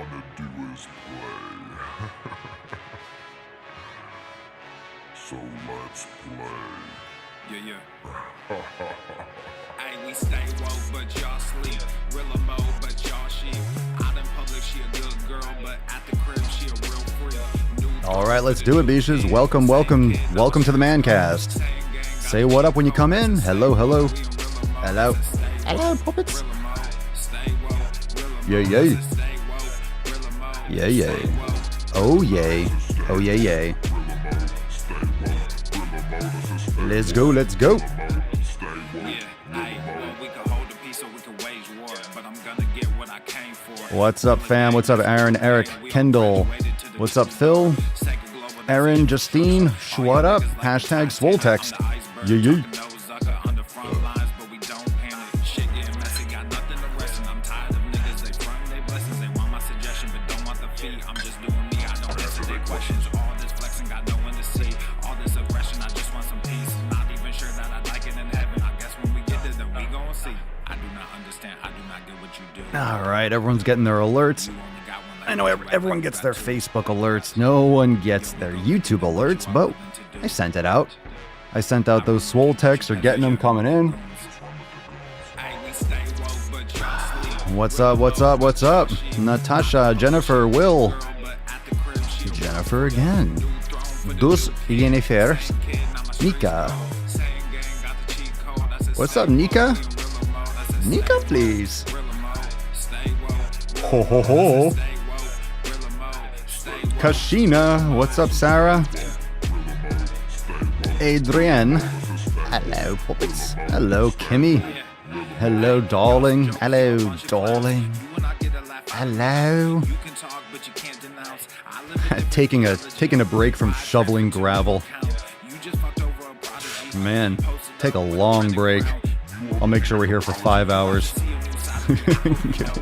wanna do is play. So let's play. Yeah. Hey, we stay woke, but y'all sleep. Real mode, but y'all sheep. Out in public, she a good girl, but at the crib, she a real freak. All right, let's do it, Beaches. Welcome to the mancast. Say what up when you come in. Hello. Hello, puppets. Yay. Oh, yay. Let's go. What's up, fam? What's up, Aaron, Eric, Kendall? What's up, Phil? Aaron, Justine, what up? Hashtag Swoletext. Yay. All right, everyone's getting their alerts. I know everyone gets their Facebook alerts. No one gets their YouTube alerts, but I sent it out. I sent out those swole texts or getting them coming in. What's up? Natasha, Jennifer, Will. Jennifer again. Dos Jennifer. Nika. What's up, Nika? Nika, please. Ho. Kashina, what's up, Sarah? Adrienne. Hello, puppets. Hello, Kimmy. Hello, darling. Hello. Taking a break from shoveling gravel. Man, take a long break. I'll make sure we're here for 5 hours.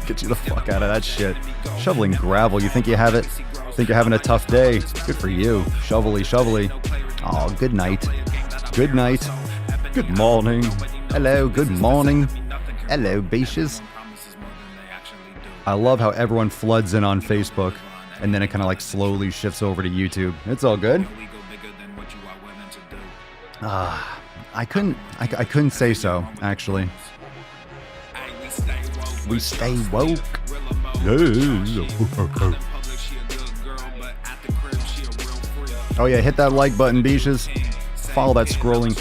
Get you the fuck out of that shit. Shoveling gravel, you think you have it? Think you're having a tough day? Good for you. Shovelly. Oh, good night. Good morning. Hello, good morning. Hello, beaches. I love how everyone floods in on Facebook, and then it kind of like slowly shifts over to YouTube. It's all good. I couldn't say so, actually. We stay woke. Oh yeah, hit that like button, beaches. Follow that scrolling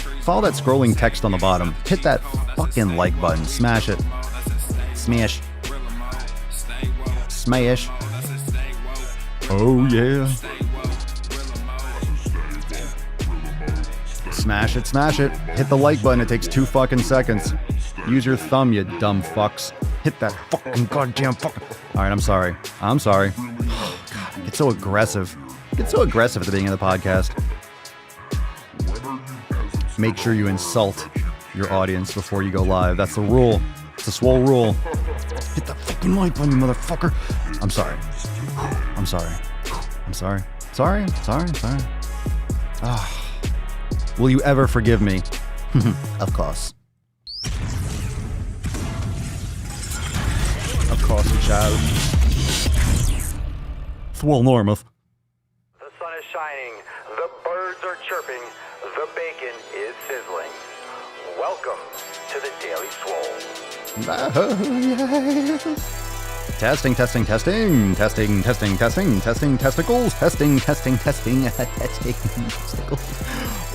text on the bottom. Hit that fucking like button. Smash it. Smash. Oh yeah. Smash it. Hit the like button. It takes 2 fucking seconds. Use your thumb, you dumb fucks. Hit that fucking goddamn fucking... Alright, I'm sorry. Oh, God, get so aggressive. Get so aggressive at the beginning of the podcast. Make sure you insult your audience before you go live. That's the rule. It's the swole rule. Hit that fucking like button, you motherfucker. I'm sorry. Sorry. Will you ever forgive me? Of course. Of course you shall. Swolenormous. The sun is shining, the birds are chirping, the bacon is sizzling. Welcome to the Daily Swole. Testing testicles. Testing testicles.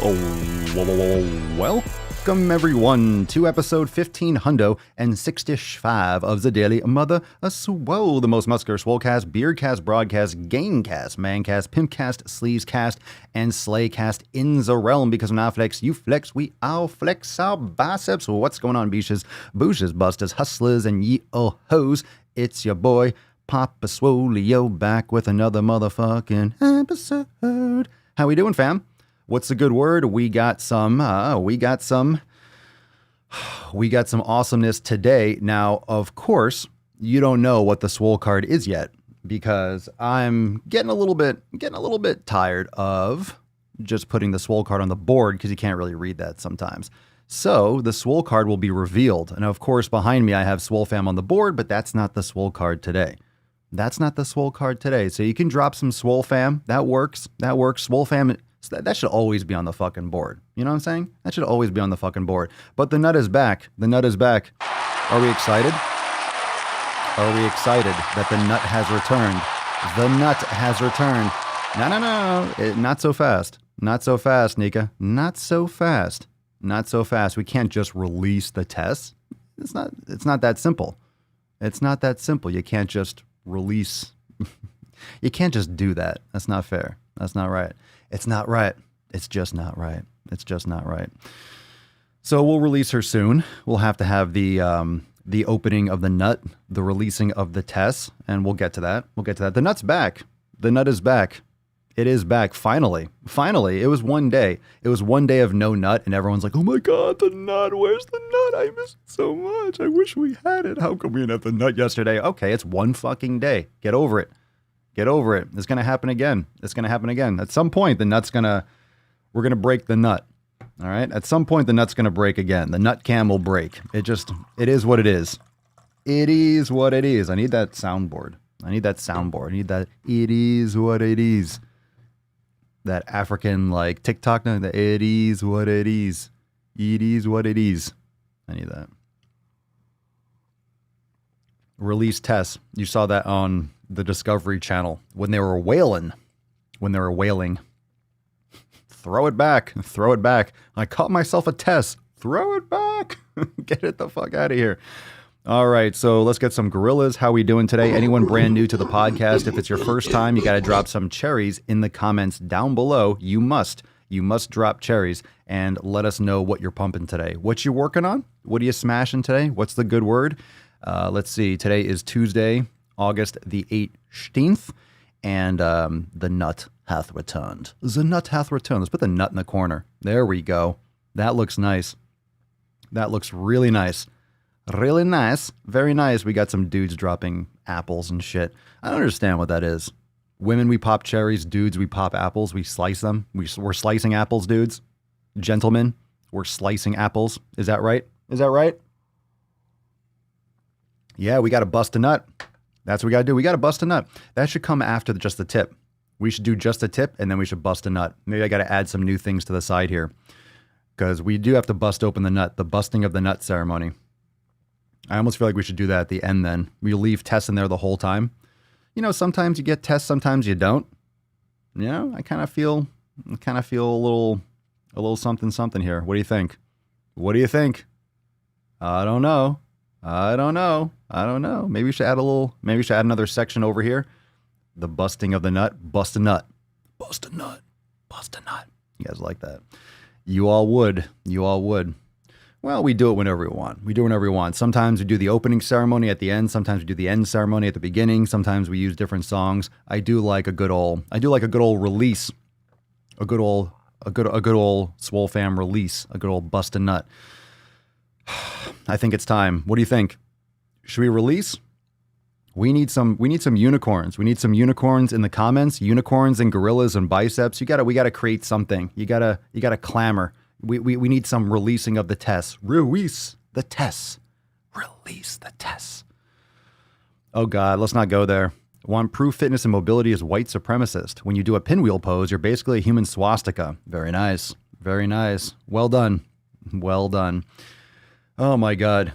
Oh, welcome everyone to episode 1565 of the Daily Mother Swole, the most muscular swolecast, beardcast, broadcast, gamecast, mancast, pimpcast, sleevescast, and slaycast in the realm. Because when I flex, you flex, we all flex our biceps. What's going on, beaches, booshes, busters, hustlers, and ye hoes? It's your boy, Papa Swolio, back with another motherfucking episode. How we doing, fam? What's the good word? We got some awesomeness today. Now, of course, you don't know what the swole card is yet, because I'm getting a little bit tired of just putting the swole card on the board, because you can't really read that sometimes. So the swole card will be revealed. And of course, behind me, I have Swole Fam on the board, but that's not the swole card today. That's not the Swole card today. So you can drop some Swole fam. That works. That works. Swole fam, that should always be on the fucking board. You know what I'm saying? That should always be on the fucking board. But the nut is back. The nut is back. Are we excited? Are we excited that the nut has returned? The nut has returned. No. Not so fast. Not so fast, Nika. Not so fast. Not so fast. We can't just release the Tess. It's not that simple. It's not that simple. You can't just release. You can't just do that. That's not fair. That's not right. It's not right. It's just not right. It's just not right. So we'll release her soon. We'll have to have the opening of the nut, the releasing of the Tess, and we'll get to that. We'll get to that. The nut's back. The nut is back. It is back. Finally. Finally. It was one day. It was one day of no nut, and everyone's like, oh my God, the nut. Where's the nut? I miss it so much. I wish we had it. How come we didn't have the nut yesterday? Okay, it's one fucking day. Get over it. Get over it. It's going to happen again. It's going to happen again. At some point, we're going to break the nut. All right? At some point, the nut's going to break again. The nut cam will break. It is what it is. It is what it is. I need that soundboard. I need that. It is what it is. That African, like, TikTok, no, the it is what it is. It is what it is. I need that. Release Tess. You saw that on the Discovery Channel when they were wailing. Throw it back. Throw it back. I caught myself a Tess. Throw it back. Get it the fuck out of here. All right, so let's get some gorillas. How we doing today? Anyone brand new to the podcast, if it's your first time, you got to drop some cherries in the comments down below. You must drop cherries and let us know what you're pumping today. What you working on? What are you smashing today? What's the good word? Let's see. Today is Tuesday, August the 18th, and the nut hath returned. The nut hath returned. Let's put the nut in the corner. There we go. That looks nice. That looks really nice. Really nice. Very nice. We got some dudes dropping apples and shit. I don't understand what that is. Women, we pop cherries. Dudes, we pop apples. We slice them. We're slicing apples, dudes. Gentlemen, we're slicing apples. Is that right? Is that right? Yeah, we got to bust a nut. That's what we got to do. We got to bust a nut. That should come after just the tip. We should do just the tip, and then we should bust a nut. Maybe I got to add some new things to the side here, because we do have to bust open the nut, the busting of the nut ceremony. I almost feel like we should do that at the end then. We leave Tess in there the whole time. You know, sometimes you get Tess, sometimes you don't. You know, I kind of feel a little something here. What do you think? What do you think? I don't know. Maybe we should add another section over here. The busting of the nut. Bust a nut. Bust a nut. Bust a nut. You guys like that? You all would. Well, we do it whenever we want. Sometimes we do the opening ceremony at the end. Sometimes we do the end ceremony at the beginning. Sometimes we use different songs. I do like a good old release. A good old Swole fam release. A good old bust a nut. I think it's time. What do you think? Should we release? We need some unicorns. We need some unicorns in the comments. Unicorns and gorillas and biceps. We gotta create something. You gotta clamor. We need some releasing of the Tess. Release the Tess. Release the Tess. Oh God, let's not go there. Want proof fitness and mobility is white supremacist. When you do a pinwheel pose, you're basically a human swastika. Very nice. Very nice. Well done. Well done. Oh my God.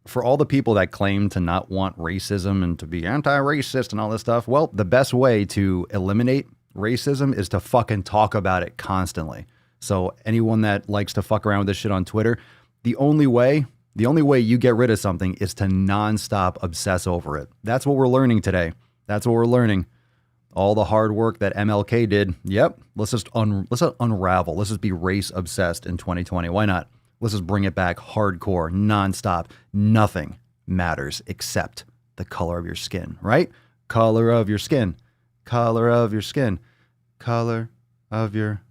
For all the people that claim to not want racism and to be anti-racist and all this stuff, well, the best way to eliminate racism is to fucking talk about it constantly. So anyone that likes to fuck around with this shit on Twitter, the only way you get rid of something is to nonstop obsess over it. That's what we're learning today. That's what we're learning. All the hard work that MLK did. Yep. Let's just unravel. Let's just be race obsessed in 2020. Why not? Let's just bring it back hardcore, nonstop. Nothing matters except the color of your skin, right? Color of your skin. Color of your skin. Color of your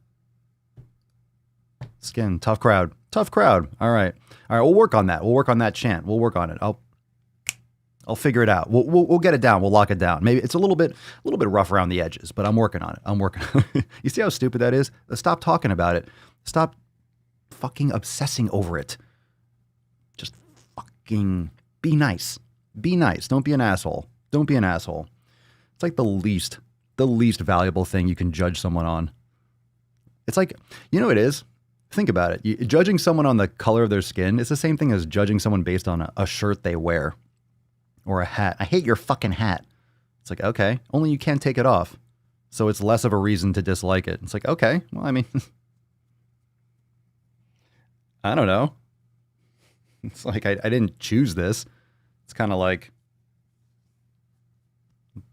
skin. Tough crowd. Tough crowd. All right. We'll work on that. We'll work on that chant. We'll work on it. I'll figure it out. We'll get it down. We'll lock it down. Maybe it's a little bit rough around the edges, but I'm working on it. You see how stupid that is? Stop talking about it. Stop fucking obsessing over it. Just fucking be nice. Be nice. Don't be an asshole. Don't be an asshole. It's like the least valuable thing you can judge someone on. It's like, you know what it is? Think about it. Judging someone on the color of their skin is the same thing as judging someone based on a shirt they wear or a hat. I hate your fucking hat. It's like, okay, only you can't take it off. So it's less of a reason to dislike it. It's like, okay, well, I mean, I don't know. It's like, I didn't choose this. It's kind of like,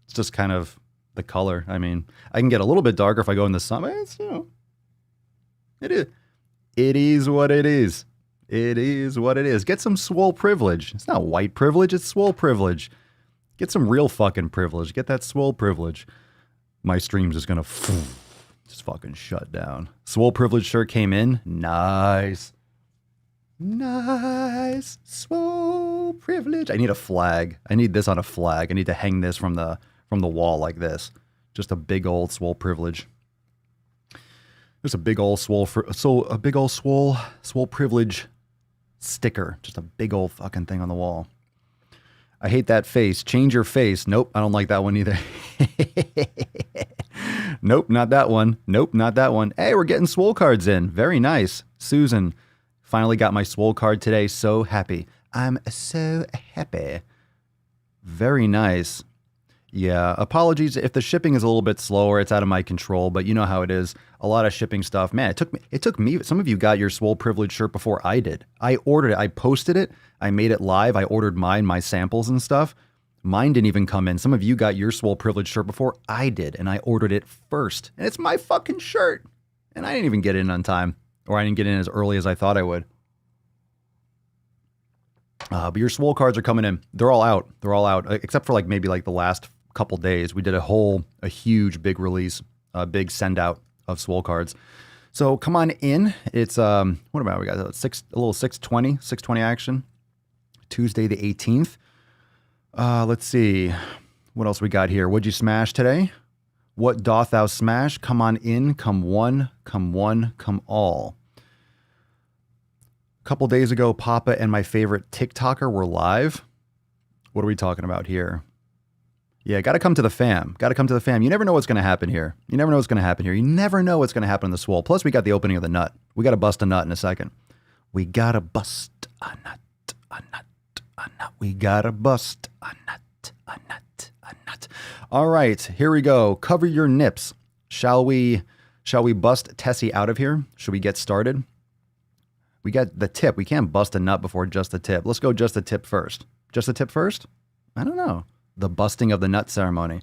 it's just kind of the color. I mean, I can get a little bit darker if I go in the sun. It's, you know, it is. It is what it is. It is what it is. Get some swole privilege. It's not white privilege. It's swole privilege. Get some real fucking privilege. Get that swole privilege. My stream's just going to just fucking shut down. Swole privilege shirt came in. Nice. Nice. Swole privilege. I need a flag. I need this on a flag. I need to hang this from the wall like this. Just a big old swole privilege. There's a big old swole privilege sticker. Just a big old fucking thing on the wall. I hate that face. Change your face. Nope, I don't like that one either. Nope, not that one. Nope, not that one. Hey, we're getting swole cards in. Very nice. Susan, finally got my swole card today. So happy. I'm so happy. Very nice. Yeah, apologies if the shipping is a little bit slower. It's out of my control, but you know how it is. A lot of shipping stuff. Man, it took me. Some of you got your swole privilege shirt before I did. I ordered it. I posted it. I made it live. I ordered my samples and stuff. Mine didn't even come in. Some of you got your swole privilege shirt before I did, and I ordered it first. And it's my fucking shirt. And I didn't even get in on time, or I didn't get in as early as I thought I would. But your swole cards are coming in. They're all out. They're all out, except for maybe the last couple days. We did a huge big release, a big send out of swole cards. So come on in. It's what about we got a little 620 action. Tuesday the 18th. Let's see what else we got here. What'd you smash today? What doth thou smash? Come on in. Come one. Come all. A couple days ago, Papa and my favorite TikToker were live. What are we talking about here? Yeah, got to come to the fam. You never know what's going to happen here. You never know what's going to happen in the swole. Plus, we got the opening of the nut. We got to bust a nut in a second. We got to bust a nut. We got to bust a nut. All right, here we go. Cover your nips. Shall we bust Tessie out of here? Should we get started? We got the tip. We can't bust a nut before just the tip. Let's go just the tip first. Just the tip first? I don't know. The busting of the nut ceremony.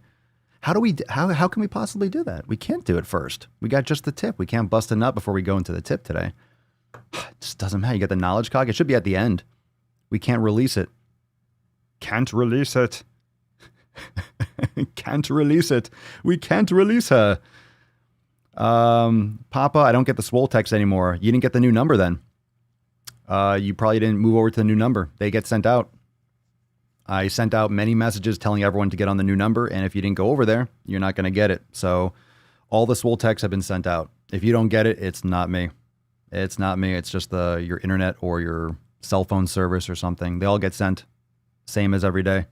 How can we possibly do that? We can't do it first. We got just the tip. We can't bust a nut before we go into the tip today. It just doesn't matter. You got the knowledge cog. It should be at the end. We can't release it. Can't release it. Can't release it. We can't release her. Papa, I don't get the swole text anymore. You didn't get the new number then. You probably didn't move over to the new number. They get sent out. I sent out many messages telling everyone to get on the new number, and if you didn't go over there, you're not going to get it. So all the swole texts have been sent out. If you don't get it, it's not me. It's not me. It's just your internet or your cell phone service or something. They all get sent. Same as every day.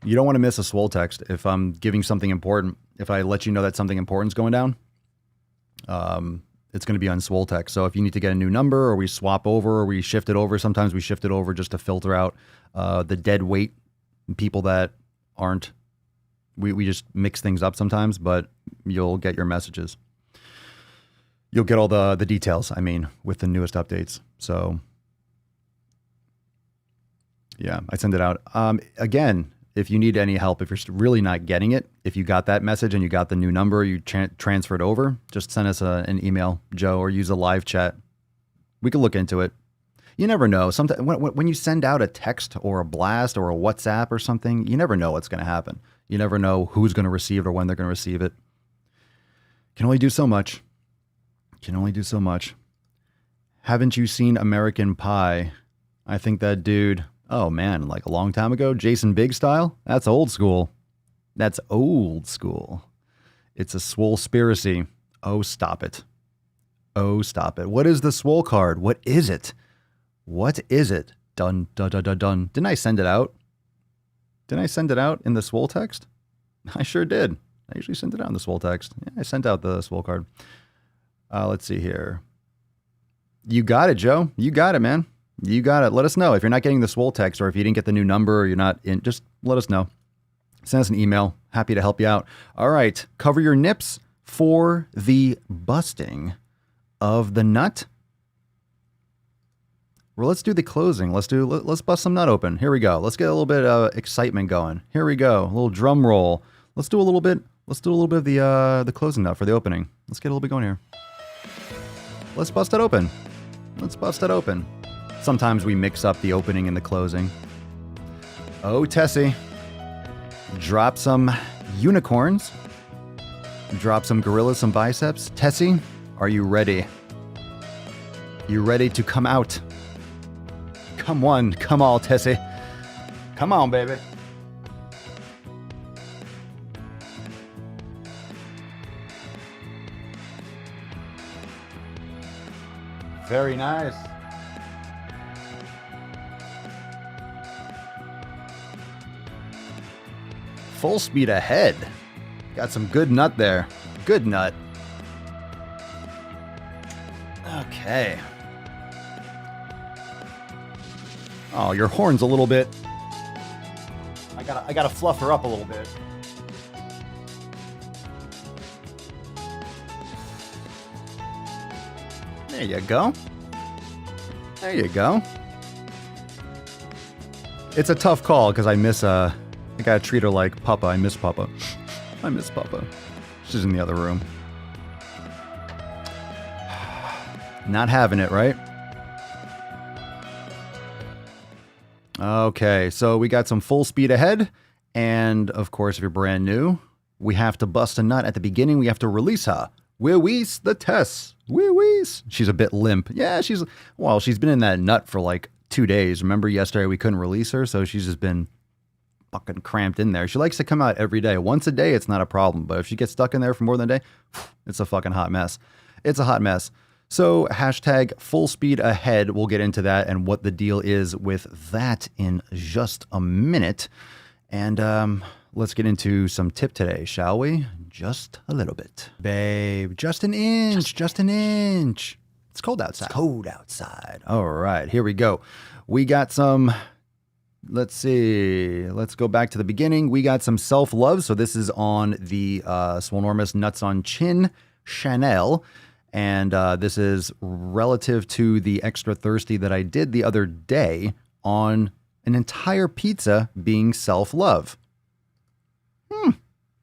You don't want to miss a swole text if I'm giving something important. If I let you know that something important is going down, it's going to be on swole text. So if you need to get a new number, or we swap over, or we shift it over, sometimes we shift it over just to filter out the dead weight people that aren't. We just mix things up sometimes, but you'll get your messages. You'll get all the details, with the newest updates. So yeah, I send it out. Again, if you need any help, if you're really not getting it, if you got that message and you got the new number, you transferred over, just send us an email, Joe, or use a live chat. We can look into it. You never know. Sometimes when you send out a text or a blast or a WhatsApp or something, you never know what's going to happen. You never know who's going to receive it or when they're going to receive it. Can only do so much. Haven't you seen American Pie? I think that dude, oh man, like a long time ago, Jason Bigg style? That's old school. It's a swole-spiracy. Oh, stop it. What is the swole card? What is it? Dun, dun, dun, dun, dun. Didn't I send it out? Didn't I send it out in the Swole text? I sure did. I usually send it out in the Swole text. Yeah, I sent out the Swole card. Let's see here. You got it, Joe. You got it, man. You got it. Let us know if you're not getting the Swole text, or if you didn't get the new number, or you're not in. Just let us know. Send us an email. Happy to help you out. All right. Cover your nips for the busting of the nut. Well, let's do the closing. Let's bust some nut open. Here we go. Let's get a little bit of excitement going. Here we go. A little drum roll. Let's do a little bit of the closing nut for the opening. Let's get a little bit going here. Let's bust it open. Let's bust it open. Sometimes we mix up the opening and the closing. Oh, Tessie. Drop some unicorns. Drop some gorillas, some biceps. Tessie, are you ready? You ready to come out? Come on, come all, Tessie. Come on, baby. Very nice. Full speed ahead. Got some good nut there. Good nut. Okay. Oh, your horn's a little bit. I gotta fluff her up a little bit. There you go. There you go. It's a tough call because I gotta treat her like Papa. I miss Papa. I miss Papa. She's in the other room. Not having it, right? Okay, so we got some full speed ahead. And of course, if you're brand new, we have to bust a nut at the beginning. We have to release her. Wee-wees the Tess. Wee-wees. She's a bit limp. Yeah, she's been in that nut for like 2 days. Remember yesterday we couldn't release her, so she's just been fucking cramped in there. She likes to come out every day. Once a day, it's not a problem. But if she gets stuck in there for more than a day, it's a fucking hot mess. It's a hot mess. So hashtag full speed ahead. We'll get into that and what the deal is with that in just a minute. And let's get into some tip today, shall we? Just a little bit. Babe, just an inch, just an inch. It's cold outside. It's cold outside. All right, here we go. We got some, let's see. Let's go back to the beginning. We got some self-love. So this is on the Swolenormous Nuts on Chin channel. And this is relative to the extra thirsty that I did the other day on an entire pizza being self-love.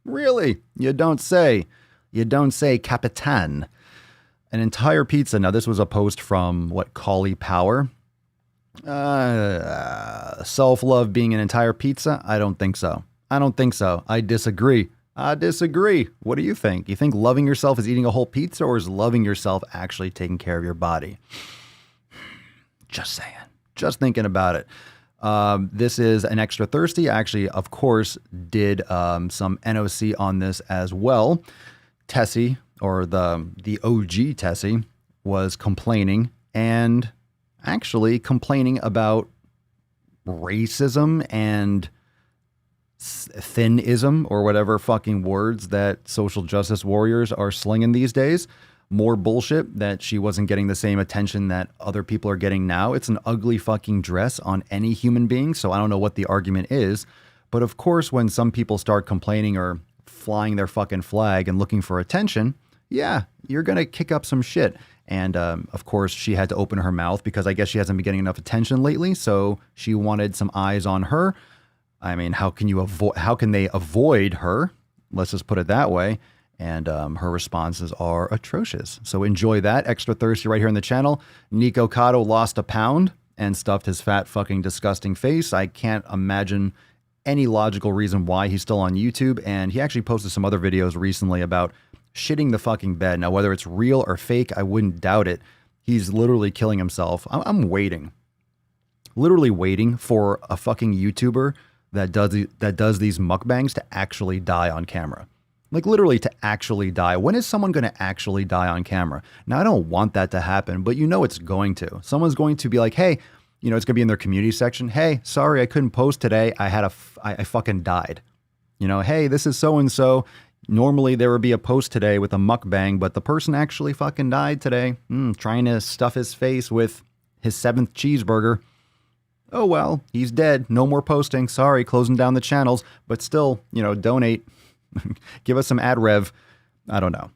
Really? You don't say. You don't say, Capitan. An entire pizza. Now, this was a post from, Collie Power. Self-love being an entire pizza? I don't think so. I don't think so. I disagree. I disagree. What do you think? You think loving yourself is eating a whole pizza, or is loving yourself actually taking care of your body? Just saying. Just thinking about it. This is an extra thirsty. I actually, of course, did some NOC on this as well. Tessie, or the OG Tessie, was complaining, and actually complaining about racism and thinism, or whatever fucking words that social justice warriors are slinging these days. More bullshit that she wasn't getting the same attention that other people are getting now. It's an ugly fucking dress on any human being, so I don't know what the argument is. But of course, when some people start complaining or flying their fucking flag and looking for attention, yeah, you're going to kick up some shit. And of course, she had to open her mouth because I guess she hasn't been getting enough attention lately, so she wanted some eyes on her. I mean, how can they avoid her? Let's just put it that way. And her responses are atrocious. So enjoy that. Extra thirsty right here on the channel. Nikocado lost a pound and stuffed his fat fucking disgusting face. I can't imagine any logical reason why he's still on YouTube. And he actually posted some other videos recently about shitting the fucking bed. Now, whether it's real or fake, I wouldn't doubt it. He's literally killing himself. I'm waiting. Literally waiting for a fucking YouTuber that does these mukbangs to actually die on camera. Like literally to actually die. When is someone going to actually die on camera? Now, I don't want that to happen, but you know it's going to. Someone's going to be like, hey, You know, it's going to be in their community section. Hey, sorry, I couldn't post today. I fucking died. You know, hey, this is so-and-so. Normally there would be a post today with a mukbang, but the person actually fucking died today. Trying to stuff his face with his 7th cheeseburger. Oh, well, he's dead. No more posting. Sorry, closing down the channels. But still, you know, donate. Give us some ad rev. I don't know.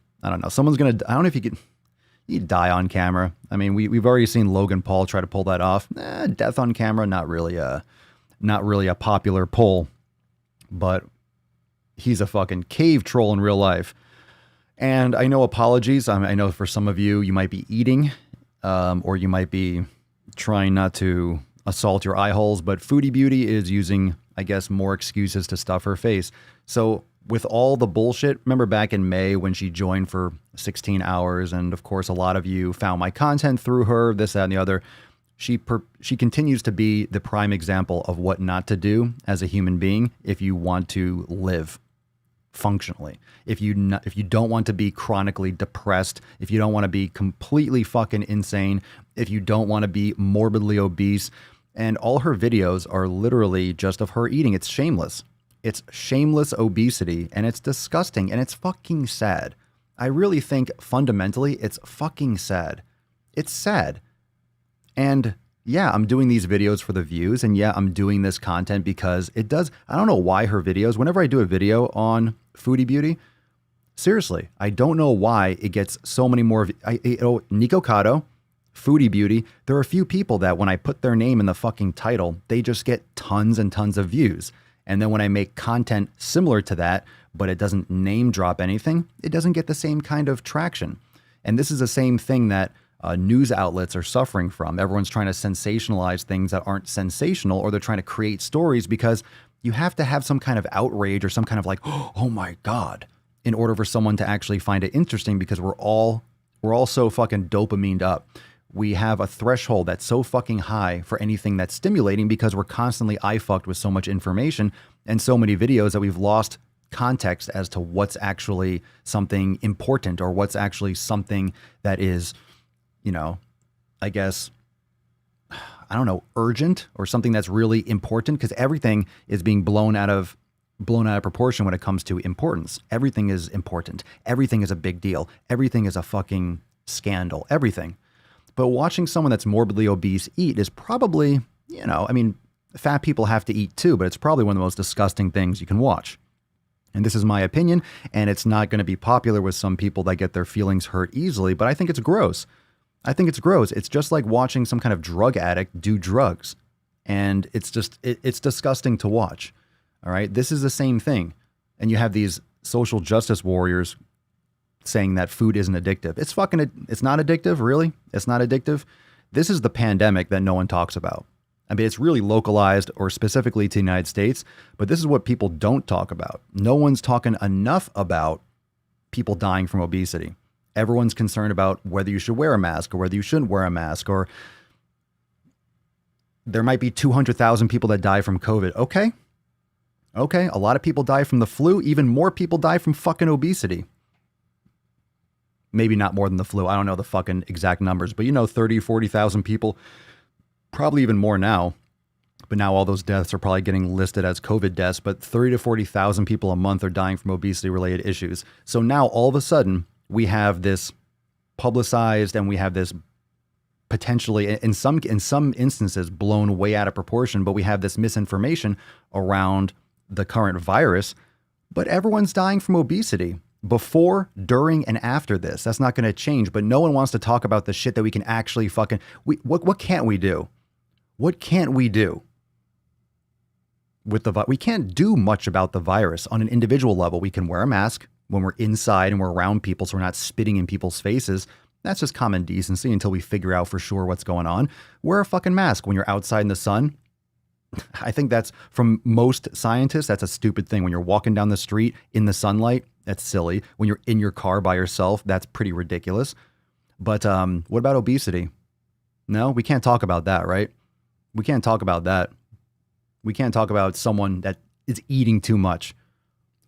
Someone's going to... I don't know if you die on camera. I mean, we've already seen Logan Paul try to pull that off. Death on camera, not really a popular pull. But he's a fucking cave troll in real life. And I know apologies. I know for some of you, you might be eating, or you might be trying not to assault your eye holes, but Foodie Beauty is using, I guess, more excuses to stuff her face. So with all the bullshit, remember back in May when she joined for 16 hours, and of course a lot of you found my content through her, this, that, and the other. She continues to be the prime example of what not to do as a human being if you want to live functionally. If you don't want to be chronically depressed, if you don't want to be completely fucking insane, if you don't want to be morbidly obese. And all her videos are literally just of her eating. It's shameless. It's shameless obesity, and it's disgusting, and it's fucking sad. I really think fundamentally it's fucking sad. It's sad. And yeah, I'm doing these videos for the views, and yeah, I'm doing this content because it does. I don't know why her videos, whenever I do a video on Foodie Beauty, seriously, I don't know why it gets so many more. Nikocado, Foodie Beauty, there are a few people that when I put their name in the fucking title, they just get tons and tons of views. And then when I make content similar to that, but it doesn't name drop anything, it doesn't get the same kind of traction. And this is the same thing that news outlets are suffering from. Everyone's trying to sensationalize things that aren't sensational, or they're trying to create stories because you have to have some kind of outrage or some kind of like, oh my God, in order for someone to actually find it interesting, because we're all so fucking dopamined up. We have a threshold that's so fucking high for anything that's stimulating because we're constantly eye-fucked with so much information and so many videos that we've lost context as to what's actually something important or what's actually something that is, you know, I guess, I don't know, urgent or something that's really important, because everything is being blown out of proportion when it comes to importance. Everything is important. Everything is a big deal. Everything is a fucking scandal. Everything. But watching someone that's morbidly obese eat is probably, you know, I mean, fat people have to eat too, but it's probably one of the most disgusting things you can watch. And this is my opinion, and it's not going to be popular with some people that get their feelings hurt easily, but I think it's gross. I think it's gross. It's just like watching some kind of drug addict do drugs. And it's just, it's disgusting to watch. All right. This is the same thing. And you have these social justice warriors saying that food isn't addictive. It's not addictive, really. It's not addictive. This is the pandemic that no one talks about. I mean, it's really localized or specifically to the United States, but this is what people don't talk about. No one's talking enough about people dying from obesity. Everyone's concerned about whether you should wear a mask or whether you shouldn't wear a mask, or there might be 200,000 people that die from COVID. Okay. A lot of people die from the flu. Even more people die from fucking obesity. Maybe not more than the flu. I don't know the fucking exact numbers, but 30, 40,000 people, probably even more now. But now all those deaths are probably getting listed as COVID deaths, but 30 to 40,000 people a month are dying from obesity related issues. So now all of a sudden we have this publicized, and we have this potentially in some instances blown way out of proportion, but we have this misinformation around the current virus, but everyone's dying from obesity. Before, during, and after this. That's not going to change, but no one wants to talk about the shit that we can actually fucking... What can't we do? What can't we do with the virus? We can't do much about the virus on an individual level. We can wear a mask when we're inside and we're around people, so we're not spitting in people's faces. That's just common decency until we figure out for sure what's going on. Wear a fucking mask when you're outside in the sun. I think that's, from most scientists, that's a stupid thing. When you're walking down the street in the sunlight, that's silly. When you're in your car by yourself, that's pretty ridiculous. But what about obesity? No, we can't talk about that, right? We can't talk about that. We can't talk about someone that is eating too much.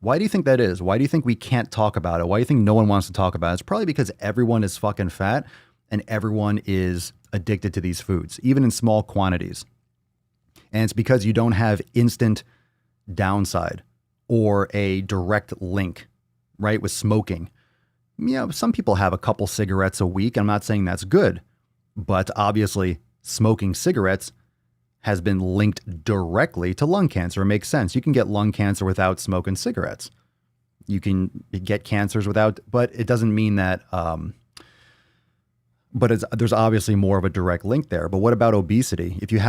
Why do you think that is? Why do you think we can't talk about it? Why do you think no one wants to talk about it? It's probably because everyone is fucking fat, and everyone is addicted to these foods, even in small quantities. And it's because you don't have instant downside or a direct link, right, with smoking. Some people have a couple cigarettes a week. I'm not saying that's good, but obviously smoking cigarettes has been linked directly to lung cancer. It makes sense. You can get lung cancer without smoking cigarettes. You can get cancers without, but it doesn't mean that, there's obviously more of a direct link there. But what about obesity? If you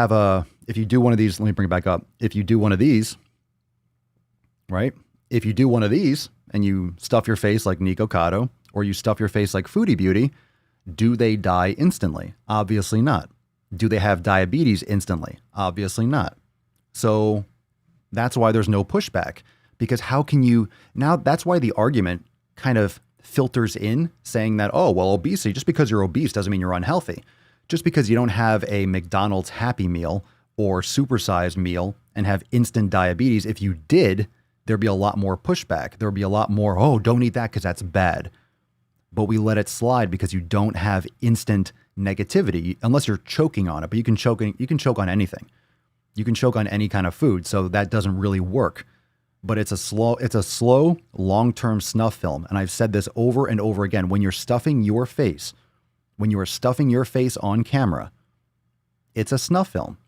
do one of these, let me bring it back up. If you do one of these, right? If you do one of these and you stuff your face like Nikocado, or you stuff your face like Foodie Beauty, do they die instantly? Obviously not. Do they have diabetes instantly? Obviously not. So that's why there's no pushback. Because how can you, now that's why the argument kind of filters in saying that, oh, well, obesity, just because you're obese doesn't mean you're unhealthy. Just because you don't have a McDonald's Happy Meal or supersized meal and have instant diabetes, if you did, there'd be a lot more pushback. There'd be a lot more, oh, don't eat that because that's bad. But we let it slide because you don't have instant negativity unless you're choking on it. But you can choke on anything. You can choke on any kind of food, so that doesn't really work. But it's a slow, long-term snuff film. And I've said this over and over again. When you're stuffing your face, when you are stuffing your face on camera, it's a snuff film.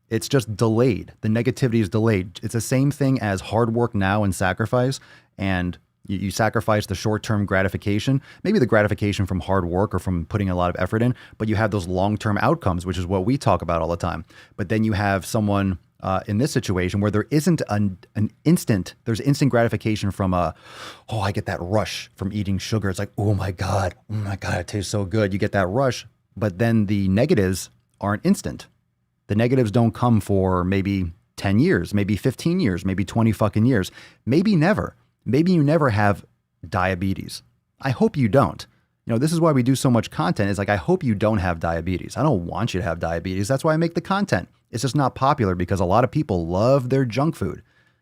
It's just delayed. The negativity is delayed. It's the same thing as hard work now and sacrifice. And you sacrifice the short-term gratification, maybe the gratification from hard work or from putting a lot of effort in, but you have those long-term outcomes, which is what we talk about all the time. But then you have someone in this situation where there isn't there's instant gratification from I get that rush from eating sugar. It's like, oh my God, it tastes so good. You get that rush, but then the negatives aren't instant. The negatives don't come for maybe 10 years, maybe 15 years, maybe 20 fucking years, maybe never. Maybe you never have diabetes. I hope you don't. This is why we do so much content. It's like, I hope you don't have diabetes. I don't want you to have diabetes. That's why I make the content. It's just not popular because a lot of people love their junk food.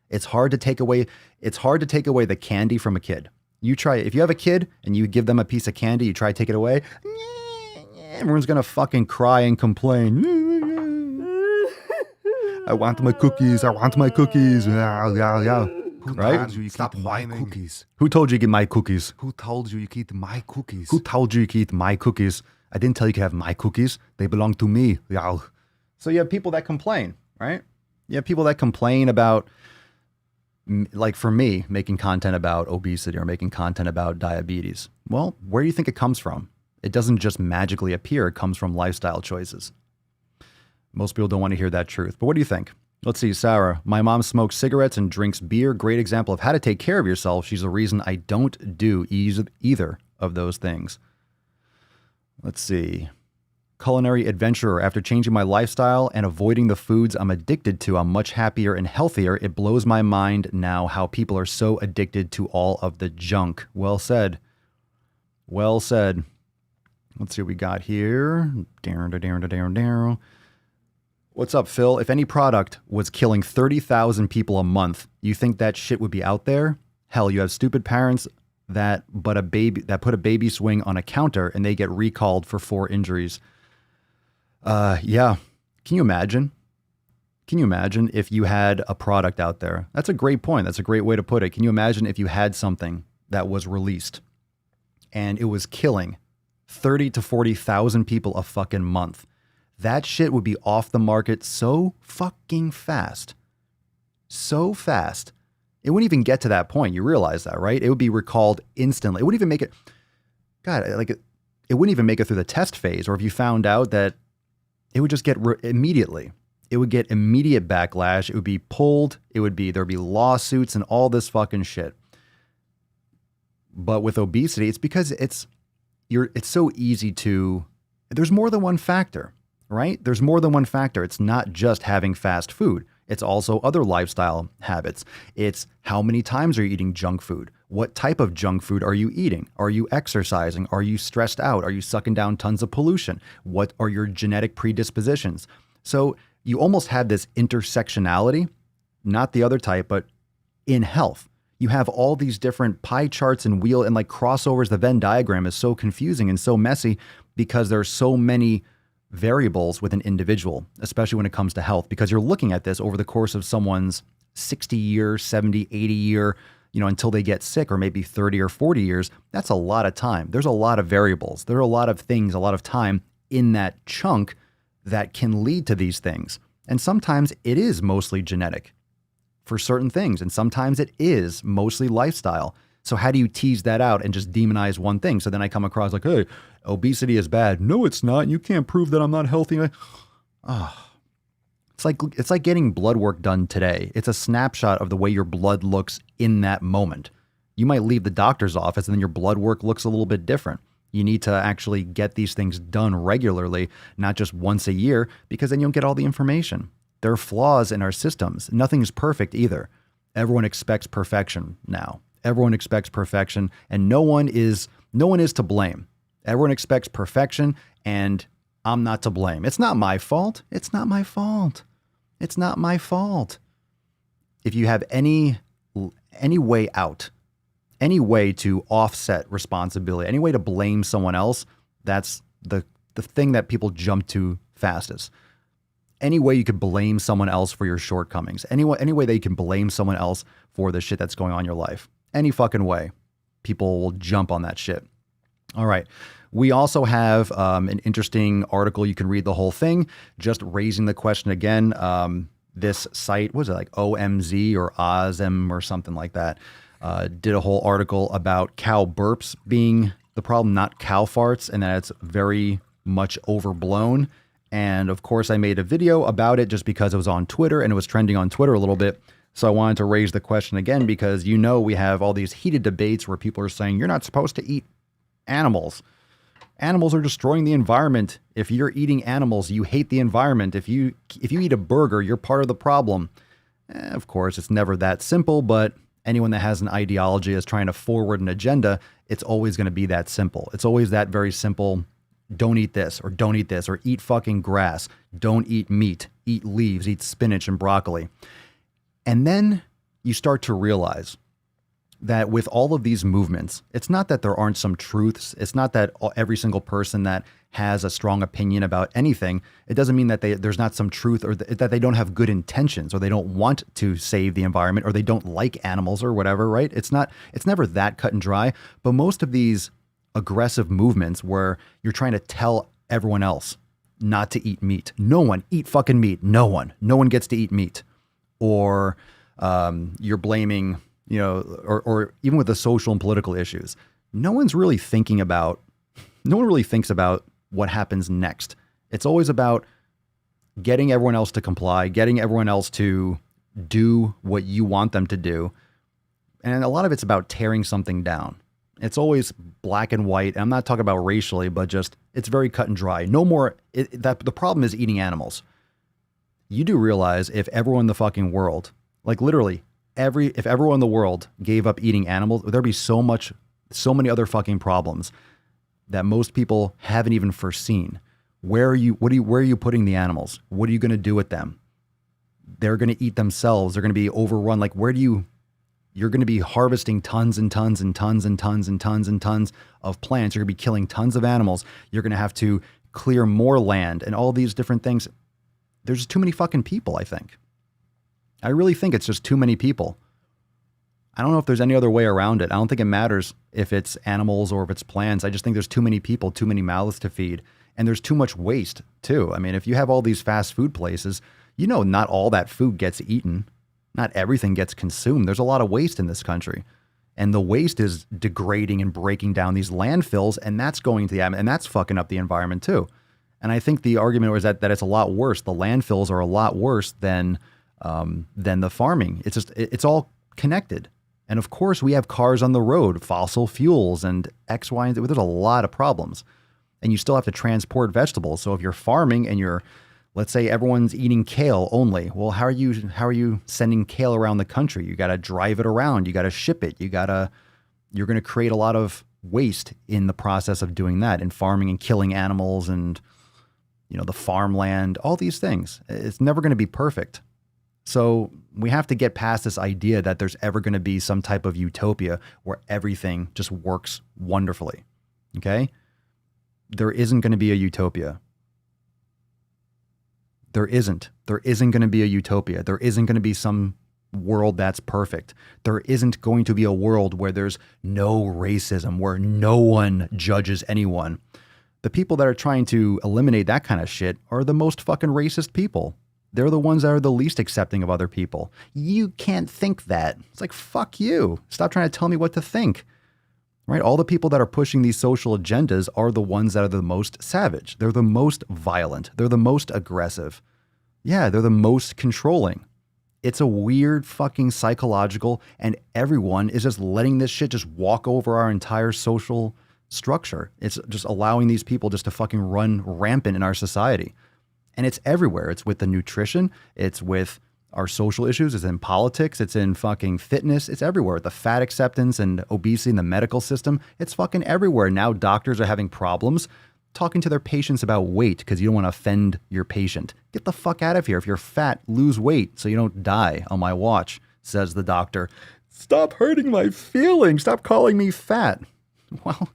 It's hard to take away the candy from a kid. You try, if you have a kid and you give them a piece of candy, you try to take it away, everyone's going to fucking cry and complain. I want my cookies. Right? Stop whining. Cookies. Who told you you get my cookies? Who told you you can eat my cookies? Who told you you can eat my cookies? I didn't tell you you could have my cookies. They belong to me. So you have people that complain, right? You have people that complain about, like for me, making content about obesity or making content about diabetes. Well, where do you think it comes from? It doesn't just magically appear. It comes from lifestyle choices. Most people don't want to hear that truth. But what do you think? Let's see, Sarah. My mom smokes cigarettes and drinks beer. Great example of how to take care of yourself. She's the reason I don't do either of those things. Let's see. Culinary adventurer. After changing my lifestyle and avoiding the foods I'm addicted to, I'm much happier and healthier. It blows my mind now how people are so addicted to all of the junk. Well said. Well said. Let's see what we got here. What's up, Phil? If any product was killing 30,000 people a month, you think that shit would be out there? Hell, you have stupid parents that put a baby swing on a counter and they get recalled for 4 injuries. Yeah. Can you imagine? Can you imagine if you had a product out there? That's a great point. That's a great way to put it. Can you imagine if you had something that was released and it was killing 30 to 40,000 people a fucking month? That shit would be off the market so fucking fast. So fast. It wouldn't even get to that point. You realize that, right? It would be recalled instantly. It wouldn't even make it. God, like it wouldn't even make it through the test phase. Or if you found out that it would just get immediately. It would get immediate backlash. It would be pulled. There'd be lawsuits and all this fucking shit. But with obesity, it's because it's so easy to. There's more than one factor. Right? There's more than one factor. It's not just having fast food. It's also other lifestyle habits. It's how many times are you eating junk food? What type of junk food are you eating? Are you exercising? Are you stressed out? Are you sucking down tons of pollution? What are your genetic predispositions? So you almost have this intersectionality, not the other type, but in health. You have all these different pie charts and wheel and like crossovers. The Venn diagram is so confusing and so messy because there are so many variables with an individual, especially when it comes to health, because you're looking at this over the course of someone's 60 year, 70, 80 year, until they get sick, or maybe 30 or 40 years. That's a lot of time. There's a lot of variables. There are a lot of things, a lot of time in that chunk that can lead to these things. And sometimes it is mostly genetic for certain things, and sometimes it is mostly lifestyle. So how do you tease that out and just demonize one thing? So then I come across like, hey, obesity is bad. No, it's not. You can't prove that I'm not healthy. It's like getting blood work done today. It's a snapshot of the way your blood looks in that moment. You might leave the doctor's office and then your blood work looks a little bit different. You need to actually get these things done regularly, not just once a year, because then you'll get all the information. There are flaws in our systems. Nothing is perfect either. Everyone expects perfection now. Everyone expects perfection, and no one is to blame. Everyone expects perfection, and I'm not to blame. It's not my fault. It's not my fault. It's not my fault. If you have any way out, any way to offset responsibility, any way to blame someone else, that's the thing that people jump to fastest. Any way you could blame someone else for your shortcomings, any way that you can blame someone else for the shit that's going on in your life, any fucking way, people will jump on that shit. All right. We also have an interesting article. You can read the whole thing. Just raising the question again. This site, was it like OMZ or OZM or something like that? Did a whole article about cow burps being the problem, not cow farts, and that it's very much overblown. And of course, I made a video about it just because it was on Twitter and it was trending on Twitter a little bit. So I wanted to raise the question again because we have all these heated debates where people are saying you're not supposed to eat animals. Animals are destroying the environment. If you're eating animals, you hate the environment. If you eat a burger, you're part of the problem. Of course, it's never that simple, but anyone that has an ideology is trying to forward an agenda, it's always going to be that simple. It's always that very simple. Don't eat this, or don't eat this, or eat fucking grass. Don't eat meat. Eat leaves, eat spinach and broccoli. And then you start to realize that with all of these movements, it's not that there aren't some truths. It's not that every single person that has a strong opinion about anything, it doesn't mean that there's not some truth, or that they don't have good intentions, or they don't want to save the environment, or they don't like animals or whatever, right? It's never that cut and dry. But most of these aggressive movements where you're trying to tell everyone else not to eat meat. No one eat fucking meat. No one gets to eat meat. Or you're blaming, or even with the social and political issues, no one really thinks about what happens next. It's always about getting everyone else to comply, getting everyone else to do what you want them to do. And a lot of it's about tearing something down. It's always black and white. And I'm not talking about racially, but just it's very cut and dry. No more. The problem is eating animals. You do realize if everyone in the fucking world, like literally if everyone in the world gave up eating animals, there'd be so many other fucking problems that most people haven't even foreseen. Where are you putting the animals? What are you going to do with them? They're going to eat themselves. They're going to be overrun. Like you're going to be harvesting tons and tons and tons and tons and tons and tons of plants. You're going to be killing tons of animals. You're going to have to clear more land and all these different things. There's just too many fucking people, I think. I really think it's just too many people. I don't know if there's any other way around it. I don't think it matters if it's animals or if it's plants. I just think there's too many people, too many mouths to feed. And there's too much waste too. I mean, if you have all these fast food places, not all that food gets eaten. Not everything gets consumed. There's a lot of waste in this country. And the waste is degrading and breaking down these landfills, and that's going to the and that's fucking up the environment too. And I think the argument was that it's a lot worse. The landfills are a lot worse than the farming. It's all connected. And of course, we have cars on the road, fossil fuels, and X, Y, and Z. There's a lot of problems. And you still have to transport vegetables. So if you're farming and let's say everyone's eating kale only. Well, how are you sending kale around the country? You got to drive it around. You got to ship it. You're going to create a lot of waste in the process of doing that, and farming and killing animals and, the farmland, all these things. It's never going to be perfect. So we have to get past this idea that there's ever going to be some type of utopia where everything just works wonderfully. Okay? There isn't going to be a utopia. There isn't. There isn't going to be a utopia. There isn't going to be some world that's perfect. There isn't going to be a world where there's no racism, where no one judges anyone. The people that are trying to eliminate that kind of shit are the most fucking racist people. They're the ones that are the least accepting of other people. You can't think that. It's like, fuck you. Stop trying to tell me what to think. Right? All the people that are pushing these social agendas are the ones that are the most savage. They're the most violent. They're the most aggressive. Yeah, they're the most controlling. It's a weird fucking psychological, and everyone is just letting this shit just walk over our entire social structure. It's just allowing these people just to fucking run rampant in our society. And it's everywhere. It's with the nutrition. It's with our social issues. It's in politics. It's in fucking fitness. It's everywhere. The fat acceptance and obesity in the medical system. It's fucking everywhere. Now doctors are having problems talking to their patients about weight because you don't want to offend your patient. Get the fuck out of here. If you're fat, lose weight so you don't die on my watch, says the doctor. Stop hurting my feelings. Stop calling me fat. Well,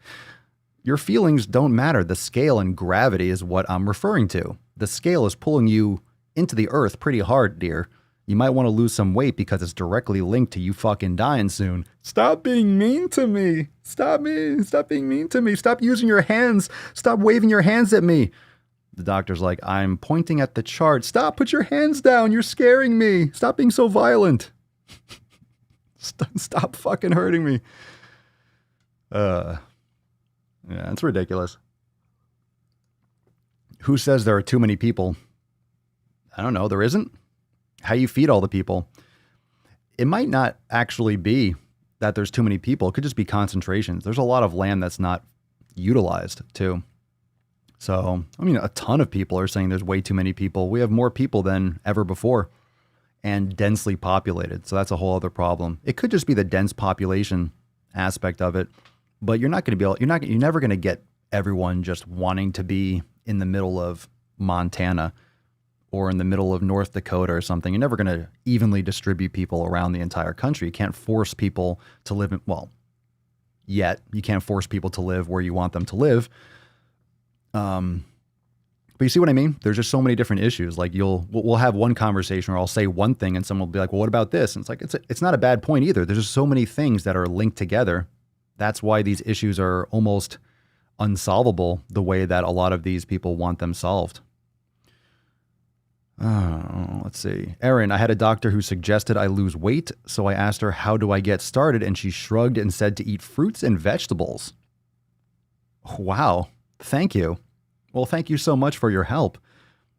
your feelings don't matter. The scale and gravity is what I'm referring to. The scale is pulling you into the earth pretty hard, dear. You might want to lose some weight because it's directly linked to you fucking dying soon. Stop being mean to me. Stop being mean to me. Stop using your hands. Stop waving your hands at me. The doctor's like, I'm pointing at the chart. Stop, put your hands down. You're scaring me. Stop being so violent. Stop fucking hurting me. Yeah, it's ridiculous. Who says there are too many people? I don't know. There isn't. How you feed all the people. It might not actually be that there's too many people. It could just be concentrations. There's a lot of land that's not utilized too. So, I mean, a ton of people are saying there's way too many people. We have more people than ever before and densely populated. So that's a whole other problem. It could just be the dense population aspect of it, but you're not going to be able, you're never going to get everyone just wanting to be in the middle of Montana or in the middle of North Dakota or something. You're never going to evenly distribute people around the entire country. You can't force people to live in, well, yet you can't force people to live where you want them to live. But you see what I mean? There's just so many different issues. Like we'll have one conversation or I'll say one thing and someone will be like, well, what about this? And it's like, it's not a bad point either. There's just so many things that are linked together. That's why these issues are almost unsolvable the way that a lot of these people want them solved. Let's see. Erin, I had a doctor who suggested I lose weight, so I asked her, how do I get started? And she shrugged and said to eat fruits and vegetables. Wow. Thank you. Well, thank you so much for your help.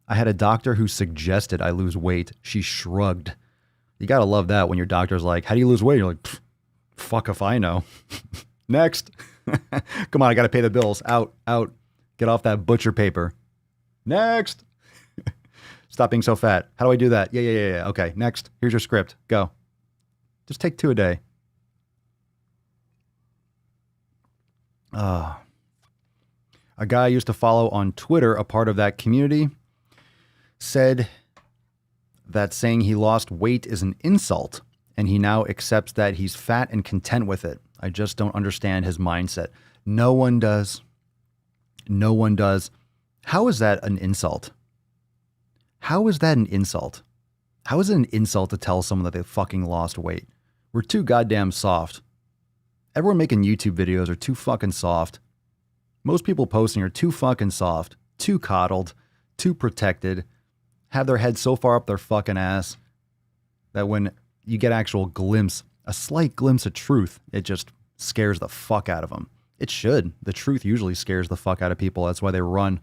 I had a doctor who suggested I lose weight. She shrugged. You got to love that when your doctor's like, how do you lose weight? You're like, fuck if I know. Next. Come on, I got to pay the bills. Out. Get off that butcher paper. Next. Stop being so fat. How do I do that? Yeah. Okay, next. Here's your script. Go. Just take 2 a day. A guy I used to follow on Twitter, a part of that community, said that saying he lost weight is an insult, and he now accepts that he's fat and content with it. I just don't understand his mindset. No one does. No one does. How is that an insult? How is that an insult? How is it an insult to tell someone that they fucking lost weight? We're too goddamn soft. Everyone making YouTube videos are too fucking soft. Most people posting are too fucking soft, too coddled, too protected, have their head so far up their fucking ass that when you get actual glimpse, a slight glimpse of truth, it just scares the fuck out of them. It should. The truth usually scares the fuck out of people. That's why they run.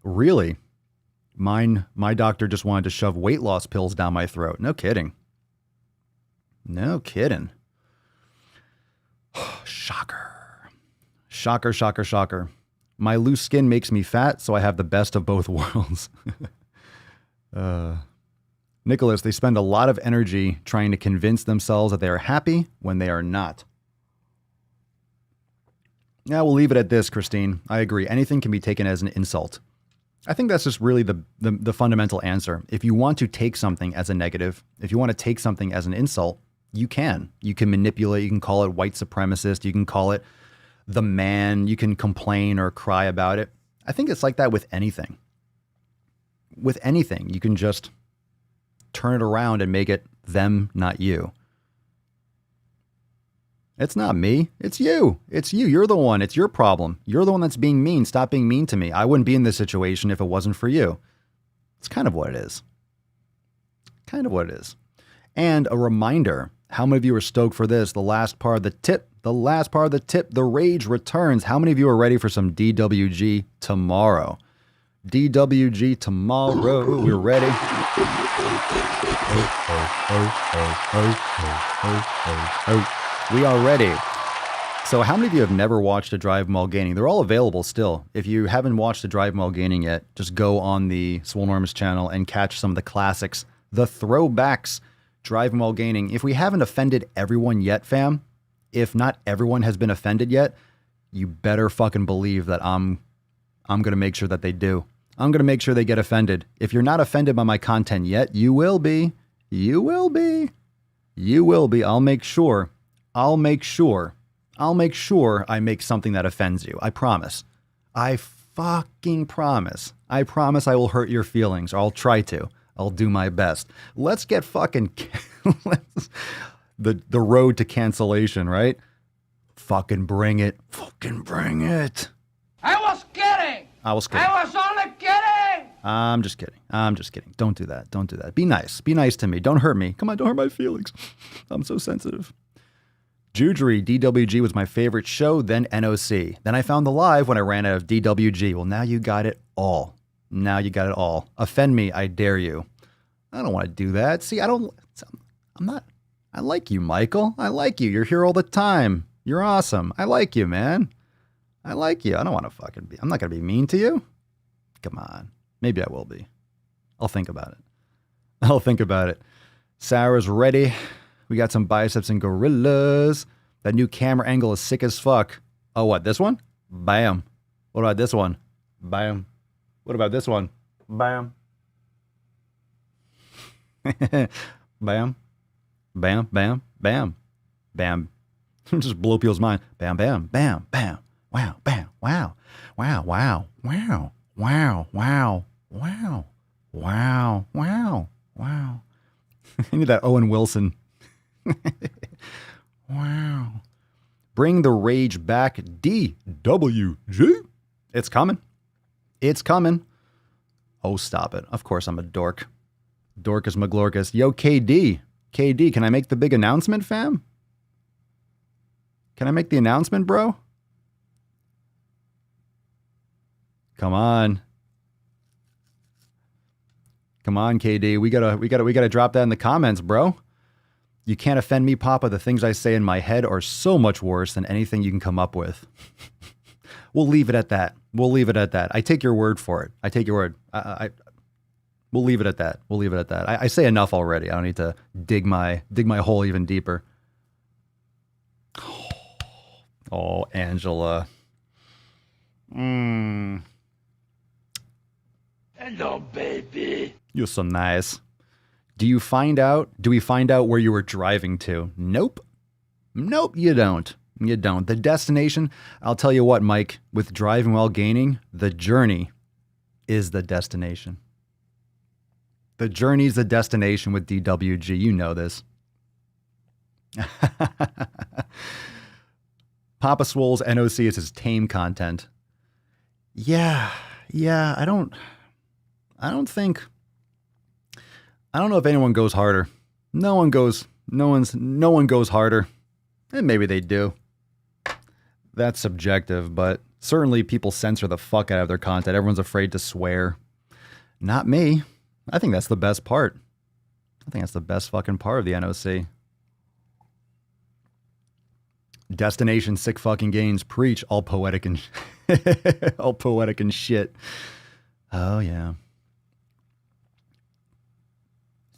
Really? My doctor just wanted to shove weight loss pills down my throat. No kidding. No kidding. Shocker. Shocker. My loose skin makes me fat, so I have the best of both worlds. Nicholas, they spend a lot of energy trying to convince themselves that they are happy when they are not. Yeah, we'll leave it at this, Christine. I agree. Anything can be taken as an insult. I think that's just really the fundamental answer. If you want to take something as a negative, if you want to take something as an insult, you can. You can manipulate, you can call it white supremacist, you can call it the man, you can complain or cry about it. I think it's like that with anything. With anything, you can just turn it around and make it them, not you. It's not me. It's you. It's you. You're the one. It's your problem. You're the one that's being mean. Stop being mean to me. I wouldn't be in this situation if it wasn't for you. It's kind of what it is. Kind of what it is. And a reminder, how many of you are stoked for this? The last part of the tip. The last part of the tip. The rage returns. How many of you are ready for some DWG tomorrow? DWG tomorrow. We're ready. We are ready. So how many of you have never watched a Drive While Gaining? They're all available still. If you haven't watched a Drive While Gaining yet, just go on the Swolenormous channel and catch some of the classics, the throwbacks, Drive While Gaining. If we haven't offended everyone yet, fam, if not everyone has been offended yet, you better fucking believe that I'm going to make sure that they do. I'm going to make sure they get offended. If you're not offended by my content yet, you will be. You will be. You will be. I'll make sure I make something that offends you. I promise. I fucking promise. I promise I will hurt your feelings, or I'll try to. I'll do my best. Let's get fucking the road to cancellation, right? Fucking bring it. Fucking bring it. I was kidding. I was kidding. I was only kidding. I'm just kidding. I'm just kidding. Don't do that. Don't do that. Be nice. Be nice to me. Don't hurt me. Come on, don't hurt my feelings. I'm so sensitive. Jujury, DWG was my favorite show, then NOC. Then I found the live when I ran out of DWG. Well, now you got it all. Now you got it all. Offend me, I dare you. I don't want to do that. See, I'm not. I like you, Michael. I like you. You're here all the time. You're awesome. I like you, man. I like you. I don't want to fucking be. I'm not going to be mean to you. Come on. Maybe I will be. I'll think about it. I'll think about it. Sarah's ready. We got some biceps and gorillas. That new camera angle is sick as fuck. Oh, what? This one? Bam. What about this one? Bam. What about this one? Bam. Bam. Bam, bam, bam. Bam. Just blow people's mind. Bam, bam, bam, bam. Wow, bam, wow. Wow, wow, wow. Wow, wow, wow. Wow, wow, wow. I need that Owen Wilson. Wow. Bring the rage back, DWG. It's coming. It's coming. Oh, stop it. Of course I'm a dork. Dorcas McGlorcus. Yo, KD. KD, can I make the big announcement, fam? Can I make the announcement, bro? Come on. Come on, KD. We gotta drop that in the comments, bro. You can't offend me, Papa. The things I say in my head are so much worse than anything you can come up with. We'll leave it at that. We'll leave it at that. I take your word for it. I take your word. We'll leave it at that. We'll leave it at that. I say enough already. I don't need to dig my hole even deeper. Oh, Angela. Hello, baby. You're so nice. Do we find out where you were driving to? Nope. Nope, you don't. You don't. The destination, I'll tell you what, Mike, with Driving While Gaining, the journey is the destination. The journey's the destination with DWG. You know this. Papa Swole's NOC is his tame content. Yeah, I don't know if anyone goes harder. No one goes harder. And maybe they do. That's subjective, but certainly people censor the fuck out of their content. Everyone's afraid to swear. Not me. I think that's the best part. I think that's the best fucking part of the NOC. Destination sick fucking gains. Preach. All poetic and all poetic and shit. Oh yeah.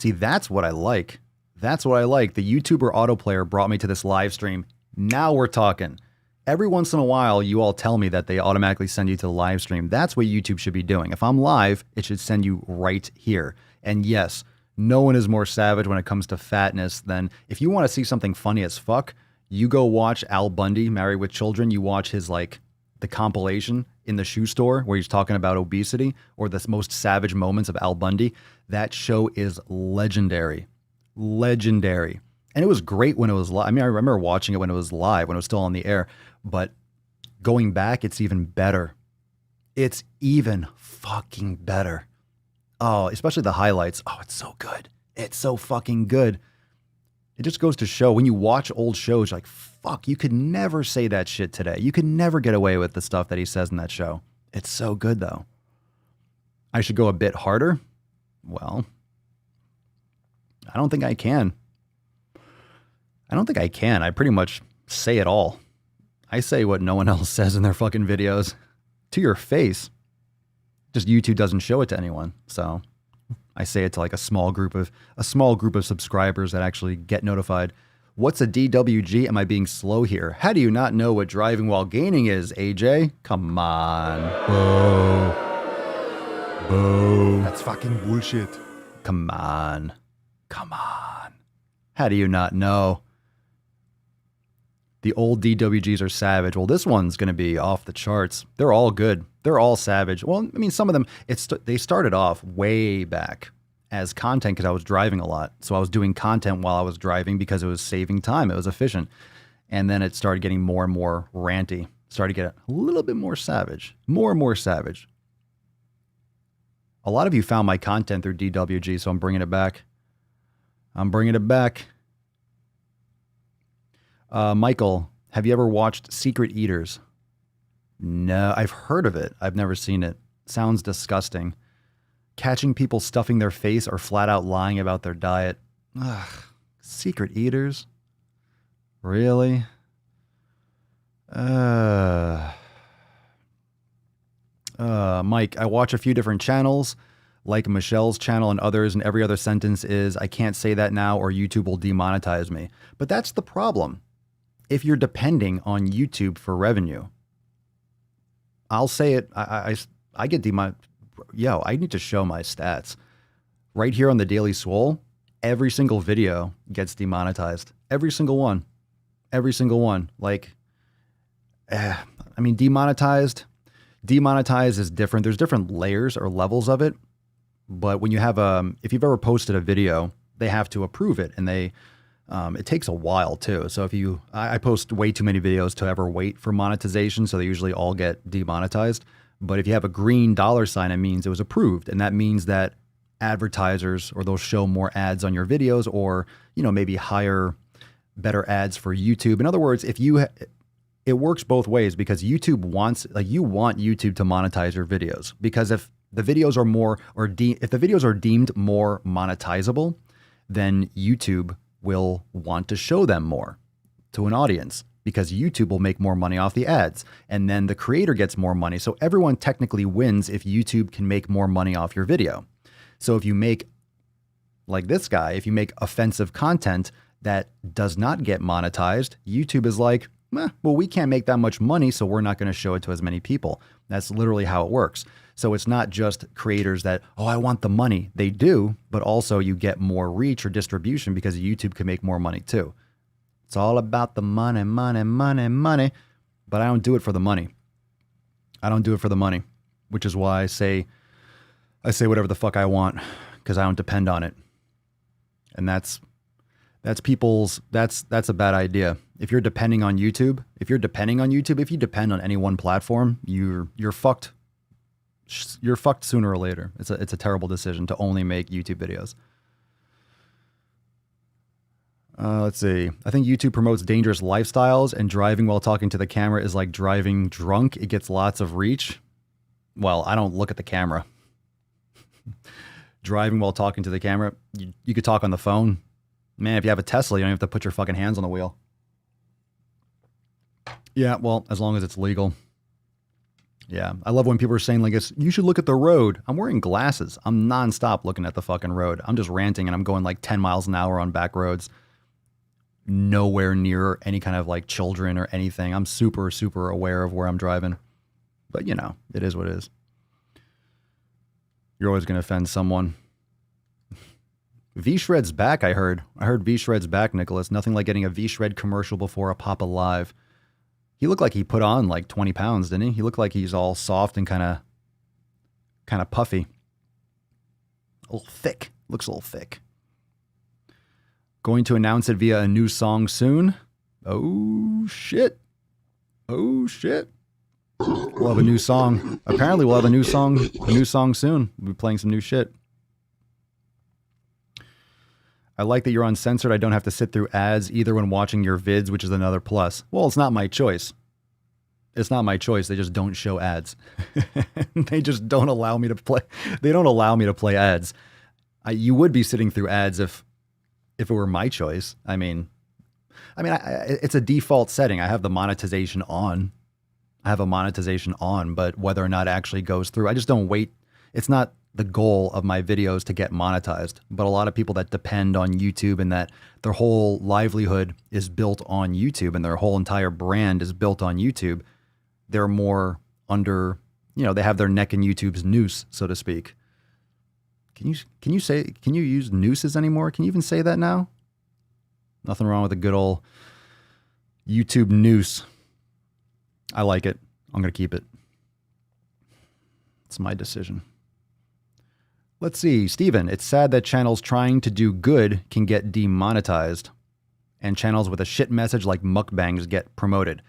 See, that's what I like. That's what I like. The YouTuber autoplayer brought me to this live stream. Now we're talking. Every once in a while, you all tell me that they automatically send you to the live stream. That's what YouTube should be doing. If I'm live, it should send you right here. And yes, no one is more savage when it comes to fatness than if you want to see something funny as fuck, you go watch Al Bundy, Married with Children. You watch his, like, the compilation in the shoe store where he's talking about obesity or the most savage moments of Al Bundy. That show is legendary. Legendary. And it was great when it was live. I mean, I remember watching it when it was live, when it was still on the air. But going back, it's even better. It's even fucking better. Oh, especially the highlights. Oh, it's so good. It's so fucking good. It just goes to show when you watch old shows, you're like, fuck, you could never say that shit today. You could never get away with the stuff that he says in that show. It's so good, though. I should go a bit harder? Well, I don't think I can. I pretty much say it all. I say what no one else says in their fucking videos to your face. Just YouTube doesn't show it to anyone. So I say it to like a small group of subscribers that actually get notified. What's a DWG? Am I being slow here? How do you not know what driving while gaining is, AJ? Come on. Boo. That's fucking bullshit. Come on. How do you not know? The old DWGs are savage. Well, this one's going to be off the charts. They're all good. They're all savage. Well, I mean, some of them, they started off way back as content because I was driving a lot. So I was doing content while I was driving because it was saving time. It was efficient. And then it started getting more and more ranty. Started to get a little bit more savage. More and more savage. A lot of you found my content through DWG, so I'm bringing it back. Michael, have you ever watched Secret Eaters? No, I've heard of it. I've never seen it. Sounds disgusting. Catching people stuffing their face or flat out lying about their diet. Ugh, Secret Eaters? Really? Mike, I watch a few different channels, like Michelle's channel and others, and every other sentence is, I can't say that now or YouTube will demonetize me. But that's the problem. If you're depending on YouTube for revenue, I'll say it, I get demonetized. Yo, I need to show my stats. Right here on the Daily Swole, every single video gets demonetized. Every single one. Like, I mean, demonetized is different. There's different layers or levels of it. But when you have if you've ever posted a video, they have to approve it, and it takes a while too. So I post way too many videos to ever wait for monetization, so they usually all get demonetized. But if you have a green $ sign, it means it was approved, and that means that advertisers, or they'll show more ads on your videos, or maybe hire better ads for YouTube. In other words, it works both ways, because YouTube you want YouTube to monetize your videos, because if the videos are more, if the videos are deemed more monetizable, then YouTube will want to show them more to an audience, because YouTube will make more money off the ads, and then the creator gets more money. So everyone technically wins if YouTube can make more money off your video. So if you make, like this guy, if you make offensive content that does not get monetized, YouTube is like, well, we can't make that much money, so we're not going to show it to as many people. That's literally how it works. So it's not just creators that, I want the money. They do, but also you get more reach or distribution because YouTube can make more money too. It's all about the money. But I don't do it for the money. Which is why I say whatever the fuck I want, because I don't depend on it. And that's a bad idea. If you're depending on YouTube, if you depend on any one platform, you're fucked. You're fucked sooner or later. It's a terrible decision to only make YouTube videos. Let's see. I think YouTube promotes dangerous lifestyles, and driving while talking to the camera is like driving drunk. It gets lots of reach. Well, I don't look at the camera. Driving while talking to the camera, you could talk on the phone. Man, if you have a Tesla, you don't have to put your fucking hands on the wheel. Yeah, well, as long as it's legal. Yeah, I love when people are saying, like, you should look at the road. I'm wearing glasses. I'm nonstop looking at the fucking road. I'm just ranting, and I'm going like 10 miles an hour on back roads. nowhere near any kind of like children or anything. I'm super, super aware of where I'm driving. But, you know, it is what it is. You're always going to offend someone. V-Shred's back, I heard. I heard V-Shred's back, Nicholas. Nothing like getting a V-Shred commercial before a Papa Live. He looked like he put on like 20 pounds, didn't he? He looked like he's all soft and kind of puffy. A little thick. Looks a little thick. Going to announce it via a new song soon. Oh, shit. Oh, shit. We'll have a new song. Apparently we'll have a new song soon. We'll be playing some new shit. I like that you're uncensored. I don't have to sit through ads either when watching your vids, which is another plus. Well, it's not my choice. It's not my choice. They just don't show ads. They just don't allow me to play. They don't allow me to play ads. You would be sitting through ads if it were my choice. I mean, it's a default setting. I have the monetization on. But whether or not it actually goes through, I just don't wait. It's not the goal of my videos to get monetized, but a lot of people that depend on YouTube and that their whole livelihood is built on YouTube and their whole entire brand is built on YouTube, they're more under, they have their neck in YouTube's noose, so to speak. Can you use nooses anymore? Can you even say that now? Nothing wrong with a good old YouTube noose. I like it. I'm going to keep it. It's my decision. Let's see. Steven, it's sad that channels trying to do good can get demonetized and channels with a shit message like mukbangs get promoted.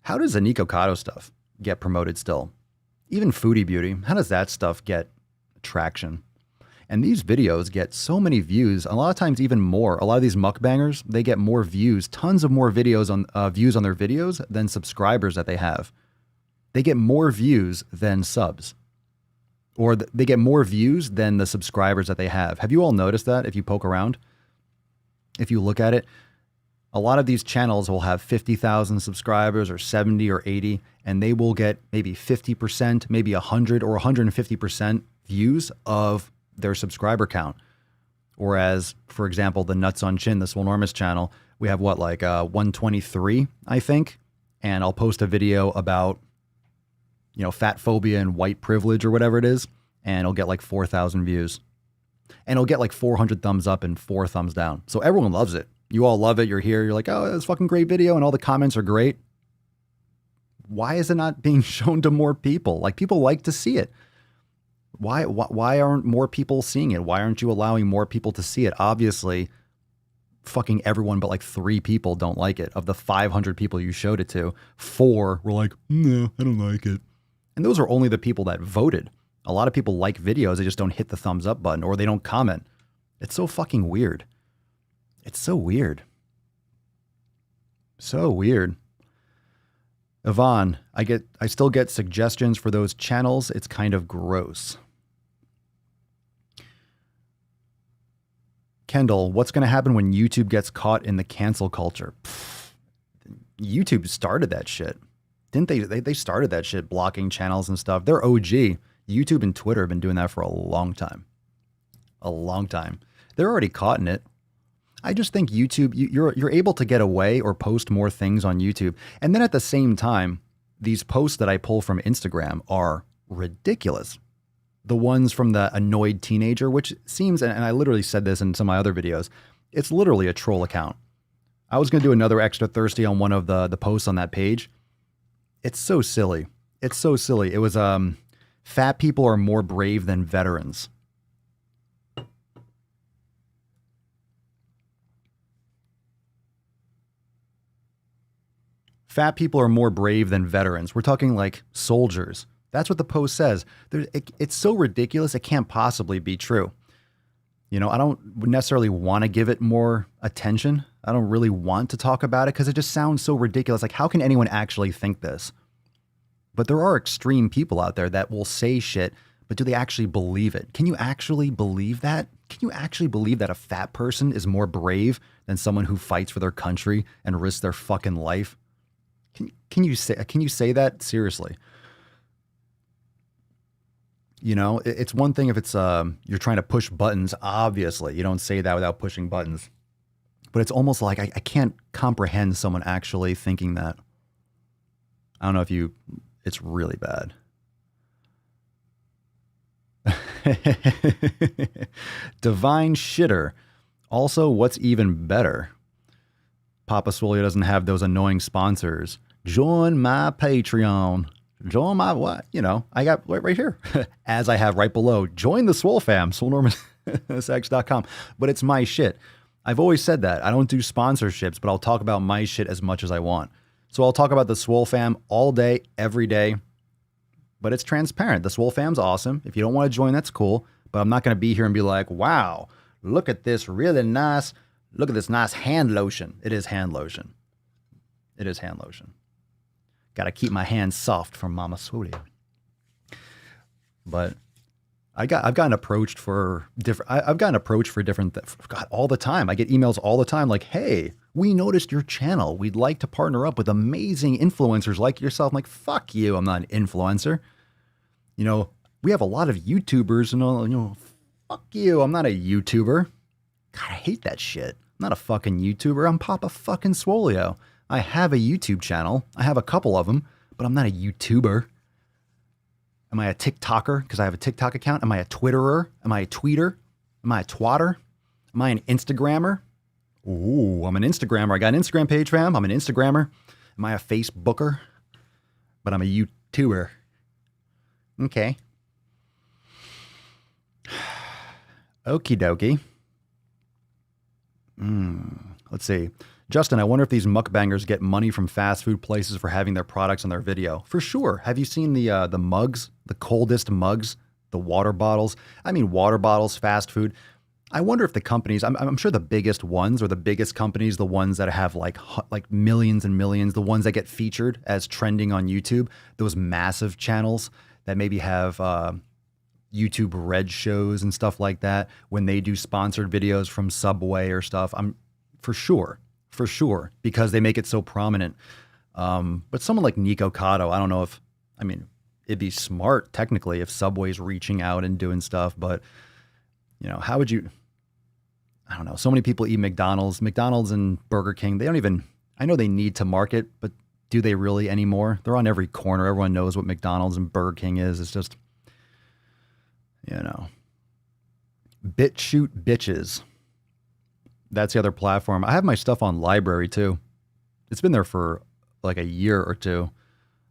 How does the Nikocado stuff get promoted still? Even Foodie Beauty, how does that stuff get traction? And these videos get so many views, a lot of times even more. A lot of these mukbangers, they get more views, tons of more videos on views on their videos than subscribers that they have. They get more views than subs. Or they get more views than the subscribers that they have. Have you all noticed that if you poke around? If you look at it, a lot of these channels will have 50,000 subscribers or 70 or 80, and they will get maybe 50%, maybe 100 or 150% views of their subscriber count. Whereas, for example, the Nuts on Chin, the Swolenormous channel, we have 123, I think. And I'll post a video about, fat phobia and white privilege or whatever it is. And it'll get like 4,000 views. And it'll get like 400 thumbs up and 4 thumbs down. So everyone loves it. You all love it. You're here. You're like, oh, that's a fucking great video. And all the comments are great. Why is it not being shown to more people? Like, people like to see it. Why aren't more people seeing it? Why aren't you allowing more people to see it? Obviously, fucking everyone but like 3 people don't like it. Of the 500 people you showed it to, 4 were like, no, I don't like it. And those are only the people that voted. A lot of people like videos. They just don't hit the thumbs up button or they don't comment. It's so fucking weird. It's so weird. So weird. Yvonne, I still get suggestions for those channels. It's kind of gross. Kendall, what's going to happen when YouTube gets caught in the cancel culture? YouTube started that shit. Didn't they? They started that shit, blocking channels and stuff. They're OG. YouTube and Twitter have been doing that for a long time. A long time. They're already caught in it. I just think YouTube, you're able to get away or post more things on YouTube. And then at the same time, these posts that I pull from Instagram are ridiculous. The ones from the annoyed teenager, which seems, and I literally said this in some of my other videos, it's literally a troll account. I was going to do another extra thirsty on one of the posts on that page. It's so silly. It's so silly. It was, fat people are more brave than veterans. Fat people are more brave than veterans. We're talking like soldiers. That's what the post says. It's so ridiculous, it can't possibly be true. I don't necessarily want to give it more attention. I don't really want to talk about it because it just sounds so ridiculous. Like, how can anyone actually think this? But there are extreme people out there that will say shit, but do they actually believe it? Can you actually believe that? Can you actually believe that a fat person is more brave than someone who fights for their country and risks their fucking life? Can you say that seriously? It's one thing if it's you're trying to push buttons. Obviously, you don't say that without pushing buttons. But it's almost like I can't comprehend someone actually thinking that. I don't know if you, it's really bad. Divine Shitter. Also, what's even better? Papa Swolio doesn't have those annoying sponsors. Join my Patreon. Join my what? You know, I got right here. As I have right below. Join the Swole fam. Swolenormous.com. But it's my shit. I've always said that. I don't do sponsorships, but I'll talk about my shit as much as I want. So I'll talk about the Swole fam all day, every day. But it's transparent. The Swole fam's awesome. If you don't want to join, that's cool. But I'm not going to be here and be like, wow, look at this really nice, look at this nice hand lotion. It is hand lotion. It is hand lotion. Got to keep my hands soft from Mama Swolio. But I've gotten approached for different, I've gotten approached for different, God, all the time. I get emails all the time like, hey, we noticed your channel. We'd like to partner up with amazing influencers like yourself. I'm like, fuck you. I'm not an influencer. You know, we have a lot of YouTubers and all, you know, fuck you. I'm not a YouTuber. God, I hate that shit. I'm not a fucking YouTuber. I'm Papa fucking Swolio. I have a YouTube channel. I have a couple of them, but I'm not a YouTuber. Am I a TikToker? Because I have a TikTok account. Am I a Twitterer? Am I a tweeter? Am I a twatter? Am I an Instagrammer? Ooh, I'm an Instagrammer. I got an Instagram page, fam. I'm an Instagrammer. Am I a Facebooker? But I'm a YouTuber. Okay. Okie dokie. Let's see. Justin, I wonder if these mukbangers get money from fast food places for having their products on their video. For sure. Have you seen the mugs, the coldest mugs, the water bottles? I mean, water bottles, fast food. I wonder if the companies, I'm sure the biggest ones or the biggest companies, the ones that have like millions and millions, the ones that get featured as trending on YouTube, those massive channels that maybe have YouTube Red shows and stuff like that, when they do sponsored videos from Subway or stuff, I'm for sure, because they make it so prominent. But someone like Nikocado, I don't know if, I mean, it'd be smart technically if Subway's reaching out and doing stuff, but you know, how would you, I don't know. So many people eat McDonald's and Burger King. They don't even, I know they need to market, but do they really anymore? They're on every corner. Everyone knows what McDonald's and Burger King is. It's just, you know, BitChute bitches. That's the other platform. I have my stuff on Library too. It's been there for like a year or two.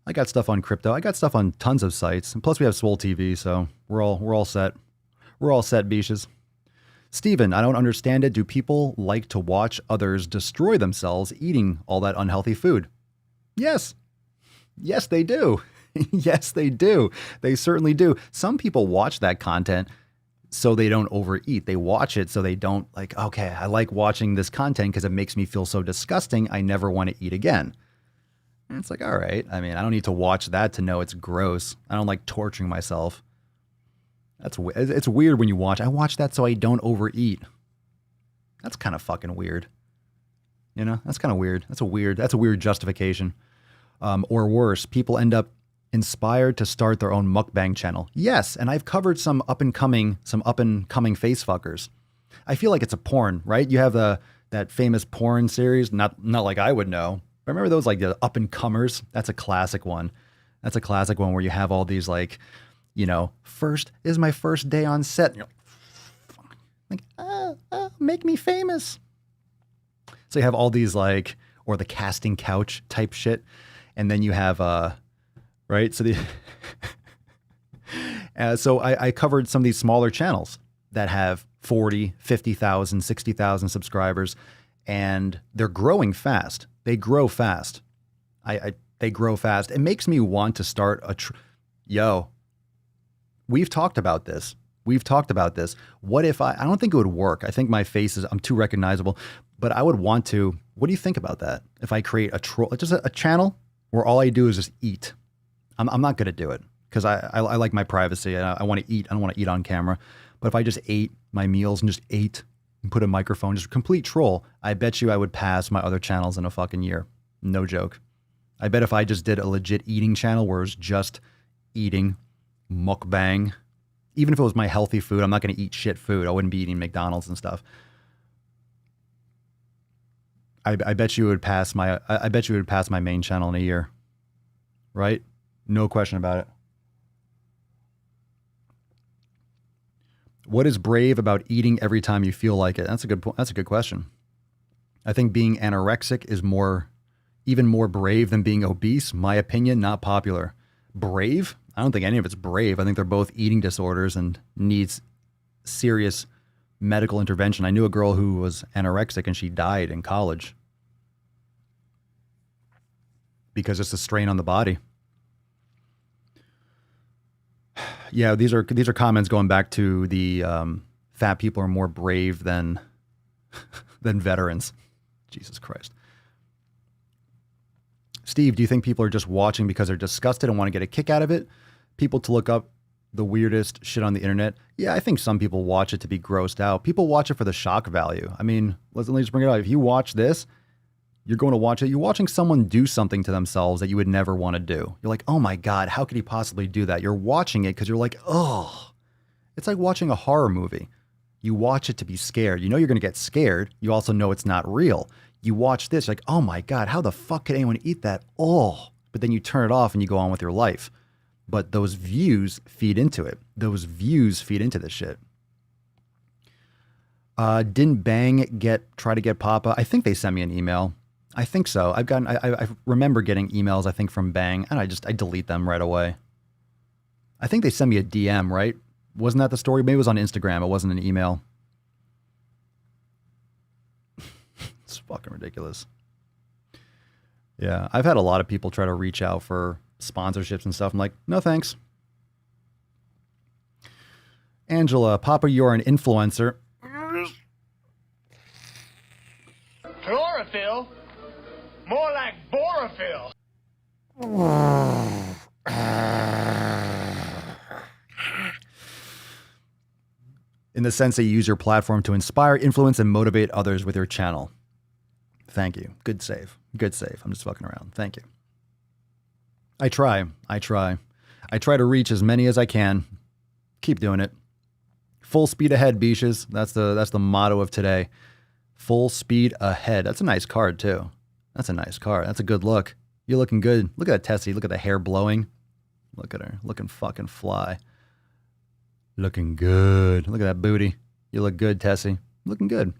I got stuff on crypto. I got stuff on tons of sites. And plus we have Swole TV, so we're all set. We're all set, beaches. Steven, I don't understand it. Do people like to watch others destroy themselves eating all that unhealthy food? Yes. Yes, they do. Yes, they do. They certainly do. Some people watch that content so they don't overeat. They watch it so they don't like, okay, I like watching this content because it makes me feel so disgusting. I never want to eat again. And it's like, all right. I mean, I don't need to watch that to know it's gross. I don't like torturing myself. It's weird when you watch. I watch that so I don't overeat. That's kind of fucking weird. You know, that's kind of weird. That's a weird justification. Or worse, people end up inspired to start their own mukbang channel. Yes, and I've covered some up and coming face fuckers. I feel like it's a porn, right? You have that famous porn series, not like I would know. Remember those like the up and comers? That's a classic one. That's a classic one where you have all these like, you know, first is my first day on set. And you're like, make me famous. So you have all these like, or the casting couch type shit. And then you have, right? So so I covered some of these smaller channels that have 40, 50,000, 60,000 subscribers, and they're growing fast. They grow fast. They grow fast. It makes me want to start we've talked about this. What if I don't think it would work. I think my face I'm too recognizable, but I would want to, what do you think about that? If I create just a channel where all I do is just eat. I'm not going to do it because I like my privacy and I want to eat. I don't want to eat on camera. But if I just ate my meals and just ate and put a microphone, just complete troll, I bet you I would pass my other channels in a fucking year. No joke. I bet if I just did a legit eating channel where it's just eating, mukbang, even if it was my healthy food, I'm not going to eat shit food. I wouldn't be eating McDonald's and stuff. I bet you would pass my I bet you would pass my main channel in a year. Right? No question about it. What is brave about eating every time you feel like it? That's a good point. That's a good question. I think being anorexic is even more brave than being obese. My opinion, not popular. Brave? I don't think any of it's brave. I think they're both eating disorders and needs serious medical intervention. I knew a girl who was anorexic and she died in college because it's a strain on the body. Yeah, these are comments going back to the fat people are more brave than veterans. Jesus Christ. Steve, do you think people are just watching because they're disgusted and want to get a kick out of it? People to look up the weirdest shit on the internet? Yeah, I think some people watch it to be grossed out. People watch it for the shock value. I mean, let me just bring it up. If you watch this, you're going to watch it. You're watching someone do something to themselves that you would never want to do. You're like, oh my God, how could he possibly do that? You're watching it because you're like, oh, it's like watching a horror movie. You watch it to be scared. You know you're going to get scared. You also know it's not real. You watch this, you're like, oh my God, how the fuck could anyone eat that? Oh, but then you turn it off and you go on with your life. But those views feed into it. Those views feed into this shit. Didn't Bang try to get Papa? I think they sent me an email. I think so. I remember getting emails, I think, from Bang, and I delete them right away. I think they sent me a DM, right? Wasn't that the story? Maybe it was on Instagram. It wasn't an email. It's fucking ridiculous. Yeah, I've had a lot of people try to reach out for sponsorships and stuff. I'm like, no thanks. Angela, Papa, you're an influencer. Chlorophyll? More like borophyll. In the sense that you use your platform to inspire, influence, and motivate others with your channel. Thank you. Good save. Good save. I'm just fucking around. Thank you. I try to reach as many as I can. Keep doing it. Full speed ahead, beaches. That's the motto of today. Full speed ahead. That's a nice card too. That's a nice card. That's a good look. You're looking good. Look at that Tessie. Look at the hair blowing. Look at her. Looking fucking fly. Looking good. Look at that booty. You look good, Tessie. Looking good.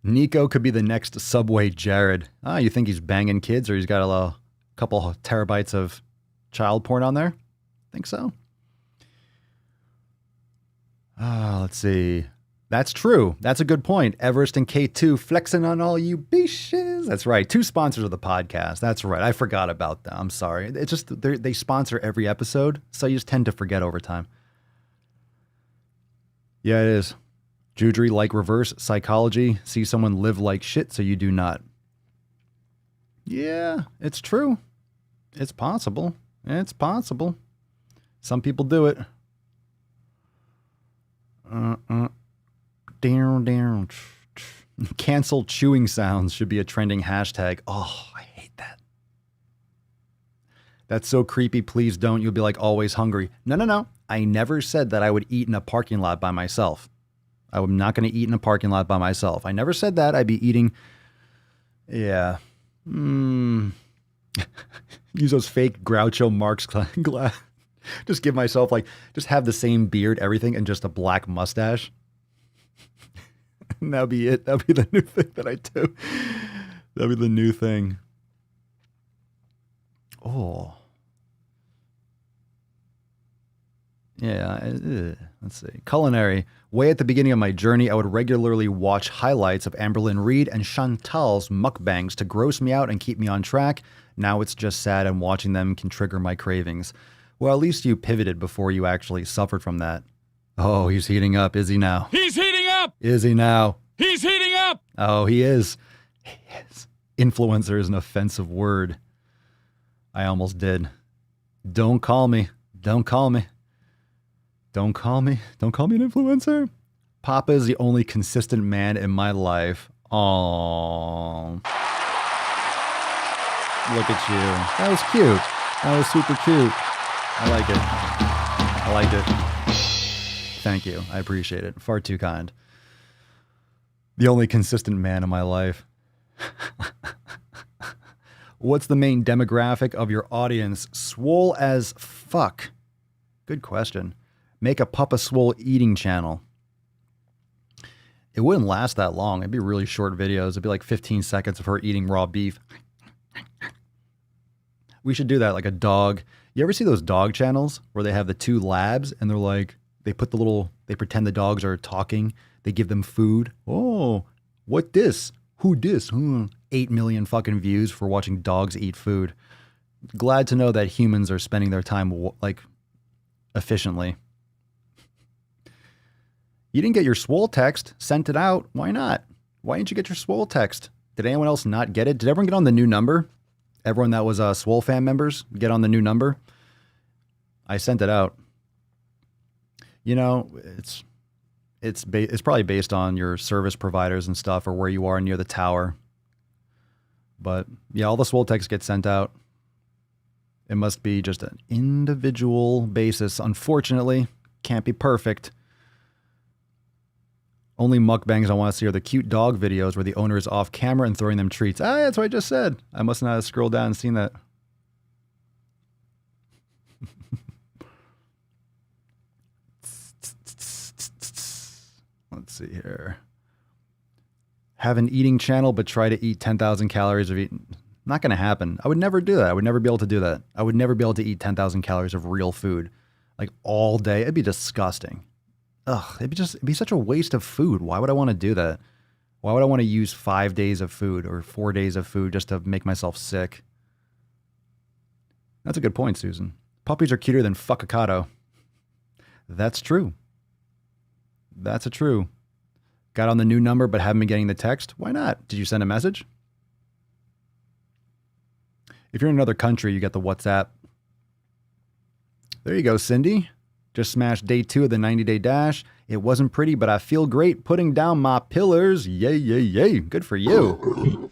Nico could be the next Subway Jared. You think he's banging kids or he's got a couple terabytes of child porn on there? Think so. Let's see. That's true. That's a good point. Everest and K2 flexing on all you bitches. That's right. 2 sponsors of the podcast. That's right. I forgot about them. I'm sorry. It's just they sponsor every episode, so you just tend to forget over time. Yeah, it is. Judery, like reverse psychology. See someone live like shit so you do not. Yeah, it's true. It's possible. It's possible. Some people do it. Down. Cancel chewing sounds should be a trending hashtag. Oh, I hate that. That's so creepy. Please don't. You'll be like always hungry. No. I never said that I would eat in a parking lot by myself. I'm not going to eat in a parking lot by myself. I never said that. I'd be eating. Yeah. Use those fake Groucho Marx glass. Just give myself just have the same beard, everything, and just a black mustache. That'll be it. That'll be the new thing that I do. That'll be the new thing. Oh. Yeah. Let's see. Culinary. Way at the beginning of my journey, I would regularly watch highlights of Amberlynn Reed and Chantal's mukbangs to gross me out and keep me on track. Now it's just sad and watching them can trigger my cravings. Well, at least you pivoted before you actually suffered from that. Oh, he's heating up, is he now? He's heating up! Is he now? He's heating up! Oh, he is. He is. Influencer is an offensive word. I almost did. Don't call me. Don't call me. Don't call me. Don't call me an influencer. Papa is the only consistent man in my life. Aww. Look at you. That was cute. That was super cute. I like it. I liked it. Thank you. I appreciate it. Far too kind. The only consistent man in my life. What's the main demographic of your audience? Swole as fuck. Good question. Make a Papa Swole eating channel. It wouldn't last that long. It'd be really short videos. It'd be like 15 seconds of her eating raw beef. We should do that like a dog. You ever see those dog channels where they have the two labs and they're like, they pretend the dogs are talking. They give them food. Oh, what this? Who this? 8 million fucking views for watching dogs eat food. Glad to know that humans are spending their time like efficiently. You didn't get your Swole text. Sent it out. Why not? Why didn't you get your Swole text? Did anyone else not get it? Did everyone get on the new number? Everyone that was Swole fan members get on the new number? I sent it out. You know, it's probably based on your service providers and stuff or where you are near the tower. But yeah, all the Swole texts get sent out. It must be just an individual basis. Unfortunately, can't be perfect. Only mukbangs I want to see are the cute dog videos where the owner is off camera and throwing them treats. That's what I just said. I must not have scrolled down and seen that. Let's see here. Have an eating channel, but try to eat 10,000 calories of eating. Not going to happen. I would never do that. I would never be able to do that. I would never be able to eat 10,000 calories of real food like all day. It'd be disgusting. Ugh, it'd be such a waste of food. Why would I want to do that? Why would I want to use 5 days of food or 4 days of food just to make myself sick? That's a good point, Susan. Puppies are cuter than fuckocado. That's true. That's a true. Got on the new number but haven't been getting the text? Why not? Did you send a message? If you're in another country, you get the WhatsApp. There you go, Cindy. Just smashed day 2 of the 90-day dash. It wasn't pretty, but I feel great putting down my pillars. Yay, yay, yay. Good for you.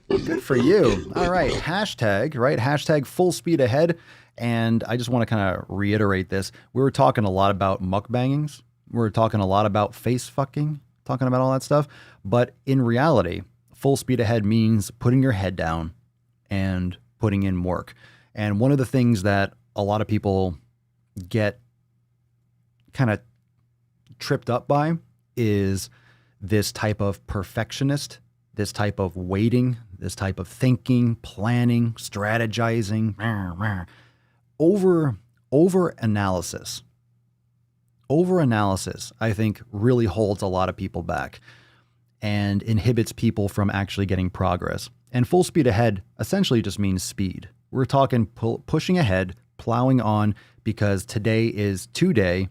Good for you. All right. Hashtag, right? Hashtag full speed ahead. And I just want to kind of reiterate this. We were talking a lot about mukbangings. We were talking a lot about face fucking, talking about all that stuff. But in reality, full speed ahead means putting your head down and putting in work. And one of the things that a lot of people get kind of tripped up by is this type of perfectionist, this type of waiting, this type of thinking, planning, strategizing, over analysis. Over analysis, I think, really holds a lot of people back and inhibits people from actually getting progress. And full speed ahead essentially just means speed. We're talking pushing ahead, plowing on, because today is today.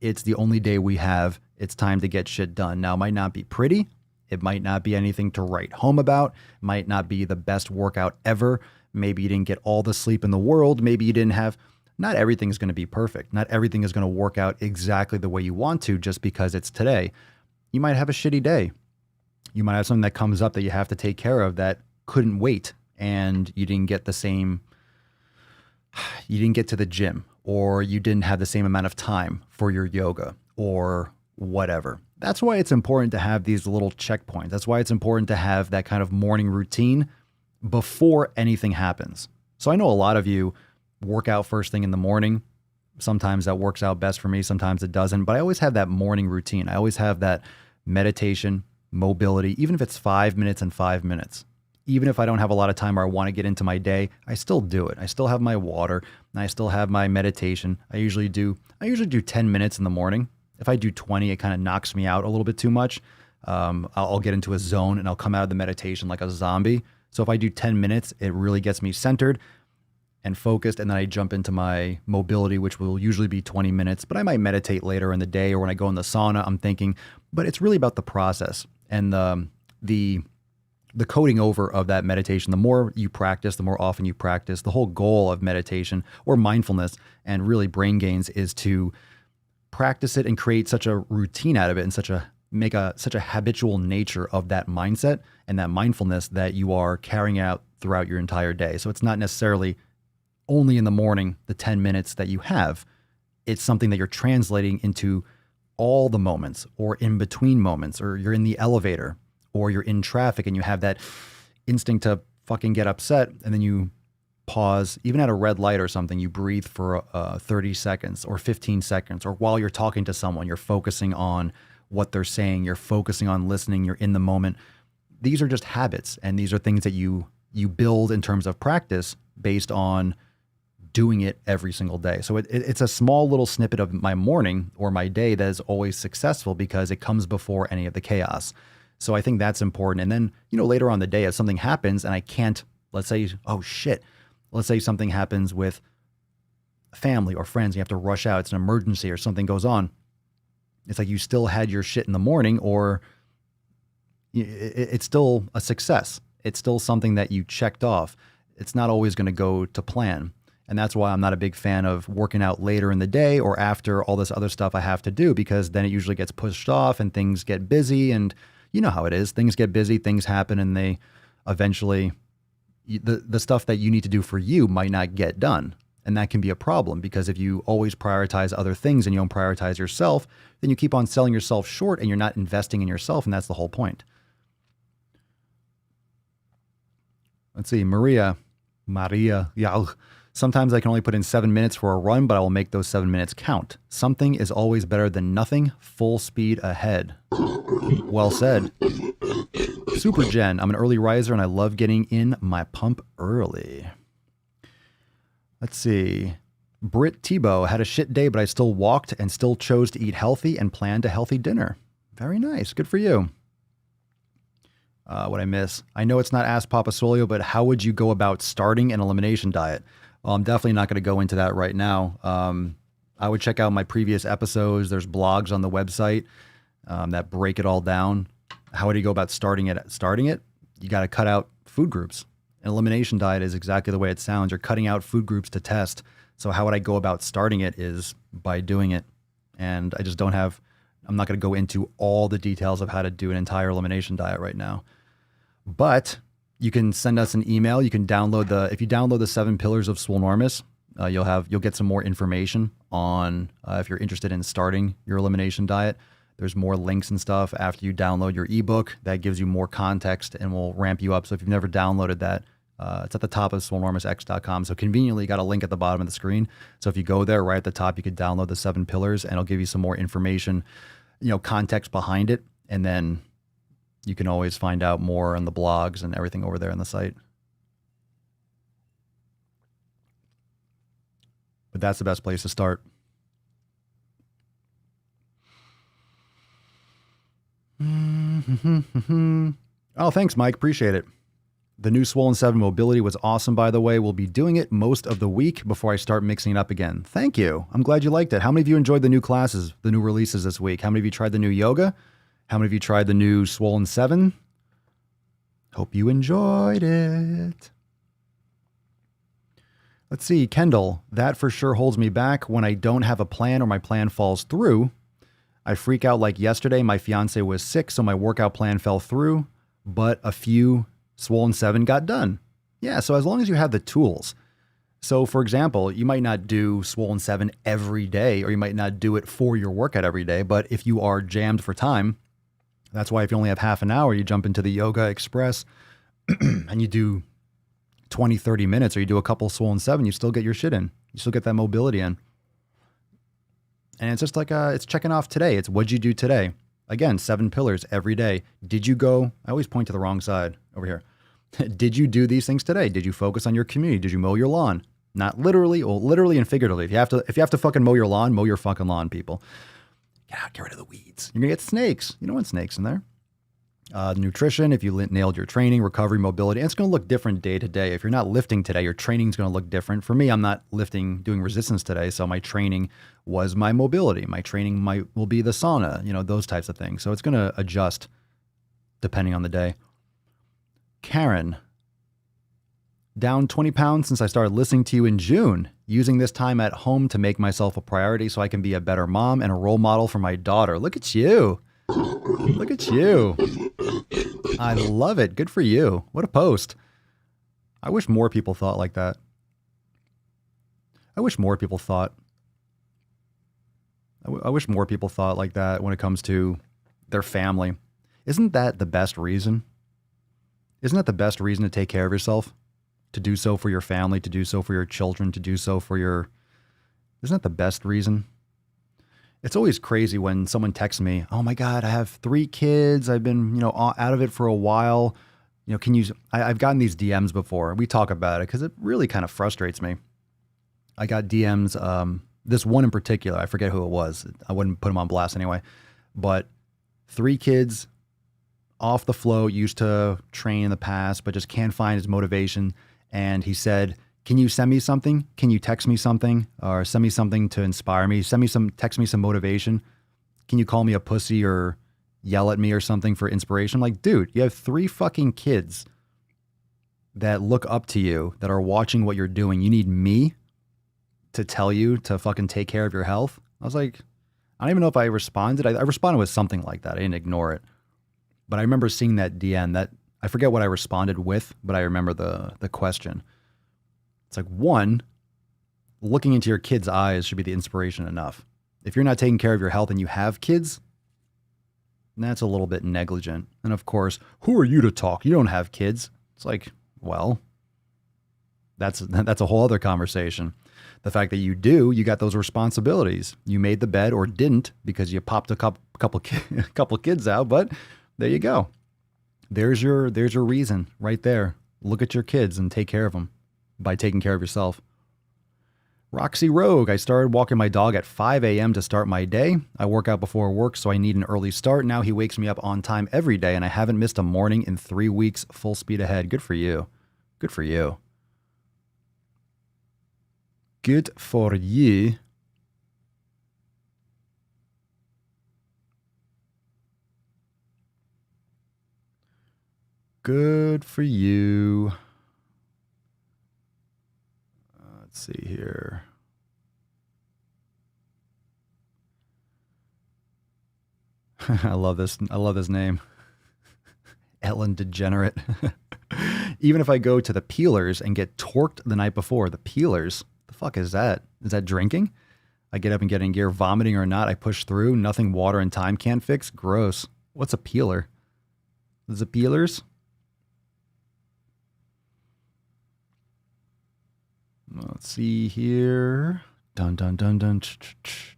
It's the only day we have. It's time to get shit done. Now, it might not be pretty. It might not be anything to write home about. It might not be the best workout ever. Maybe you didn't get all the sleep in the world. Maybe you didn't have... Not everything's going to be perfect. Not everything is going to work out exactly the way you want to just because it's today. You might have a shitty day. You might have something that comes up that you have to take care of that couldn't wait, and you didn't get to the gym, or you didn't have the same amount of time for your yoga or whatever. That's why it's important to have these little checkpoints. That's why it's important to have that kind of morning routine before anything happens. So I know a lot of you work out first thing in the morning. Sometimes that works out best for me. Sometimes it doesn't. But I always have that morning routine. I always have that meditation, mobility, even if it's 5 minutes and 5 minutes. Even if I don't have a lot of time or I want to get into my day, I still do it. I still have my water and I still have my meditation. I usually do 10 minutes in the morning. If I do 20, it kind of knocks me out a little bit too much. I'll get into a zone and I'll come out of the meditation like a zombie. So if I do 10 minutes, it really gets me centered and focused. And then I jump into my mobility, which will usually be 20 minutes, but I might meditate later in the day, or when I go in the sauna, I'm thinking, but it's really about the process and the coding over of that meditation. The more you practice, the more often you practice. The whole goal of meditation or mindfulness and really brain gains is to practice it and create such a routine out of it and such a habitual nature of that mindset and that mindfulness that you are carrying out throughout your entire day. So it's not necessarily only in the morning, the 10 minutes that you have. It's something that you're translating into all the moments or in between moments, or you're in the elevator or you're in traffic and you have that instinct to fucking get upset, and then you pause, even at a red light or something, you breathe for 30 seconds or 15 seconds, or while you're talking to someone, you're focusing on what they're saying, you're focusing on listening, you're in the moment. These are just habits, and these are things that you build in terms of practice based on doing it every single day. So it's a small little snippet of my morning or my day that is always successful because it comes before any of the chaos. So I think that's important. And then, later on in the day, if something happens and I can't, let's say, oh shit, let's say something happens with family or friends, you have to rush out, it's an emergency or something goes on. It's like you still had your shit in the morning, or it's still a success. It's still something that you checked off. It's not always going to go to plan. And that's why I'm not a big fan of working out later in the day or after all this other stuff I have to do, because then it usually gets pushed off and things get busy. And you know how it is. Things get busy, things happen, and they eventually, the stuff that you need to do for you might not get done. And that can be a problem, because if you always prioritize other things and you don't prioritize yourself, then you keep on selling yourself short and you're not investing in yourself. And that's the whole point. Let's see. Maria. Yeah. Sometimes I can only put in 7 minutes for a run, but I will make those 7 minutes count. Something is always better than nothing. Full speed ahead. Well said. Super Jen. I'm an early riser and I love getting in my pump early. Let's see. Britt Tebow had a shit day, but I still walked and still chose to eat healthy and planned a healthy dinner. Very nice. Good for you. What I miss. I know it's not Ask Papa Swolio, but how would you go about starting an elimination diet? Well, I'm definitely not going to go into that right now. I would check out my previous episodes. There's blogs on the website that break it all down. How would you go about starting it? You got to cut out food groups. An elimination diet is exactly the way it sounds. You're cutting out food groups to test. So how would I go about starting it is by doing it. And I just I'm not going to go into all the details of how to do an entire elimination diet right now. But you can send us an email. You can if you download the 7 Pillars of Swolenormous, you'll get some more information on if you're interested in starting your elimination diet. There's more links and stuff after you download your ebook that gives you more context and will ramp you up. So if you've never downloaded that, it's at the top of swolenormousx.com. So conveniently, you got a link at the bottom of the screen. So if you go there, right at the top, you could download the 7 Pillars, and it'll give you some more information, context behind it. And then you can always find out more on the blogs and everything over there on the site. But that's the best place to start. Oh, thanks, Mike. Appreciate it. The new Swollen 7 Mobility was awesome, by the way. We'll be doing it most of the week before I start mixing it up again. Thank you. I'm glad you liked it. How many of you enjoyed the new classes, the new releases this week? How many of you tried the new yoga? How many of you tried the new Swollen 7? Hope you enjoyed it. Let's see. Kendall, that for sure holds me back when I don't have a plan or my plan falls through. I freak out like yesterday. My fiance was sick, so my workout plan fell through, but a few Swollen 7 got done. Yeah, so as long as you have the tools. So for example, you might not do Swollen 7 every day, or you might not do it for your workout every day, but if you are jammed for time, that's why if you only have half an hour, you jump into the Yoga Express and you do 20, 30 minutes, or you do a couple Swollen 7, you still get your shit in. You still get that mobility in. And it's just like, it's checking off today. It's what'd you do today? Again, 7 pillars every day. Did you go? I always point to the wrong side over here. Did you do these things today? Did you focus on your community? Did you mow your lawn? Not literally, or literally and figuratively. If you have to fucking mow your lawn, mow your fucking lawn, people. Get rid of the weeds. You're gonna get snakes. You don't want snakes in there. Nutrition, if you nailed your training, recovery, mobility, and it's going to look different day to day. If you're not lifting today, your training is going to look different. For me, I'm not doing resistance today, so my training was my mobility. My training will be the sauna, those types of things. So it's going to adjust depending on the day. Karen, down 20 pounds since I started listening to you in June, using this time at home to make myself a priority so I can be a better mom and a role model for my daughter. Look at you. Look at you. I love it. Good for you. What a post. I wish more people thought like that. I wish more people thought like that when it comes to their family. Isn't that the best reason? Isn't that the best reason to take care of yourself? To do so for your family, to do so for your children, to do so for your... Isn't that the best reason? It's always crazy when someone texts me, oh my God, I have 3 kids. I've been, out of it for a while. I've gotten these DMs before. We talk about it because it really kind of frustrates me. I got DMs, this one in particular, I forget who it was. I wouldn't put him on blast anyway, but 3 kids off the float, used to train in the past, but just can't find his motivation. And he said, can you send me something? Can you text me something or send me something to inspire me? Text me some motivation. Can you call me a pussy or yell at me or something for inspiration? I'm like, dude, you have 3 fucking kids that look up to you, that are watching what you're doing. You need me to tell you to fucking take care of your health? I was like, I don't even know if I responded. I responded with something like that. I didn't ignore it. But I remember seeing that DM that I forget what I responded with, but I remember the question. It's like, one, looking into your kids' eyes should be the inspiration enough. If you're not taking care of your health and you have kids, that's a little bit negligent. And of course, who are you to talk? You don't have kids. It's like, well, that's a whole other conversation. The fact that you do, you got those responsibilities. You made the bed or didn't because you popped a couple kids out, but there you go. There's your reason right there. Look at your kids and take care of them by taking care of yourself. Roxy Rogue, I started walking my dog at 5 a.m. to start my day. I work out before work, so I need an early start. Now he wakes me up on time every day, and I haven't missed a morning in 3 weeks, full speed ahead. Good for you. Good for you. Good for you. Good for you. Let's see here. I love this name. Ellen Degenerate. Even if I go to the Peelers and get torqued the night before, the Peelers, the fuck is that? Is that drinking? I get up and get in gear, vomiting or not, I push through. Nothing water and time can't fix. Gross. What's a peeler? Is it Peelers? Let's see here. Dun dun dun dun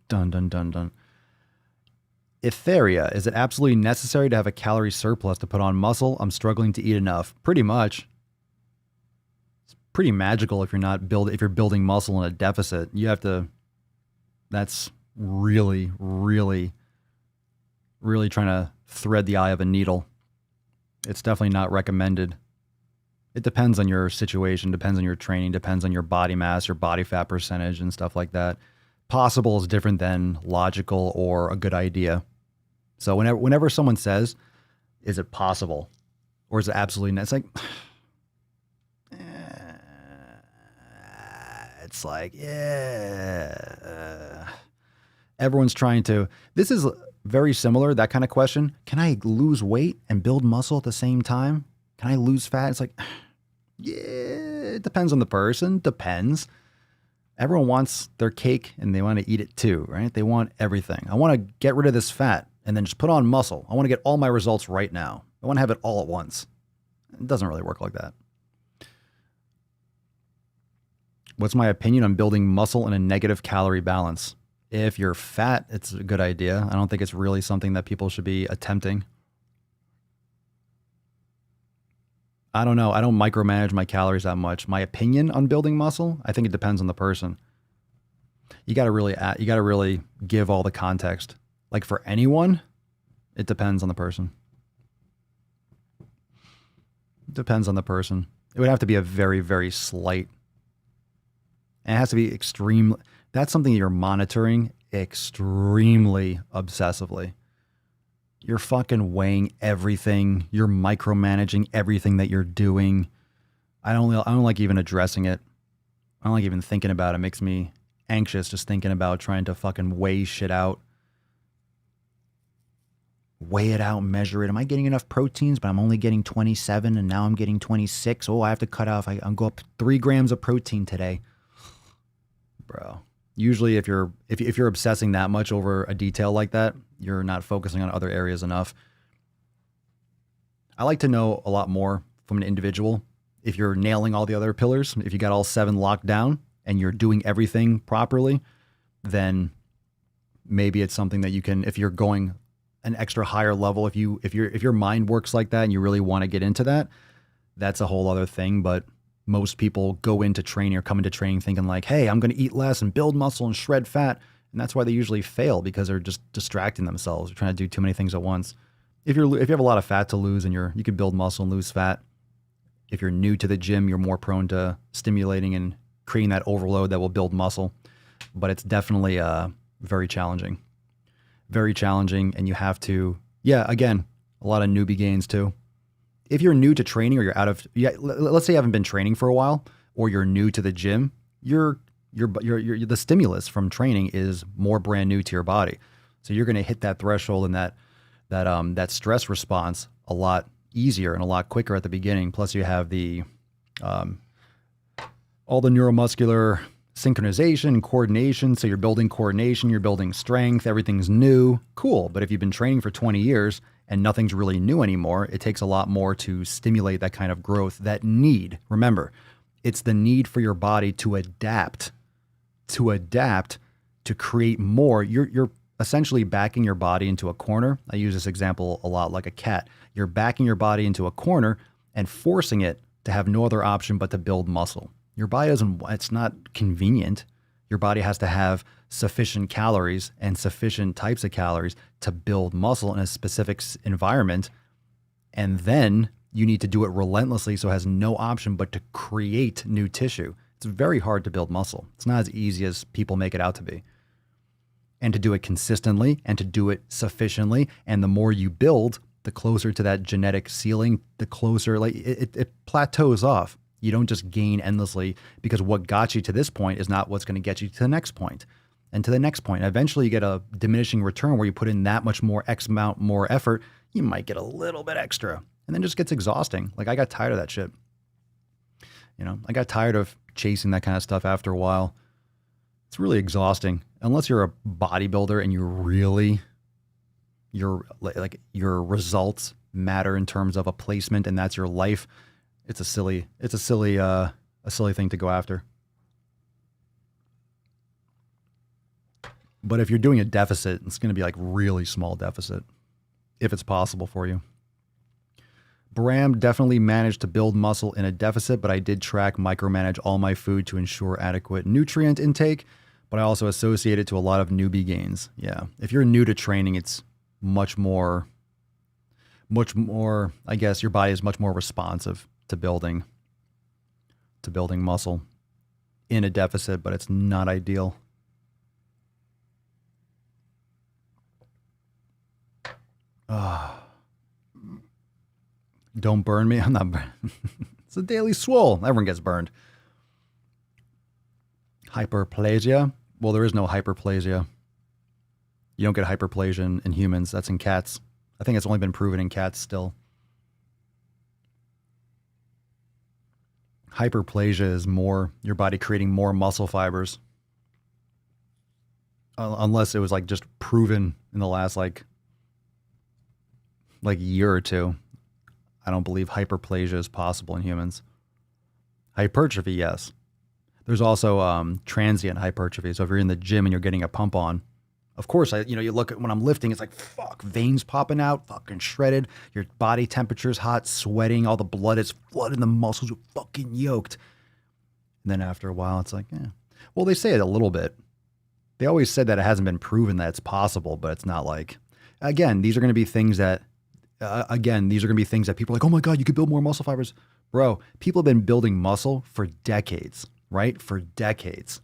dun dun dun dun. Etheria, is it absolutely necessary to have a calorie surplus to put on muscle? I'm struggling to eat enough. Pretty much. It's pretty magical if you're building muscle in a deficit. You have to. That's really, really, really trying to thread the eye of a needle. It's definitely not recommended. It depends on your situation, depends on your training, depends on your body mass, your body fat percentage, and stuff like that. Possible is different than logical or a good idea. So whenever someone says, is it possible? Or is it absolutely necessary? It's like, it's like, yeah. Everyone's trying to, this is very similar, that kind of question. Can I lose weight and build muscle at the same time? Can I lose fat? It's like, yeah, it depends on the person. Depends. Everyone wants their cake and they want to eat it too, right? They want everything. I want to get rid of this fat and then just put on muscle. I want to get all my results right now. I want to have it all at once. It doesn't really work like that. What's my opinion on building muscle in a negative calorie balance? If you're fat, it's a good idea. I don't think it's really something that people should be attempting. I don't know. I don't micromanage my calories that much. My opinion on building muscle, I think it depends on the person. You got to really give all the context. Like for anyone, it depends on the person. It depends on the person. It would have to be a very, very slight. And it has to be extreme. That's something you're monitoring extremely obsessively. You're fucking weighing everything. You're micromanaging everything that you're doing. I don't like even addressing it. I don't like even thinking about it. It makes me anxious just thinking about trying to fucking weigh shit out. Weigh it out, measure it. Am I getting enough proteins? But I'm only getting 27 and now I'm getting 26. Oh, I have to cut off. I'll go up 3 grams of protein today. Bro. Usually if you're obsessing that much over a detail like that, you're not focusing on other areas enough. I like to know a lot more from an individual. If you're nailing all the other pillars, if you got all 7 locked down and you're doing everything properly, then maybe it's something that you can, if you're going an extra higher level, if your mind works like that and you really want to get into that, that's a whole other thing. But most people go into training or come into training thinking like, hey, I'm going to eat less and build muscle and shred fat. And that's why they usually fail, because they're just distracting themselves. They're trying to do too many things at once. If you have a lot of fat to lose and you can build muscle and lose fat, if you're new to the gym, you're more prone to stimulating and creating that overload that will build muscle. But it's definitely very challenging. Very challenging. And you have to, again, a lot of newbie gains too. If you're new to training or you're let's say you haven't been training for a while, or you're new to the gym, the stimulus from training is more brand new to your body. So you're going to hit that threshold and that stress response a lot easier and a lot quicker at the beginning. Plus you have the all the neuromuscular synchronization and coordination. So you're building coordination, you're building strength, everything's new. Cool. But if you've been training for 20 years and nothing's really new anymore, it takes a lot more to stimulate that kind of growth, that need. Remember, it's the need for your body to adapt, to create more. You're essentially backing your body into a corner. I use this example a lot, like a cat. You're backing your body into a corner and forcing it to have no other option but to build muscle. Your body it's not convenient. Your body has to have sufficient calories and sufficient types of calories to build muscle in a specific environment. And then you need to do it relentlessly, so it has no option but to create new tissue. It's very hard to build muscle. It's not as easy as people make it out to be. And to do it consistently and to do it sufficiently. And the more you build, the closer to that genetic ceiling, the closer, like it plateaus off. You don't just gain endlessly, because what got you to this point is not what's going to get you to the next point and to the next point. Eventually you get a diminishing return where you put in that much more, X amount more effort. You might get a little bit extra, and then it just gets exhausting. Like I got tired of that shit. I got tired of chasing that kind of stuff after a while. It's really exhausting. Unless you're a bodybuilder and your results matter in terms of a placement and that's your life. It's a silly thing to go after. But if you're doing a deficit, it's going to be like really small deficit, if it's possible for you. Bram definitely managed to build muscle in a deficit, but I did micromanage all my food to ensure adequate nutrient intake, but I also associate it to a lot of newbie gains. Yeah. If you're new to training, it's much more, I guess your body is much more responsive to building muscle in a deficit, but it's not ideal. Don't burn me. I'm not burned. It's a daily swole. Everyone gets burned. Hyperplasia. Well, there is no hyperplasia. You don't get hyperplasia in humans. That's in cats. I think it's only been proven in cats still. Hyperplasia is more your body creating more muscle fibers. Unless it was like just proven in the last like year or two. I don't believe hyperplasia is possible in humans. Hypertrophy, yes. There's also transient hypertrophy. So if you're in the gym and you're getting a pump on, of course, you look at when I'm lifting, it's like, fuck, veins popping out, fucking shredded. Your body temperature's hot, sweating, all the blood is flooding, the muscles are fucking yoked. And then after a while, it's like, well, they say it a little bit. They always said that it hasn't been proven that it's possible, but it's not like, again, these are going to be things that people are like, oh my God, you could build more muscle fibers. Bro, people have been building muscle for decades, right? For decades.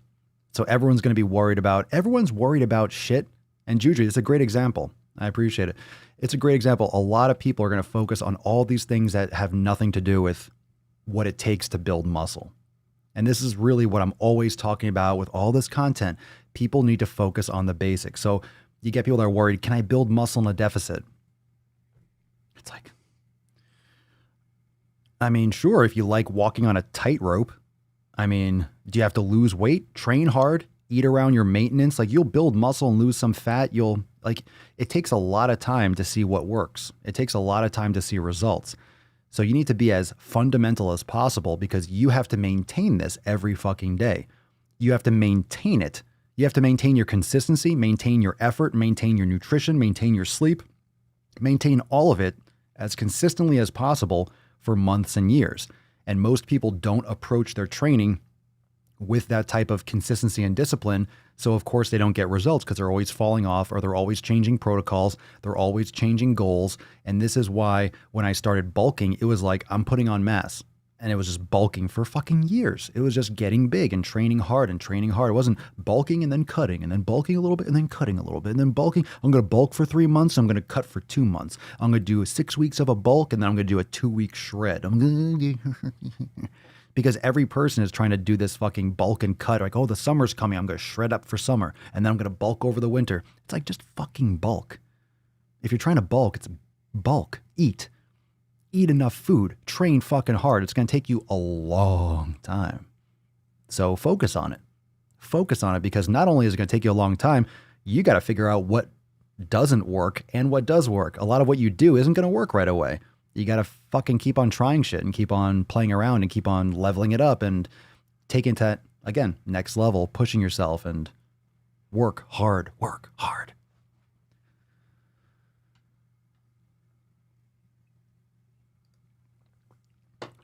So everyone's worried about shit. And Juju, it's a great example. I appreciate it. It's a great example. A lot of people are going to focus on all these things that have nothing to do with what it takes to build muscle. And this is really what I'm always talking about with all this content. People need to focus on the basics. So you get people that are worried, can I build muscle in a deficit? It's like, sure, if you like walking on a tightrope. Do you have to lose weight, train hard, eat around your maintenance? Like, you'll build muscle and lose some fat. It takes a lot of time to see what works. It takes a lot of time to see results. So you need to be as fundamental as possible because you have to maintain this every fucking day. You have to maintain it. You have to maintain your consistency, maintain your effort, maintain your nutrition, maintain your sleep, maintain all of it as consistently as possible for months and years. And most people don't approach their training with that type of consistency and discipline. So of course they don't get results because they're always falling off or they're always changing protocols. They're always changing goals. And this is why when I started bulking, it was like I'm putting on mass and it was just bulking for fucking years. It was just getting big and training hard and training hard. It wasn't bulking and then cutting and then bulking a little bit and then cutting a little bit and then bulking. I'm going to bulk for 3 months. I'm going to cut for 2 months. I'm going to do 6 weeks of a bulk and then I'm going to do a 2-week shred. I'm going to do because every person is trying to do this fucking bulk and cut. Like, oh, the summer's coming. I'm going to shred up for summer. And then I'm going to bulk over the winter. It's like, just fucking bulk. If you're trying to bulk, it's bulk. Eat. Eat enough food. Train fucking hard. It's going to take you a long time. So focus on it. Focus on it because not only is it going to take you a long time, you got to figure out what doesn't work and what does work. A lot of what you do isn't going to work right away. You got to fucking keep on trying shit and keep on playing around and keep on leveling it up and taking it to, again, next level, pushing yourself and work hard, work hard.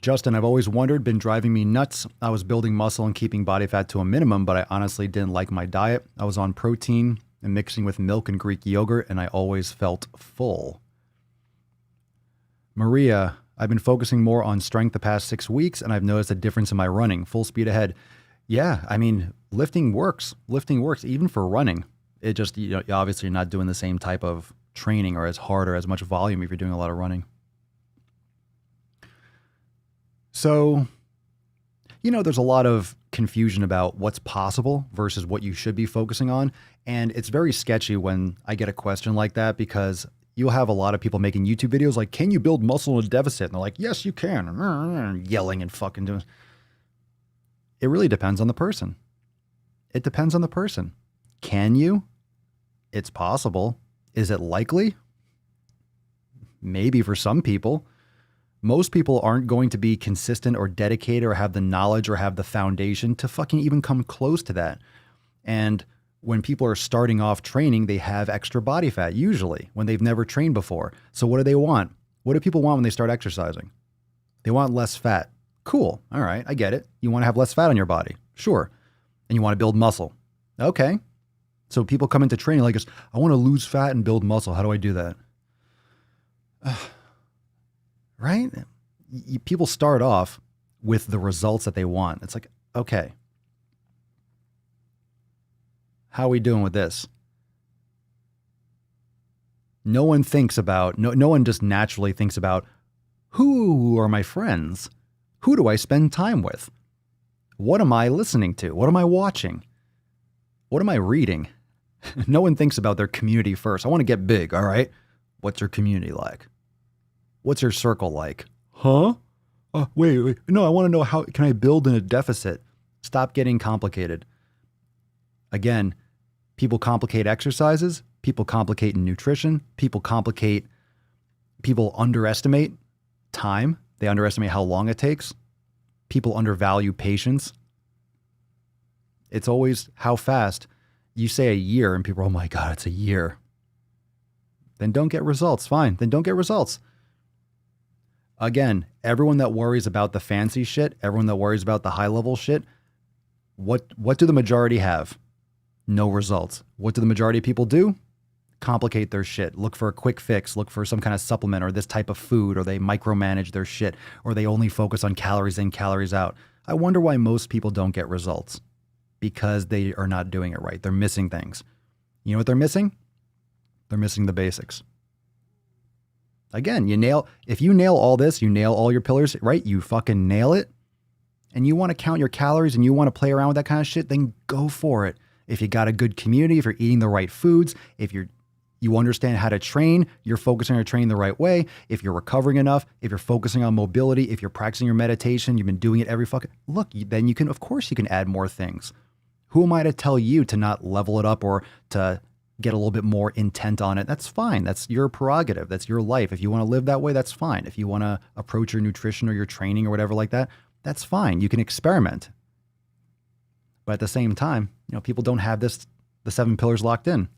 Justin, I've always wondered, been driving me nuts. I was building muscle and keeping body fat to a minimum, but I honestly didn't like my diet. I was on protein and mixing with milk and Greek yogurt, and I always felt full. Maria, I've been focusing more on strength the past 6 weeks, and I've noticed a difference in my running. Full speed ahead. Yeah, I mean, lifting works. Lifting works, even for running. It just, you know, obviously you're not doing the same type of training or as hard or as much volume if you're doing a lot of running. So, you know, there's a lot of confusion about what's possible versus what you should be focusing on. And it's very sketchy when I get a question like that because you'll have a lot of people making YouTube videos like, can you build muscle in a deficit? And they're like, yes, you can. Yelling and fucking doing. It really depends on the person. It depends on the person. Can you? It's possible. Is it likely? Maybe for some people. Most people aren't going to be consistent or dedicated or have the knowledge or have the foundation to fucking even come close to that. And when people are starting off training, they have extra body fat, usually, when they've never trained before. So what do they want? What do people want when they start exercising? They want less fat. Cool. All right, I get it. You want to have less fat on your body. Sure. And you want to build muscle. Okay. So people come into training like, I want to lose fat and build muscle. How do I do that? Right? People start off with the results that they want. It's like, okay, how are we doing with this? No one thinks about, no one just naturally thinks about who are my friends? Who do I spend time with? What am I listening to? What am I watching? What am I reading? No one thinks about their community first. I want to get big. All right. What's your community like? What's your circle like? Huh? Wait. No, I want to know how can I build in a deficit? Stop getting complicated. Again, people complicate exercises. People complicate nutrition. People underestimate time. They underestimate how long it takes. People undervalue patience. It's always how fast. You say a year and people are, oh my God, it's a year. Then don't get results. Fine. Then don't get results. Again, everyone that worries about the fancy shit, everyone that worries about the high level shit, what do the majority have? No results. What do the majority of people do? Complicate their shit. Look for a quick fix. Look for some kind of supplement or this type of food, or they micromanage their shit, or they only focus on calories in, calories out. I wonder why most people don't get results. Because they are not doing it right. They're missing things. You know what they're missing? They're missing the basics. Again, if you nail all this, you nail all your pillars, right? You fucking nail it. And you want to count your calories and you want to play around with that kind of shit, then go for it. If you got a good community, if you're eating the right foods, if you understand how to train, you're focusing on training the right way, if you're recovering enough, if you're focusing on mobility, if you're practicing your meditation, you've been doing it every fucking, then you can add more things. Who am I to tell you to not level it up or to get a little bit more intent on it, that's fine. That's your prerogative. That's your life. If you want to live that way, that's fine. If you want to approach your nutrition or your training or whatever like that, that's fine. You can experiment. But at the same time, people don't have the 7 pillars locked in.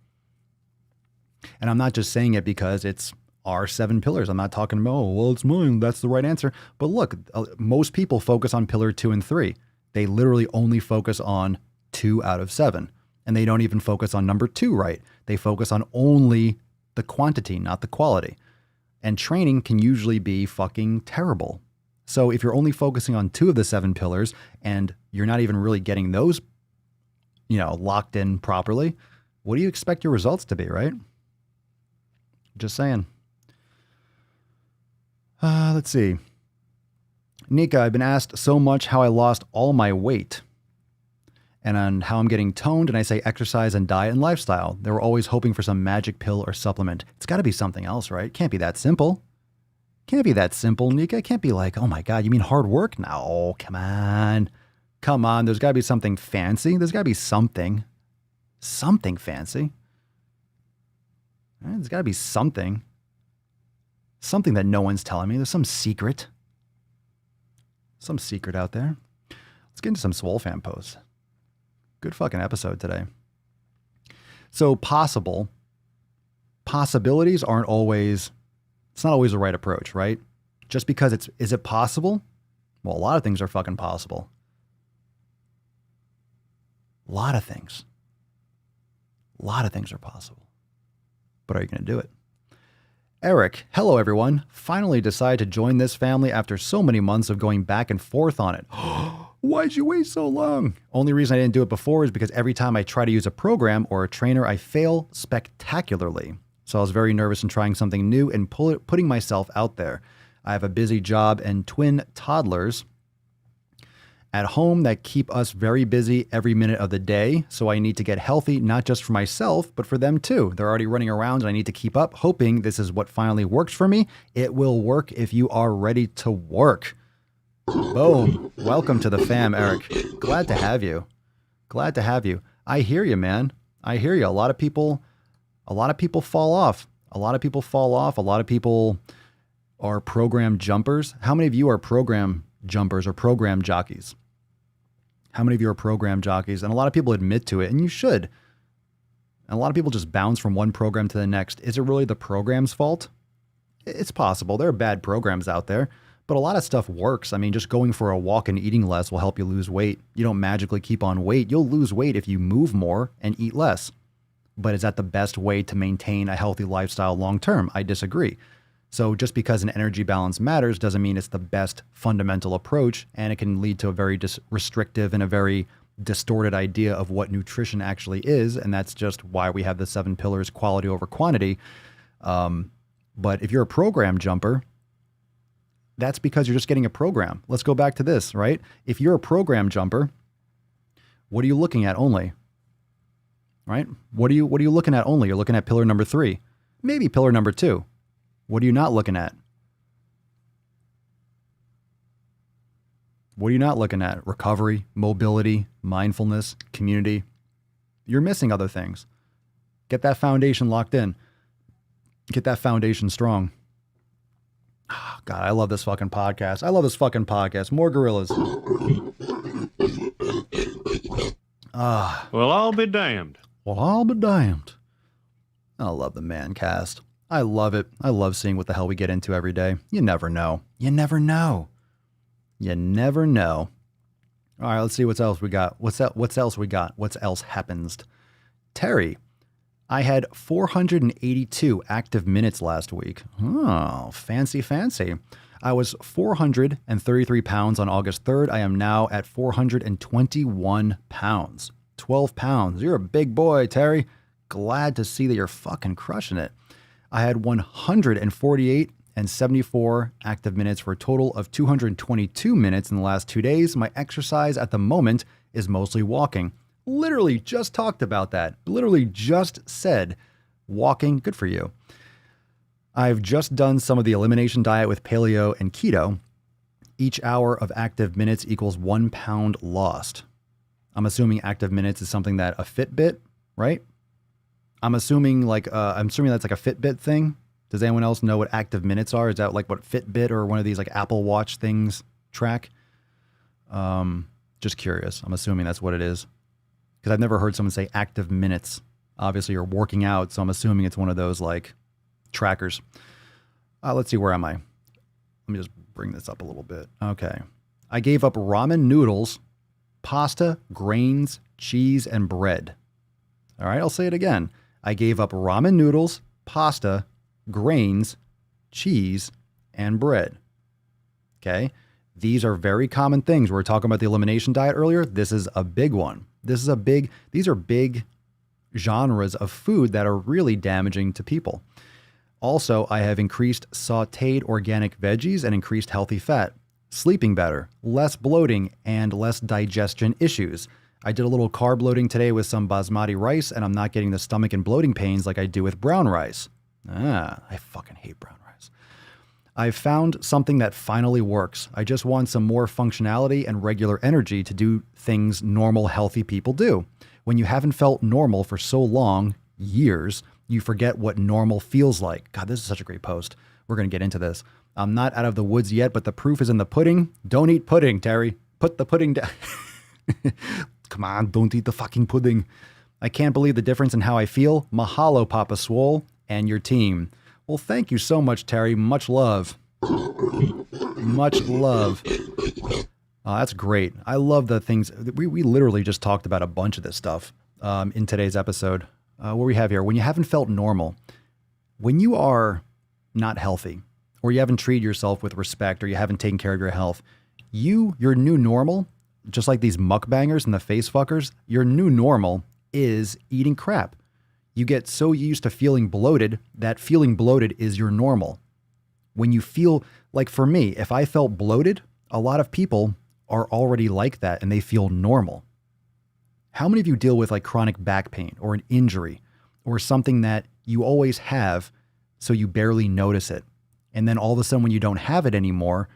And I'm not just saying it because it's our 7 pillars. I'm not talking about, well, it's mine. That's the right answer. But look, most people focus on pillar 2 and 3. They literally only focus on 2 out of 7. And they don't even focus on number 2 right. They focus on only the quantity, not the quality. And training can usually be fucking terrible. So if you're only focusing on 2 of the 7 pillars and you're not even really getting those, locked in properly, what do you expect your results to be, right? Just saying. Let's see. Nika, I've been asked so much how I lost all my weight and on how I'm getting toned, and I say exercise and diet and lifestyle. They were always hoping for some magic pill or supplement. It's got to be something else, right? Can't be that simple. Can't be that simple, Nika. It can't be like, oh my God, you mean hard work? No, come on. Come on. There's got to be something fancy. There's got to be something. Something fancy. There's got to be something. Something that no one's telling me. There's some secret. Some secret out there. Let's get into some Swole fan posts. Good fucking episode today. So possibilities aren't always, it's not always the right approach, right? Just because is it possible? Well, a lot of things are fucking possible. A lot of things are possible. But are you going to do it? Eric, hello everyone. Finally decided to join this family after so many months of going back and forth on it. Why'd you wait so long? Only reason I didn't do it before is because every time I try to use a program or a trainer, I fail spectacularly. So I was very nervous in trying something new and putting myself out there. I have a busy job and twin toddlers at home that keep us very busy every minute of the day. So I need to get healthy, not just for myself, but for them too. They're already running around and I need to keep up, hoping this is what finally works for me. It will work if you are ready to work. Boom. Welcome to the fam, Eric. Glad to have you. Glad to have you. I hear you, man. I hear you. A lot of people fall off. A lot of people are program jumpers. How many of you are program jumpers or program jockeys? How many of you are program jockeys? And a lot of people admit to it, and you should. And a lot of people just bounce from one program to the next. Is it really the program's fault? It's possible. There are bad programs out there, but a lot of stuff works. I mean, just going for a walk and eating less will help you lose weight. You don't magically keep on weight. You'll lose weight if you move more and eat less. But is that the best way to maintain a healthy lifestyle long term? I disagree. So just because an energy balance matters doesn't mean it's the best fundamental approach, and it can lead to a very restrictive and a very distorted idea of what nutrition actually is, and that's just why we have the 7 pillars, quality over quantity. But if you're a program jumper, that's because you're just getting a program. Let's go back to this, right? If you're a program jumper, what are you looking at only? Right? What are you looking at only? You're looking at pillar number 3, maybe pillar number 2. What are you not looking at? What are you not looking at? Recovery, mobility, mindfulness, community. You're missing other things. Get that foundation locked in. Get that foundation strong. Oh, God, I love this fucking podcast. More gorillas. Well, I'll be damned. I love the mancast. I love it. I love seeing what the hell we get into every day. You never know. You never know. All right, let's see what else we got. What else happens? Terry, I had 482 active minutes last week. Oh, fancy. I was 433 pounds on August 3rd. I am now at 421 pounds. 12 pounds. You're a big boy, Terry. Glad to see that you're fucking crushing it. I had 148 and 74 active minutes for a total of 222 minutes in the last 2 days. My exercise at the moment is mostly walking. Literally just talked about that. Literally just said walking. Good for you. I've just done some of the elimination diet with paleo and keto. Each hour of active minutes equals 1 pound lost. I'm assuming active minutes is something that a Fitbit, right? I'm assuming that's like a Fitbit thing. Does anyone else know what active minutes are? Is that like what Fitbit or one of these like Apple Watch things track? Just curious. I'm assuming that's what it is. Because I've never heard someone say active minutes. Obviously, you're working out, so I'm assuming it's one of those like trackers. Let's see, where am I? Let me just bring this up a little bit. Okay. I gave up ramen noodles, pasta, grains, cheese, and bread. All right, I'll say it again. I gave up ramen noodles, pasta, grains, cheese, and bread. Okay? These are very common things. We were talking about the elimination diet earlier. This is a big one. These are big genres of food that are really damaging to people. Also, I have increased sauteed organic veggies and increased healthy fat, sleeping better, less bloating, and less digestion issues. I did a little carb loading today with some basmati rice, and I'm not getting the stomach and bloating pains like I do with brown rice. I fucking hate brown rice. I've found something that finally works. I just want some more functionality and regular energy to do things normal, healthy people do. When you haven't felt normal for so long, years, you forget what normal feels like. God, this is such a great post. We're going to get into this. I'm not out of the woods yet, but the proof is in the pudding. Don't eat pudding, Terry. Put the pudding down. Come on, don't eat the fucking pudding. I can't believe the difference in how I feel. Mahalo, Papa Swole, and your team. Well, thank you so much, Terry. Much love. Much love. Oh, that's great. I love the things. We literally just talked about a bunch of this stuff in today's episode. What we have here, when you haven't felt normal, when you are not healthy, or you haven't treated yourself with respect, or you haven't taken care of your health, your new normal, just like these mukbangers and the face fuckers, your new normal is eating crap. You get so used to feeling bloated that feeling bloated is your normal. When you feel, like for me, if I felt bloated, a lot of people are already like that and they feel normal. How many of you deal with like chronic back pain or an injury or something that you always have so you barely notice it? And then all of a sudden when you don't have it anymore,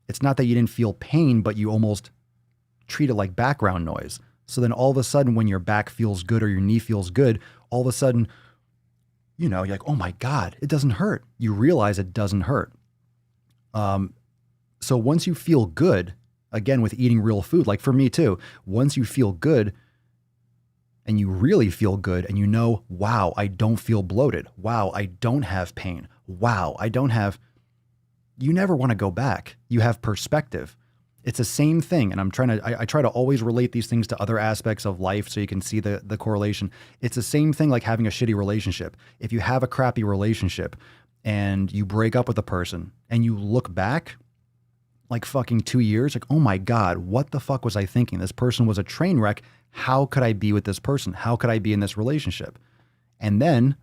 it's not that you didn't feel pain, but you almost treat it like background noise. So then all of a sudden when your back feels good or your knee feels good, all of a sudden, you're like, oh my God, it doesn't hurt. You realize it doesn't hurt. So once you feel good, again, with eating real food, like for me too, once you feel good and you really feel good and wow, I don't feel bloated. Wow, I don't have pain. Wow, you never want to go back. You have perspective. It's the same thing. And I try to always relate these things to other aspects of life so you can see the correlation. It's the same thing like having a shitty relationship. If you have a crappy relationship and you break up with a person and you look back like fucking 2 years, like, oh my God, what the fuck was I thinking? This person was a train wreck. How could I be with this person? How could I be in this relationship? And then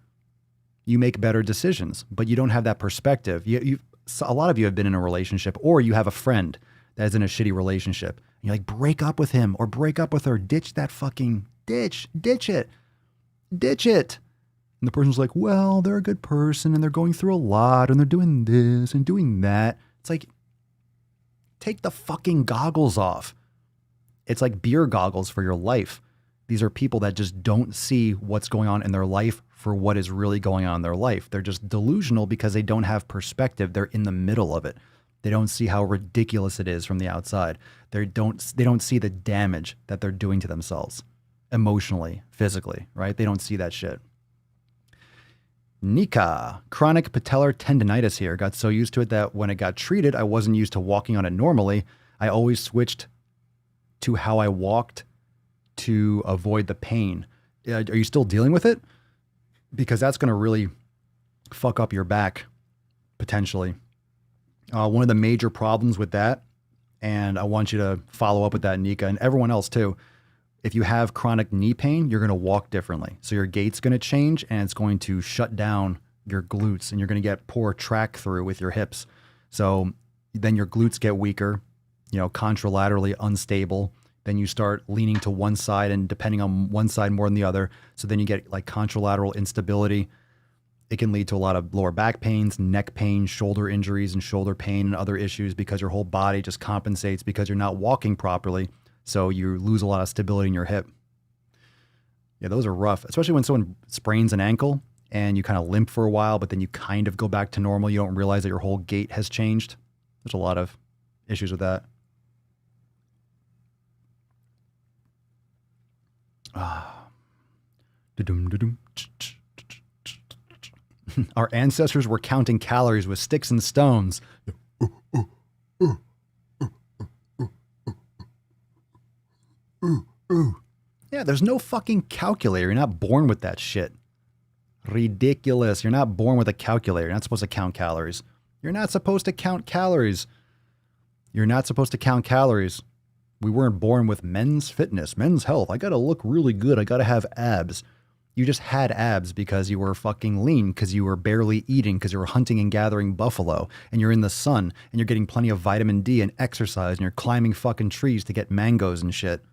you make better decisions, but you don't have that perspective. A lot of you have been in a relationship, or you have a friend that's in a shitty relationship. And you're like, break up with him or break up with her. Ditch that fucking ditch it. And the person's like, well, they're a good person and they're going through a lot and they're doing this and doing that. It's like, take the fucking goggles off. It's like beer goggles for your life. These are people that just don't see what's going on in their life for what is really going on in their life. They're just delusional because they don't have perspective. They're in the middle of it. They don't see how ridiculous it is from the outside. They don't see the damage that they're doing to themselves emotionally, physically, right? They don't see that shit. Nika, chronic patellar tendonitis here. Got so used to it that when it got treated, I wasn't used to walking on it normally. I always switched to how I walked to avoid the pain. Are you still dealing with it? Because that's going to really fuck up your back, potentially. One of the major problems with that, and I want you to follow up with that, Nika, and everyone else too. If you have chronic knee pain, you're going to walk differently. So your gait's going to change and it's going to shut down your glutes and you're going to get poor track through with your hips. So then your glutes get weaker, contralaterally unstable. Then you start leaning to one side and depending on one side more than the other. So then you get like contralateral instability. It can lead to a lot of lower back pains, neck pain, shoulder injuries, and shoulder pain and other issues because your whole body just compensates because you're not walking properly. So you lose a lot of stability in your hip. Yeah, those are rough, especially when someone sprains an ankle and you kind of limp for a while, but then you kind of go back to normal. You don't realize that your whole gait has changed. There's a lot of issues with that. Our ancestors were counting calories with sticks and stones. Yeah, there's no fucking calculator. You're not born with that shit. Ridiculous. You're not born with a calculator. You're not supposed to count calories. You're not supposed to count calories. You're not supposed to count calories. We weren't born with men's fitness, men's health. I gotta look really good. I gotta have abs. You just had abs because you were fucking lean, because you were barely eating, because you were hunting and gathering buffalo, and you're in the sun, and you're getting plenty of vitamin D and exercise, and you're climbing fucking trees to get mangoes and shit.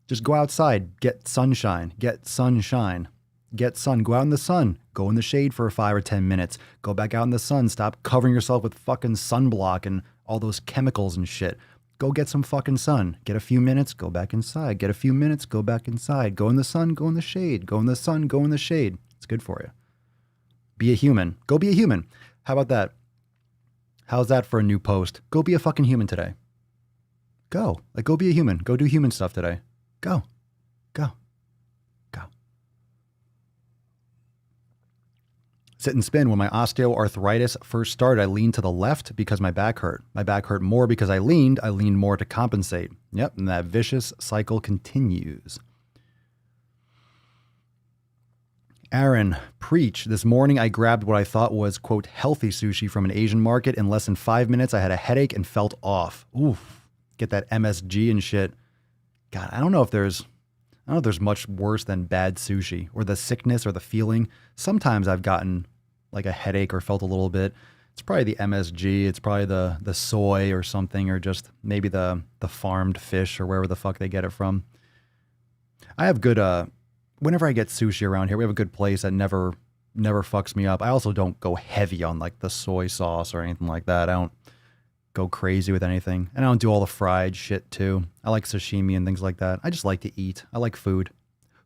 Just go outside, get sunshine, get sunshine, get sun, go out in the sun, go in the shade for 5 or 10 minutes, go back out in the sun, stop covering yourself with fucking sunblock and all those chemicals and shit. Go get some fucking sun, get a few minutes, go back inside, get a few minutes, go back inside, go in the sun, go in the shade, go in the sun, go in the shade. It's good for you. Be a human. Go be a human. How about that? How's that for a new post? Go be a fucking human today. Go. Like, go be a human. Go do human stuff today. Go. Go. Go. Sit and spin. When my osteoarthritis first started, I leaned to the left because my back hurt. My back hurt more because I leaned more to compensate. Yep, and that vicious cycle continues. Aaron, preach. This morning I grabbed what I thought was, quote, healthy sushi from an Asian market. In less than 5 minutes, I had a headache and felt off. Oof. Get that MSG and shit. God, I don't know if there's much worse than bad sushi or the sickness or the feeling. Sometimes I've gotten like a headache or felt a little bit. It's probably the MSG. It's probably the soy or something, or just maybe the farmed fish or wherever the fuck they get it from. I have good, whenever I get sushi around here, we have a good place that never fucks me up. I also don't go heavy on like the soy sauce or anything like that. I don't go crazy with anything. And I don't do all the fried shit too. I like sashimi and things like that. I just like to eat. I like food.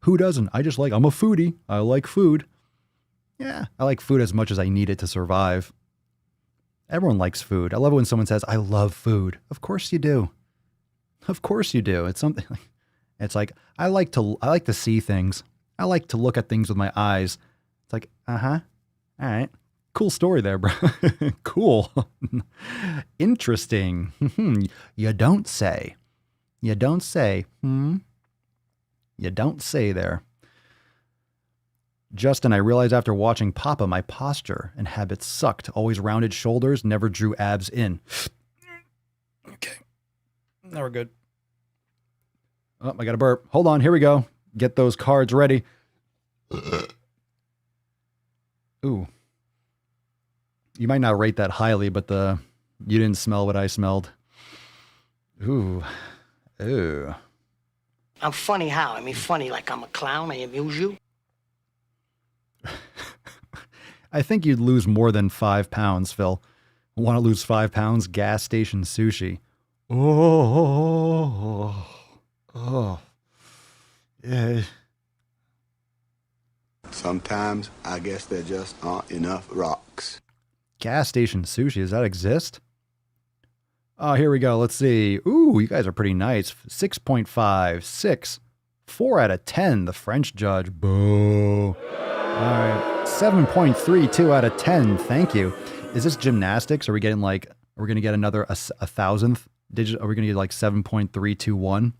Who doesn't? I'm a foodie. I like food. Yeah, I like food as much as I need it to survive. Everyone likes food. I love it when someone says, I love food. Of course you do. Of course you do. It's something like, it's like, I like to see things. I like to look at things with my eyes. It's like, all right. Cool story there, bro. Cool. Interesting. You don't say. You don't say. You don't say there. Justin, I realized after watching Papa, my posture and habits sucked. Always rounded shoulders, never drew abs in. Okay. Now we're good. Oh, I got a burp. Hold on. Here we go. Get those cards ready. Ooh. You might not rate that highly, but you didn't smell what I smelled. Ooh. Ooh. I'm funny how? I mean, funny like I'm a clown. I amuse you. I think you'd lose more than 5 pounds, Phil. Want to lose 5 pounds? Gas station sushi. Oh. Yeah. Sometimes I guess there just aren't enough rocks. Gas station sushi, does that exist? Oh, here we go. Let's see. Ooh, you guys are pretty nice. 6.5, 6, 4 out of 10. The French judge. Boo. All right. 7.32 out of 10. Thank you. Is this gymnastics? Are we getting like, are we going to get another a thousandth digit? Are we going to get like 7.321?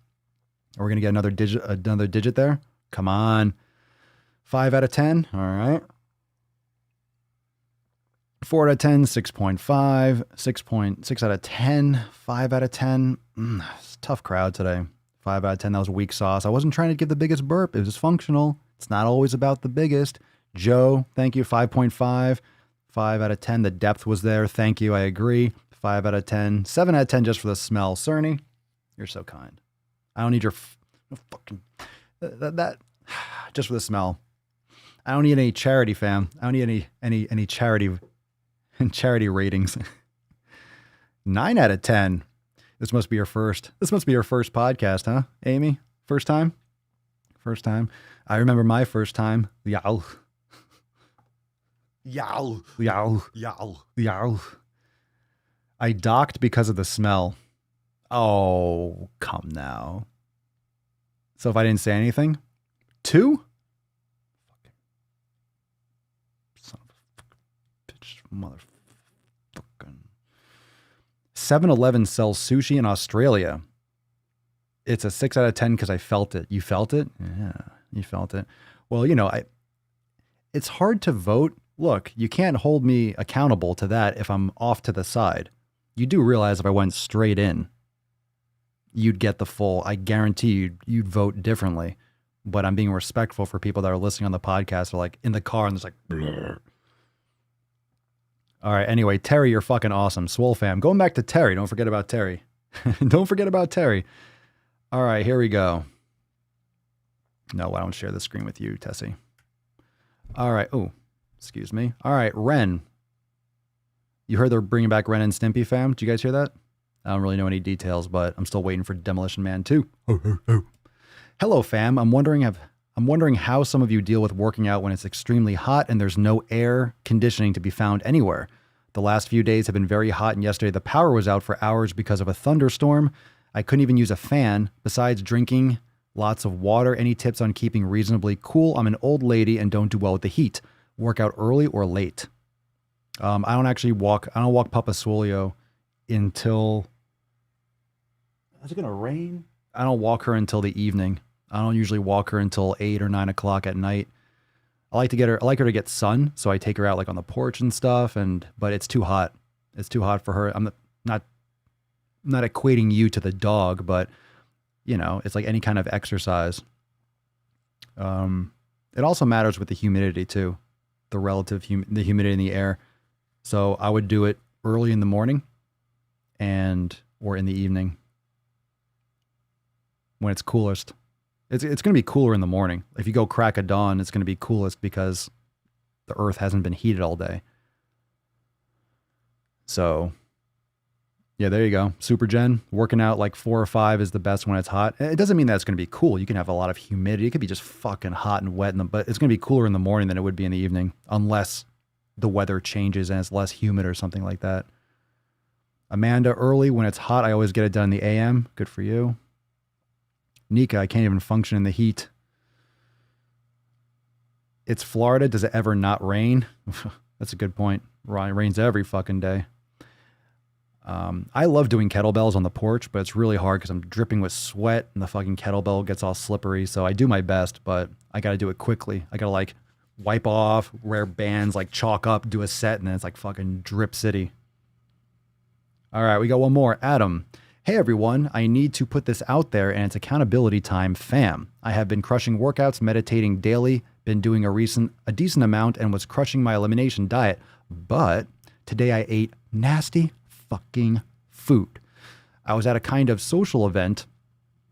Are we going to get another digit there? Come on. 5 out of 10. All right. 4 out of 10, 6.5, 6.6 out of 10, 5 out of 10. It's a tough crowd today. 5 out of 10, that was weak sauce. I wasn't trying to give the biggest burp. It was functional. It's not always about the biggest. Joe, thank you, 5.5. 5 out of 10, the depth was there. Thank you, I agree. 5 out of 10. 7 out of 10 just for the smell. Cerny, you're so kind. I don't need your fucking... That just for the smell. I don't need any charity, fam. I don't need any charity... and charity ratings. 9 out of 10. This must be your first podcast, huh, Amy? First time? First time. I remember my first time. Yow. Yow. Yow. Yow. Yow. I docked because of the smell. Oh, come now. So if I didn't say anything, 2? Son of a bitch, motherfucking. 7-Eleven sells sushi in Australia. It's a 6 out of 10 because I felt it. You felt it? Yeah, you felt it. Well, you know, it's hard to vote. Look, you can't hold me accountable to that if I'm off to the side. You do realize if I went straight in, you'd get the full, I guarantee you'd vote differently. But I'm being respectful for people that are listening on the podcast or like in the car and there's like, bleh. All right, anyway, Terry, you're fucking awesome. Swole fam. Going back to Terry. Don't forget about Terry. Don't forget about Terry. All right, here we go. No, I don't share the screen with you, Tessie. All right. Oh, excuse me. All right, Ren. You heard they're bringing back Ren and Stimpy, fam? Did you guys hear that? I don't really know any details, but I'm still waiting for Demolition Man 2. Hello, fam. I'm wondering how some of you deal with working out when it's extremely hot and there's no air conditioning to be found anywhere. The last few days have been very hot, and yesterday the power was out for hours because of a thunderstorm. I couldn't even use a fan. Besides drinking lots of water, any tips on keeping reasonably cool? I'm an old lady and don't do well with the heat. Work out early or late? I don't walk Papa Swolio until... Is it going to rain? I don't walk her until the evening. I don't usually walk her until 8 or 9 o'clock at night. I like her to get sun, so I take her out like on the porch and stuff, but it's too hot. It's too hot for her. I'm not equating you to the dog, but you know, it's like any kind of exercise. It also matters with the humidity too, the relative the humidity in the air. So I would do it early in the morning or in the evening when it's coolest. It's going to be cooler in the morning. If you go crack of dawn, it's going to be coolest because the earth hasn't been heated all day. So yeah, there you go. Super Gen, working out like 4 or 5 is the best when it's hot. It doesn't mean that it's going to be cool. You can have a lot of humidity. It could be just fucking hot and wet, but it's going to be cooler in the morning than it would be in the evening, unless the weather changes and it's less humid or something like that. Amanda, early when it's hot, I always get it done in the AM. Good for you. Nika, I can't even function in the heat. It's Florida. Does it ever not rain? That's a good point. It rains every fucking day. I love doing kettlebells on the porch, but it's really hard because I'm dripping with sweat and the fucking kettlebell gets all slippery. So I do my best, but I got to do it quickly. I got to like wipe off, wear bands, like chalk up, do a set, and then it's like fucking drip city. All right, we got one more. Adam. Hey everyone, I need to put this out there and it's accountability time, fam. I have been crushing workouts, meditating daily, been doing a decent amount and was crushing my elimination diet, but today I ate nasty fucking food. I was at a kind of social event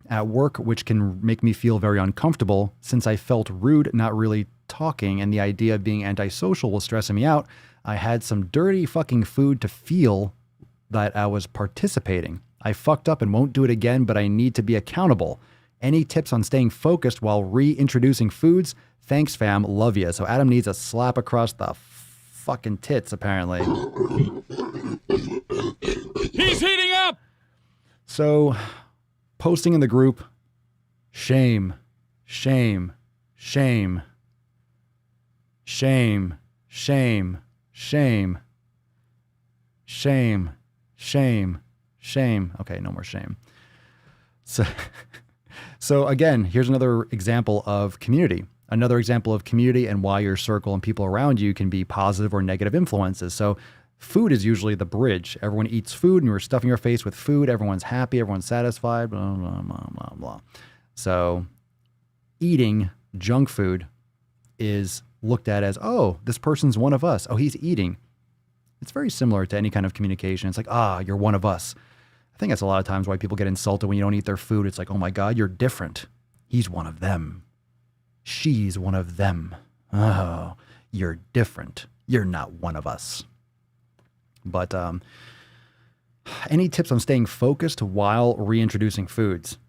at work, which can make me feel very uncomfortable since I felt rude, not really talking, and the idea of being antisocial was stressing me out. I had some dirty fucking food to feel that I was participating. I fucked up and won't do it again, but I need to be accountable. Any tips on staying focused while reintroducing foods? Thanks, fam. Love ya. So Adam needs a slap across the fucking tits, apparently. He's heating up! So, posting in the group, shame, shame, shame, shame, shame, shame, shame, shame, shame. Okay, no more shame. So again, here's another example of community. Another example of community and why your circle and people around you can be positive or negative influences. So food is usually the bridge. Everyone eats food and you're stuffing your face with food. Everyone's happy. Everyone's satisfied. Blah, blah, blah, blah, blah. So eating junk food is looked at as, oh, this person's one of us. Oh, he's eating. It's very similar to any kind of communication. It's like, you're one of us. I think that's a lot of times why people get insulted when you don't eat their food. It's like, oh my God, you're different. He's one of them. She's one of them. Oh, you're different. You're not one of us. But any tips on staying focused while reintroducing foods?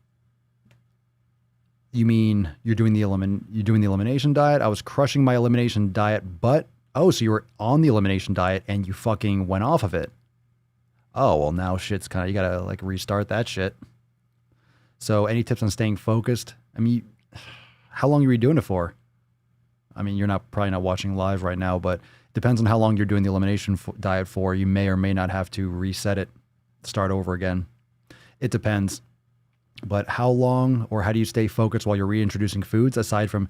You mean you're doing the elimination diet? I was crushing my elimination diet, but so you were on the elimination diet and you fucking went off of it. Oh, well now shit's kind of, you gotta like restart that shit. So any tips on staying focused? I mean, how long are you doing it for? I mean, you're probably not watching live right now, but it depends on how long you're doing the elimination diet for. You may or may not have to reset it, start over again. It depends. But how long or how do you stay focused while you're reintroducing foods aside from,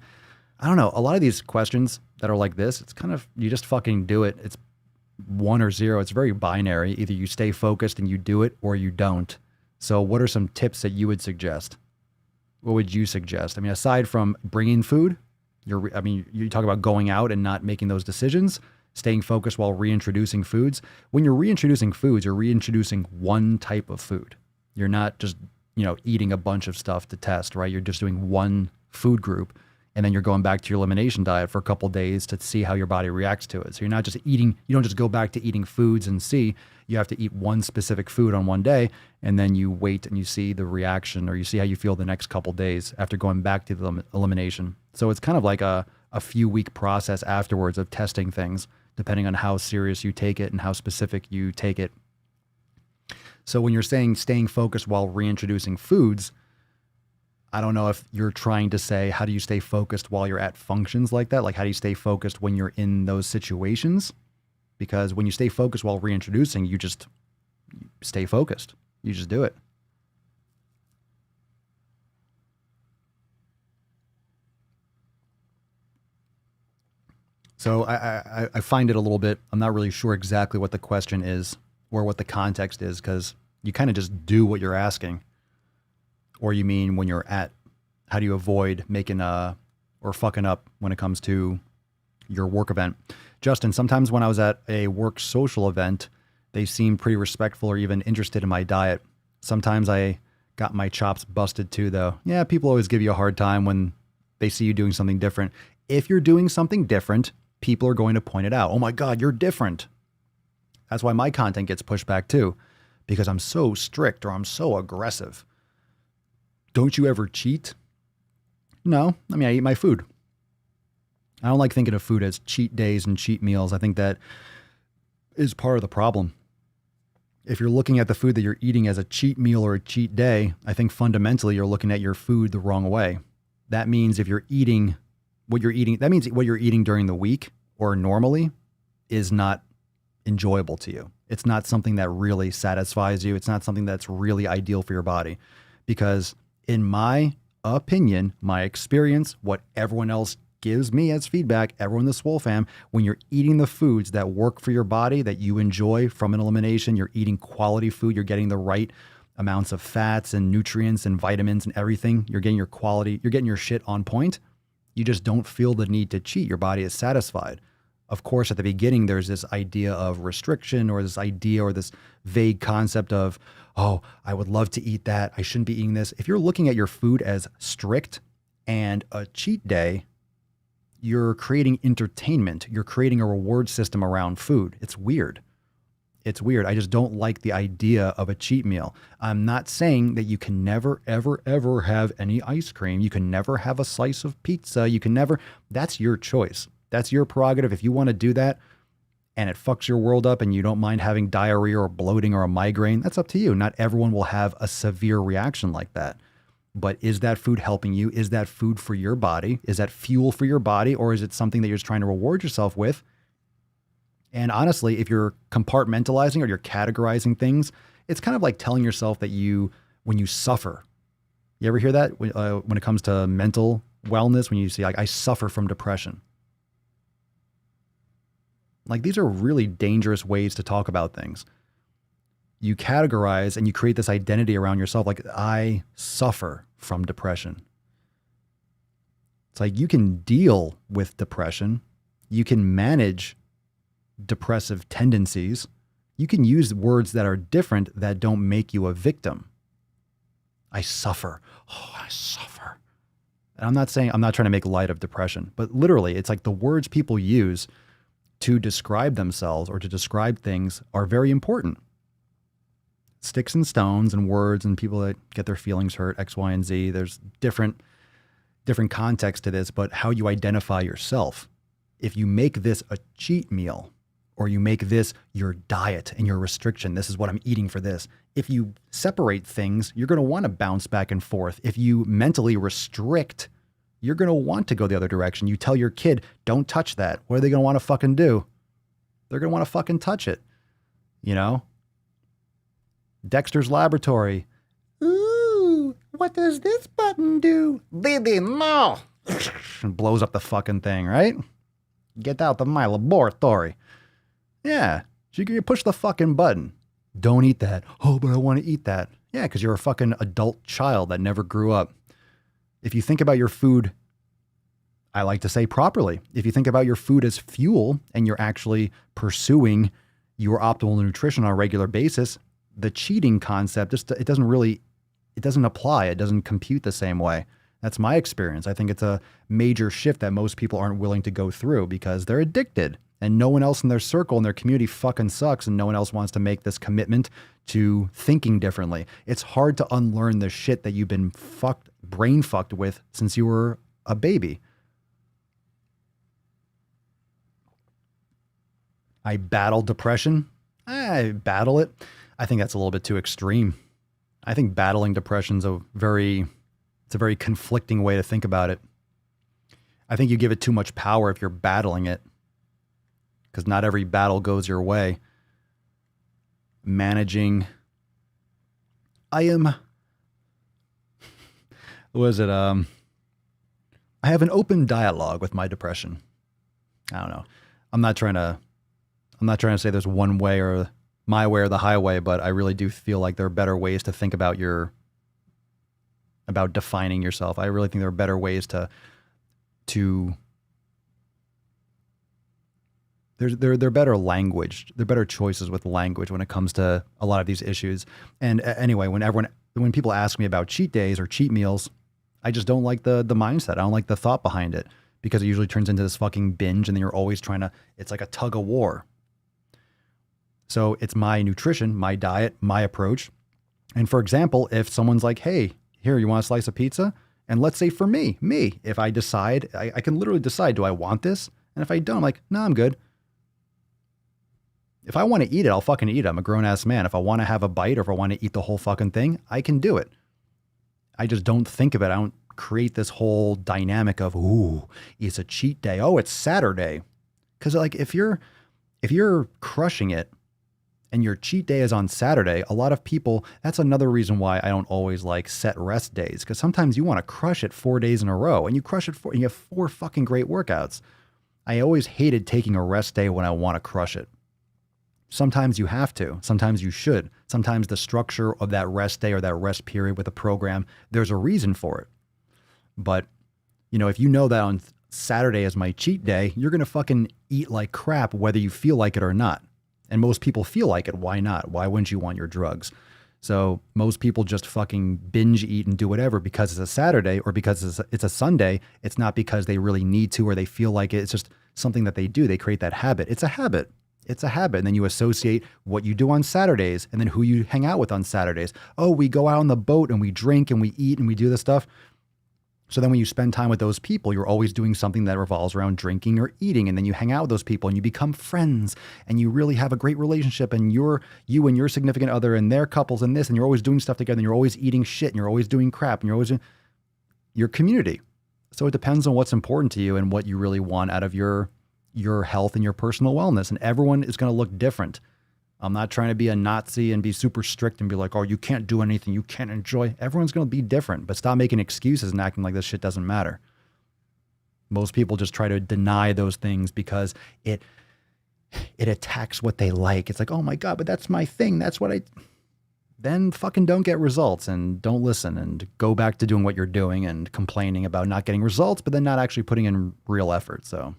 I don't know, a lot of these questions that are like this, it's kind of, you just fucking do it. It's 1 or 0. It's very binary. Either you stay focused and you do it or you don't. So what are some tips that you would suggest? What would you suggest? I mean, aside from bringing food, you talk about going out and not making those decisions, staying focused while reintroducing foods. When you're reintroducing foods, you're reintroducing one type of food. You're not just, eating a bunch of stuff to test, right? You're just doing one food group, and then you're going back to your elimination diet for a couple of days to see how your body reacts to it. So you're not just eating, you don't just go back to eating foods and see. You have to eat one specific food on one day, and then you wait and you see the reaction, or you see how you feel the next couple of days after going back to the elimination. So it's kind of like a few week process afterwards of testing things, depending on how serious you take it and how specific you take it. So when you're saying staying focused while reintroducing foods, I don't know if you're trying to say, how do you stay focused while you're at functions like that? Like, how do you stay focused when you're in those situations? Because when you stay focused while reintroducing, you just stay focused. You just do it. So I find it a little bit, I'm not really sure exactly what the question is or what the context is, because you kind of just do what you're asking. Or you mean when you're at, how do you avoid making or fucking up when it comes to your work event? Justin, sometimes when I was at a work social event, they seemed pretty respectful or even interested in my diet. Sometimes I got my chops busted too, though. Yeah, people always give you a hard time when they see you doing something different. If you're doing something different, people are going to point it out. Oh my God, you're different. That's why my content gets pushed back too, because I'm so strict or I'm so aggressive. Don't you ever cheat? No, I mean, I eat my food. I don't like thinking of food as cheat days and cheat meals. I think that is part of the problem. If you're looking at the food that you're eating as a cheat meal or a cheat day, I think fundamentally you're looking at your food the wrong way. That means if you're eating what you're eating, that means what you're eating during the week or normally is not enjoyable to you. It's not something that really satisfies you. It's not something that's really ideal for your body. Because in my opinion, my experience, what everyone else gives me as feedback, everyone in the Swole fam, when you're eating the foods that work for your body, that you enjoy from an elimination, you're eating quality food, you're getting the right amounts of fats and nutrients and vitamins and everything, you're getting your quality, you're getting your shit on point, you just don't feel the need to cheat. Your body is satisfied. Of course, at the beginning, there's this idea of restriction or this idea or this vague concept of, oh, I would love to eat that. I shouldn't be eating this. If you're looking at your food as strict and a cheat day, you're creating entertainment. You're creating a reward system around food. It's weird. It's weird. I just don't like the idea of a cheat meal. I'm not saying that you can never, ever, ever have any ice cream. You can never have a slice of pizza. You can never, that's your choice. That's your prerogative. If you want to do that and it fucks your world up and you don't mind having diarrhea or bloating or a migraine, that's up to you. Not everyone will have a severe reaction like that. But is that food helping you? Is that food for your body? Is that fuel for your body? Or is it something that you're just trying to reward yourself with? And honestly, if you're compartmentalizing or you're categorizing things, it's kind of like telling yourself that when you suffer, you ever hear that when it comes to mental wellness, when you see like, I suffer from depression. Like, these are really dangerous ways to talk about things. You categorize and you create this identity around yourself. Like, I suffer from depression. It's like you can deal with depression. You can manage depressive tendencies. You can use words that are different that don't make you a victim. I suffer. Oh, I suffer. And I'm not trying to make light of depression, but literally it's like the words people use to describe themselves or to describe things are very important. Sticks and stones and words and people that get their feelings hurt, X, Y, and Z. There's different different context to this, but how you identify yourself. If you make this a cheat meal, or you make this your diet and your restriction, this is what I'm eating for this. If you separate things, you're going to want to bounce back and forth. If you mentally restrict, you're going to want to go the other direction. You tell your kid, don't touch that. What are they going to want to fucking do? They're going to want to fucking touch it. You know? Dexter's Laboratory. Ooh, what does this button do? Baby, no. And blows up the fucking thing, right? Get out of my laboratory. Yeah, you push the fucking button. Don't eat that. Oh, but I want to eat that. Yeah, because you're a fucking adult child that never grew up. If you think about your food, I like to say properly, if you think about your food as fuel and you're actually pursuing your optimal nutrition on a regular basis, the cheating concept, it doesn't apply. It doesn't compute the same way. That's my experience. I think it's a major shift that most people aren't willing to go through because they're addicted. And no one else in their circle and their community fucking sucks, and no one else wants to make this commitment to thinking differently. It's hard to unlearn the shit that you've been brain fucked with since you were a baby. I battle depression. I battle it. I think that's a little bit too extreme. I think battling depression's a very conflicting way to think about it. I think you give it too much power if you're battling it, because not every battle goes your way. Managing. I have an open dialogue with my depression. I don't know. I'm not trying to say there's one way or my way or the highway, but I really do feel like there are better ways to think about about defining yourself. I really think there are better ways to There are better language. There are better choices with language when it comes to a lot of these issues. And anyway, when people ask me about cheat days or cheat meals, I just don't like the mindset. I don't like the thought behind it, because it usually turns into this fucking binge, and then you're always it's like a tug of war. So it's my nutrition, my diet, my approach. And for example, if someone's like, hey, here, you want a slice of pizza? And let's say for me, if I decide, I can literally decide, do I want this? And if I don't, I'm like, no, I'm good. If I want to eat it, I'll fucking eat it. I'm a grown-ass man. If I want to have a bite or if I want to eat the whole fucking thing, I can do it. I just don't think of it. I don't create this whole dynamic of, ooh, it's a cheat day. Oh, it's Saturday. Because like if you're crushing it and your cheat day is on Saturday, a lot of people, that's another reason why I don't always like set rest days. Because sometimes you want to crush it 4 days in a row, and you crush it and you have 4 fucking great workouts. I always hated taking a rest day when I want to crush it. Sometimes you have to. Sometimes you should. Sometimes the structure of that rest day or that rest period with a program, there's a reason for it. But, if you know that on Saturday is my cheat day, you're going to fucking eat like crap whether you feel like it or not. And most people feel like it. Why not? Why wouldn't you want your drugs? So most people just fucking binge eat and do whatever because it's a Saturday or because it's a Sunday. It's not because they really need to or they feel like it. It's just something that they do. They create that habit. It's a habit. It's a habit. And then you associate what you do on Saturdays and then who you hang out with on Saturdays. Oh, we go out on the boat and we drink and we eat and we do this stuff. So then when you spend time with those people, you're always doing something that revolves around drinking or eating. And then you hang out with those people and you become friends and you really have a great relationship, and you and your significant other and their couples and this, and you're always doing stuff together, and you're always eating shit and you're always doing crap and you're always doing your community. So it depends on what's important to you and what you really want out of your health and your personal wellness. And everyone is going to look different. I'm not trying to be a Nazi and be super strict and be like, oh, you can't do anything, you can't enjoy. Everyone's going to be different, but stop making excuses and acting like this shit doesn't matter. Most people just try to deny those things because it attacks what they like. It's like, oh my God, but that's my thing. That's what then fucking don't get results and don't listen and go back to doing what you're doing and complaining about not getting results, but then not actually putting in real effort. So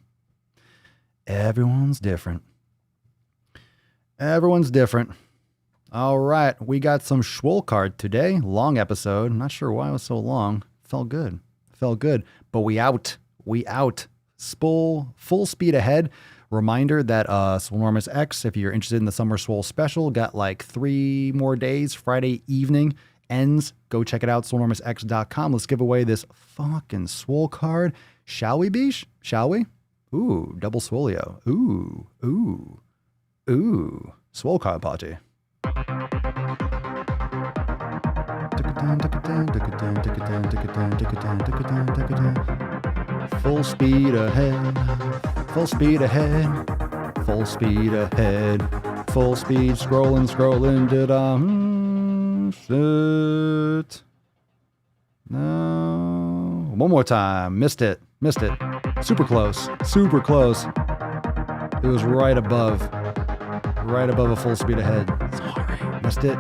everyone's different. Everyone's different. All right. We got some Swole card today. Long episode. I'm not sure why it was so long. Felt good. But we out. Full speed ahead. Reminder that Swolenormous X, if you're interested in the Summer Swole special, got like 3 more days, Friday evening ends. Go check it out, swolenormousx.com. Let's give away this fucking Swole card. Shall we, Beesh? Shall we? Ooh, double Swolio. Ooh, ooh, ooh. Swole card party. Full speed ahead. Full speed ahead. Full speed ahead. Full speed scrolling, scrolling. Did I sit? No. One more time. Missed it. Missed it. Super close. Super close. It was right above. Right above a full speed ahead. Sorry. Missed it.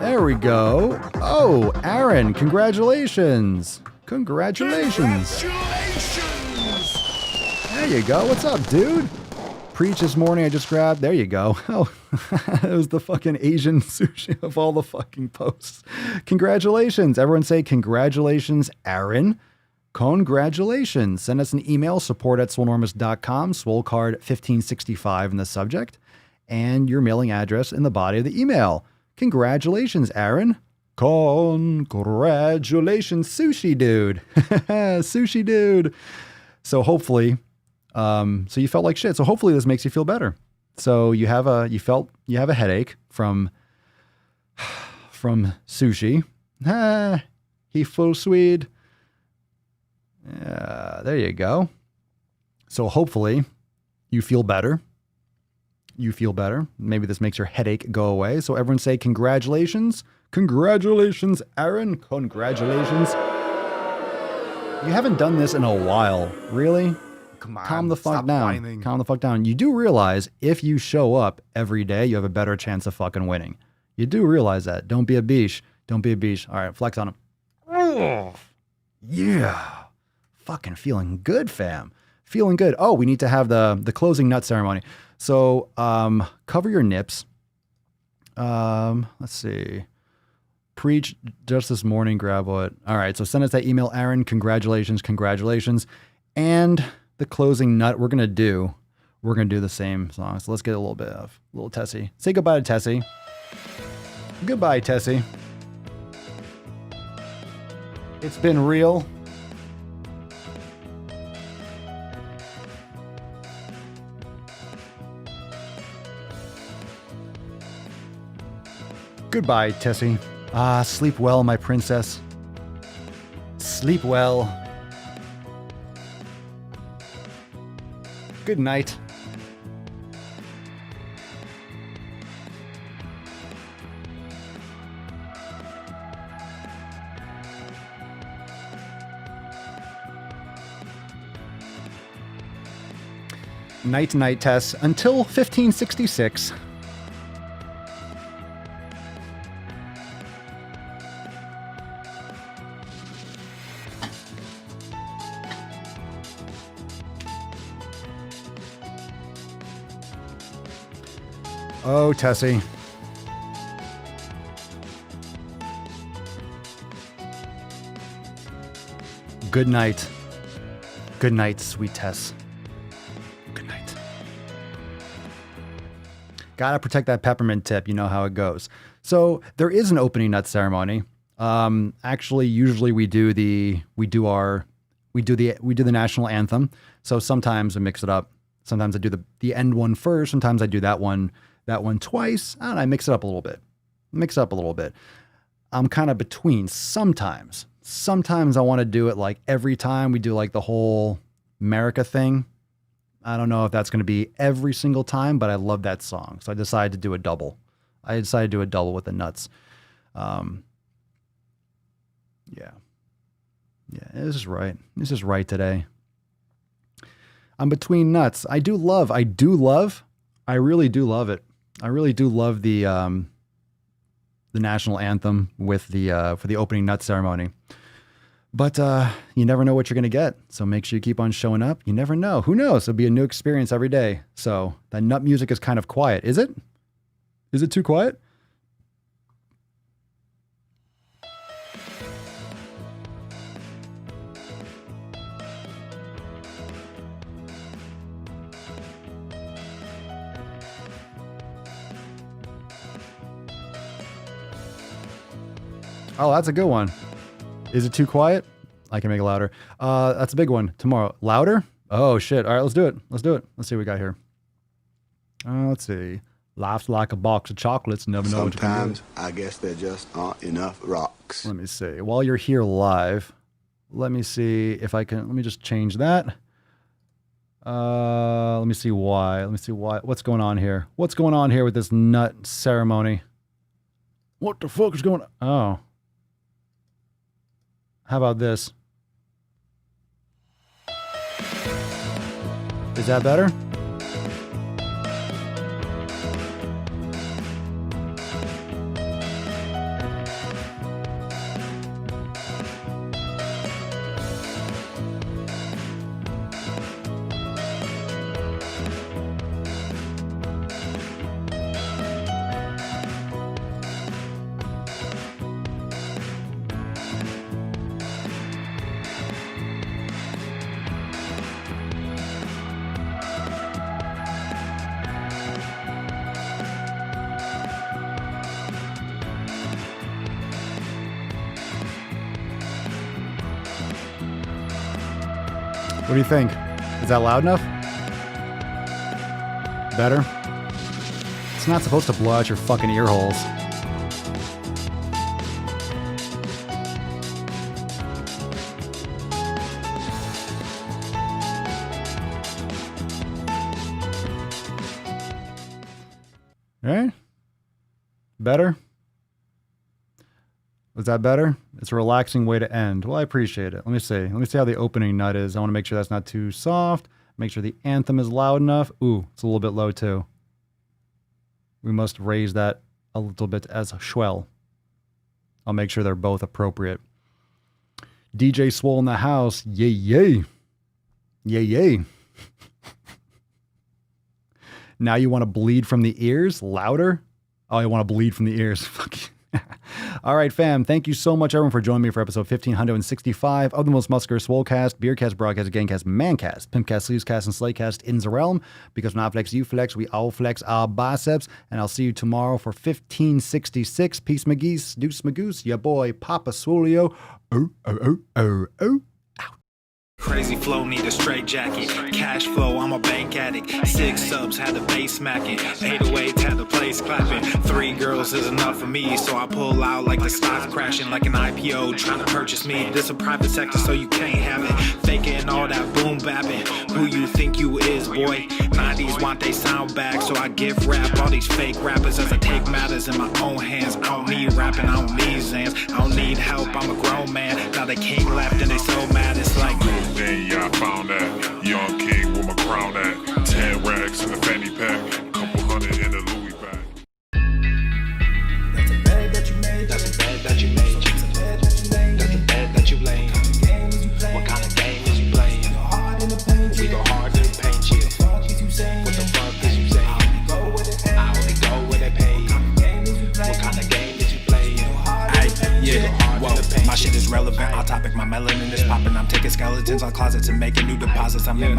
There we go. Oh, Aaron, congratulations. Congratulations. There you go. What's up, dude? Preach this morning I just grabbed. There you go. Oh, it was the fucking Asian sushi of all the fucking posts. Congratulations. Everyone say congratulations, Aaron. Congratulations. Send us an email, support@swolenormous.com, swole card 1565 in the subject, and your mailing address in the body of the email. Congratulations, Aaron. Congratulations, sushi dude. Sushi dude. So hopefully, so you felt like shit. So hopefully this makes you feel better. So you have a headache from sushi. He full sweet. Yeah, there you go. So hopefully you feel better. You feel better. Maybe this makes your headache go away. So everyone say congratulations. Congratulations, Aaron. Congratulations. You haven't done this in a while. Really? Come on. Calm the fuck stop down. whining. Calm the fuck down. You do realize if you show up every day, you have a better chance of fucking winning. You do realize that. Don't be a beesh. Don't be a beesh. All right, flex on him. Oh, yeah. Fucking feeling good, fam. Feeling good. Oh, we need to have the closing nut ceremony. So cover your nips. Let's see. Preach just this morning, grab what? All right, so send us that email, Aaron. Congratulations, congratulations. And the closing nut we're gonna do the same song. So let's get a little bit of little Tessie. Say goodbye to Tessie. Goodbye, Tessie. It's been real. Goodbye, Tessie. Ah, sleep well, my princess. Sleep well. Good night. Night, night, Tess. Until 1566. Oh, Tessie. Good night. Good night, sweet Tess. Good night. Gotta protect that peppermint tip. You know how it goes. So there is an opening nut ceremony. Actually, usually we do the national anthem. So sometimes I mix it up. Sometimes I do the end one first. Sometimes I do that one twice. I don't know, I mix it up a little bit. I'm kind of between sometimes. Sometimes I want to do it like every time we do like the whole America thing. I don't know if that's going to be every single time, but I love that song. So I decided to do a double. With the nuts. Yeah, this is right. This is right today. I'm between nuts. I really do love it. I really do love the national anthem with the for the opening nut ceremony. But you never know what you're going to get. So make sure you keep on showing up. You never know. Who knows? It'll be a new experience every day. So that nut music is kind of quiet. Is it? Is it too quiet? Oh, that's a good one. Is it too quiet? I can make it louder. That's a big one. Tomorrow. Louder? Oh, shit. All right, let's do it. Let's do it. Let's see what we got here. Let's see. Life's like a box of chocolates. Never know what you can do. Sometimes I guess there just aren't enough rocks. Let me see. While you're here live, let me see if I can. Let me just change that. Let me see why. Let me see why. What's going on here? What's going on here with this nut ceremony? What the fuck is going on? Oh. How about this? Is that better? What do you think? Is that loud enough? Better? It's not supposed to blow out your fucking ear holes. All right? Better? Was that better? It's a relaxing way to end. Well, I appreciate it. Let me see. Let me see how the opening nut is. I want to make sure that's not too soft. Make sure the anthem is loud enough. Ooh, it's a little bit low too. We must raise that a little bit as Swole. I'll make sure they're both appropriate. DJ Swole in the house. Yay, yay. Yay, yay. Now you want to bleed from the ears? Louder? Oh, you want to bleed from the ears. Fuck you. All right, fam. Thank you so much, everyone, for joining me for episode 1565 of the most muscular Swolecast, Beercast, Broadcast, Gangcast, Mancast, Pimpcast, Sleevescast, and Slaycast in the realm. Because when I flex, you flex, we all flex our biceps. And I'll see you tomorrow for 1566. Peace, McGeese, Deuce, Magoose, your boy, Papa Swolio. Oh, oh, oh, oh, oh. Crazy flow, need a straight jacket. Cash flow, I'm a bank addict. 6 subs, had the bass smacking. 808, had the place clapping. 3 girls is enough for me, so I pull out like the stock crashing. Like an IPO, trying to purchase me. This a private sector, so you can't have it. Faking all that boom bapping. Who you think you is, boy? 90s want they sound back, so I give rap all these fake rappers as I take matters in my own hands. I don't need rapping, I don't need Zans. I don't need help, I'm a grown man. Now they king left and they so mad, it's like... Then yeah, I found that young king with my crown at 10 racks in the fanny pack, couple hundred in the Louis bag. That's a bed that you made. That's a bed that you made. That's a bed that you laid. That's a bed that you laid. What kind of game is you playing? We go hard in the paint, chill. What the fuck is you saying? I only go where they pay. What kind of game is you playing? Yeah, whoa, my shit is relevant. On topic, my melanin is popping. I'm taking skeletons on closets and making new deposits. I'm in my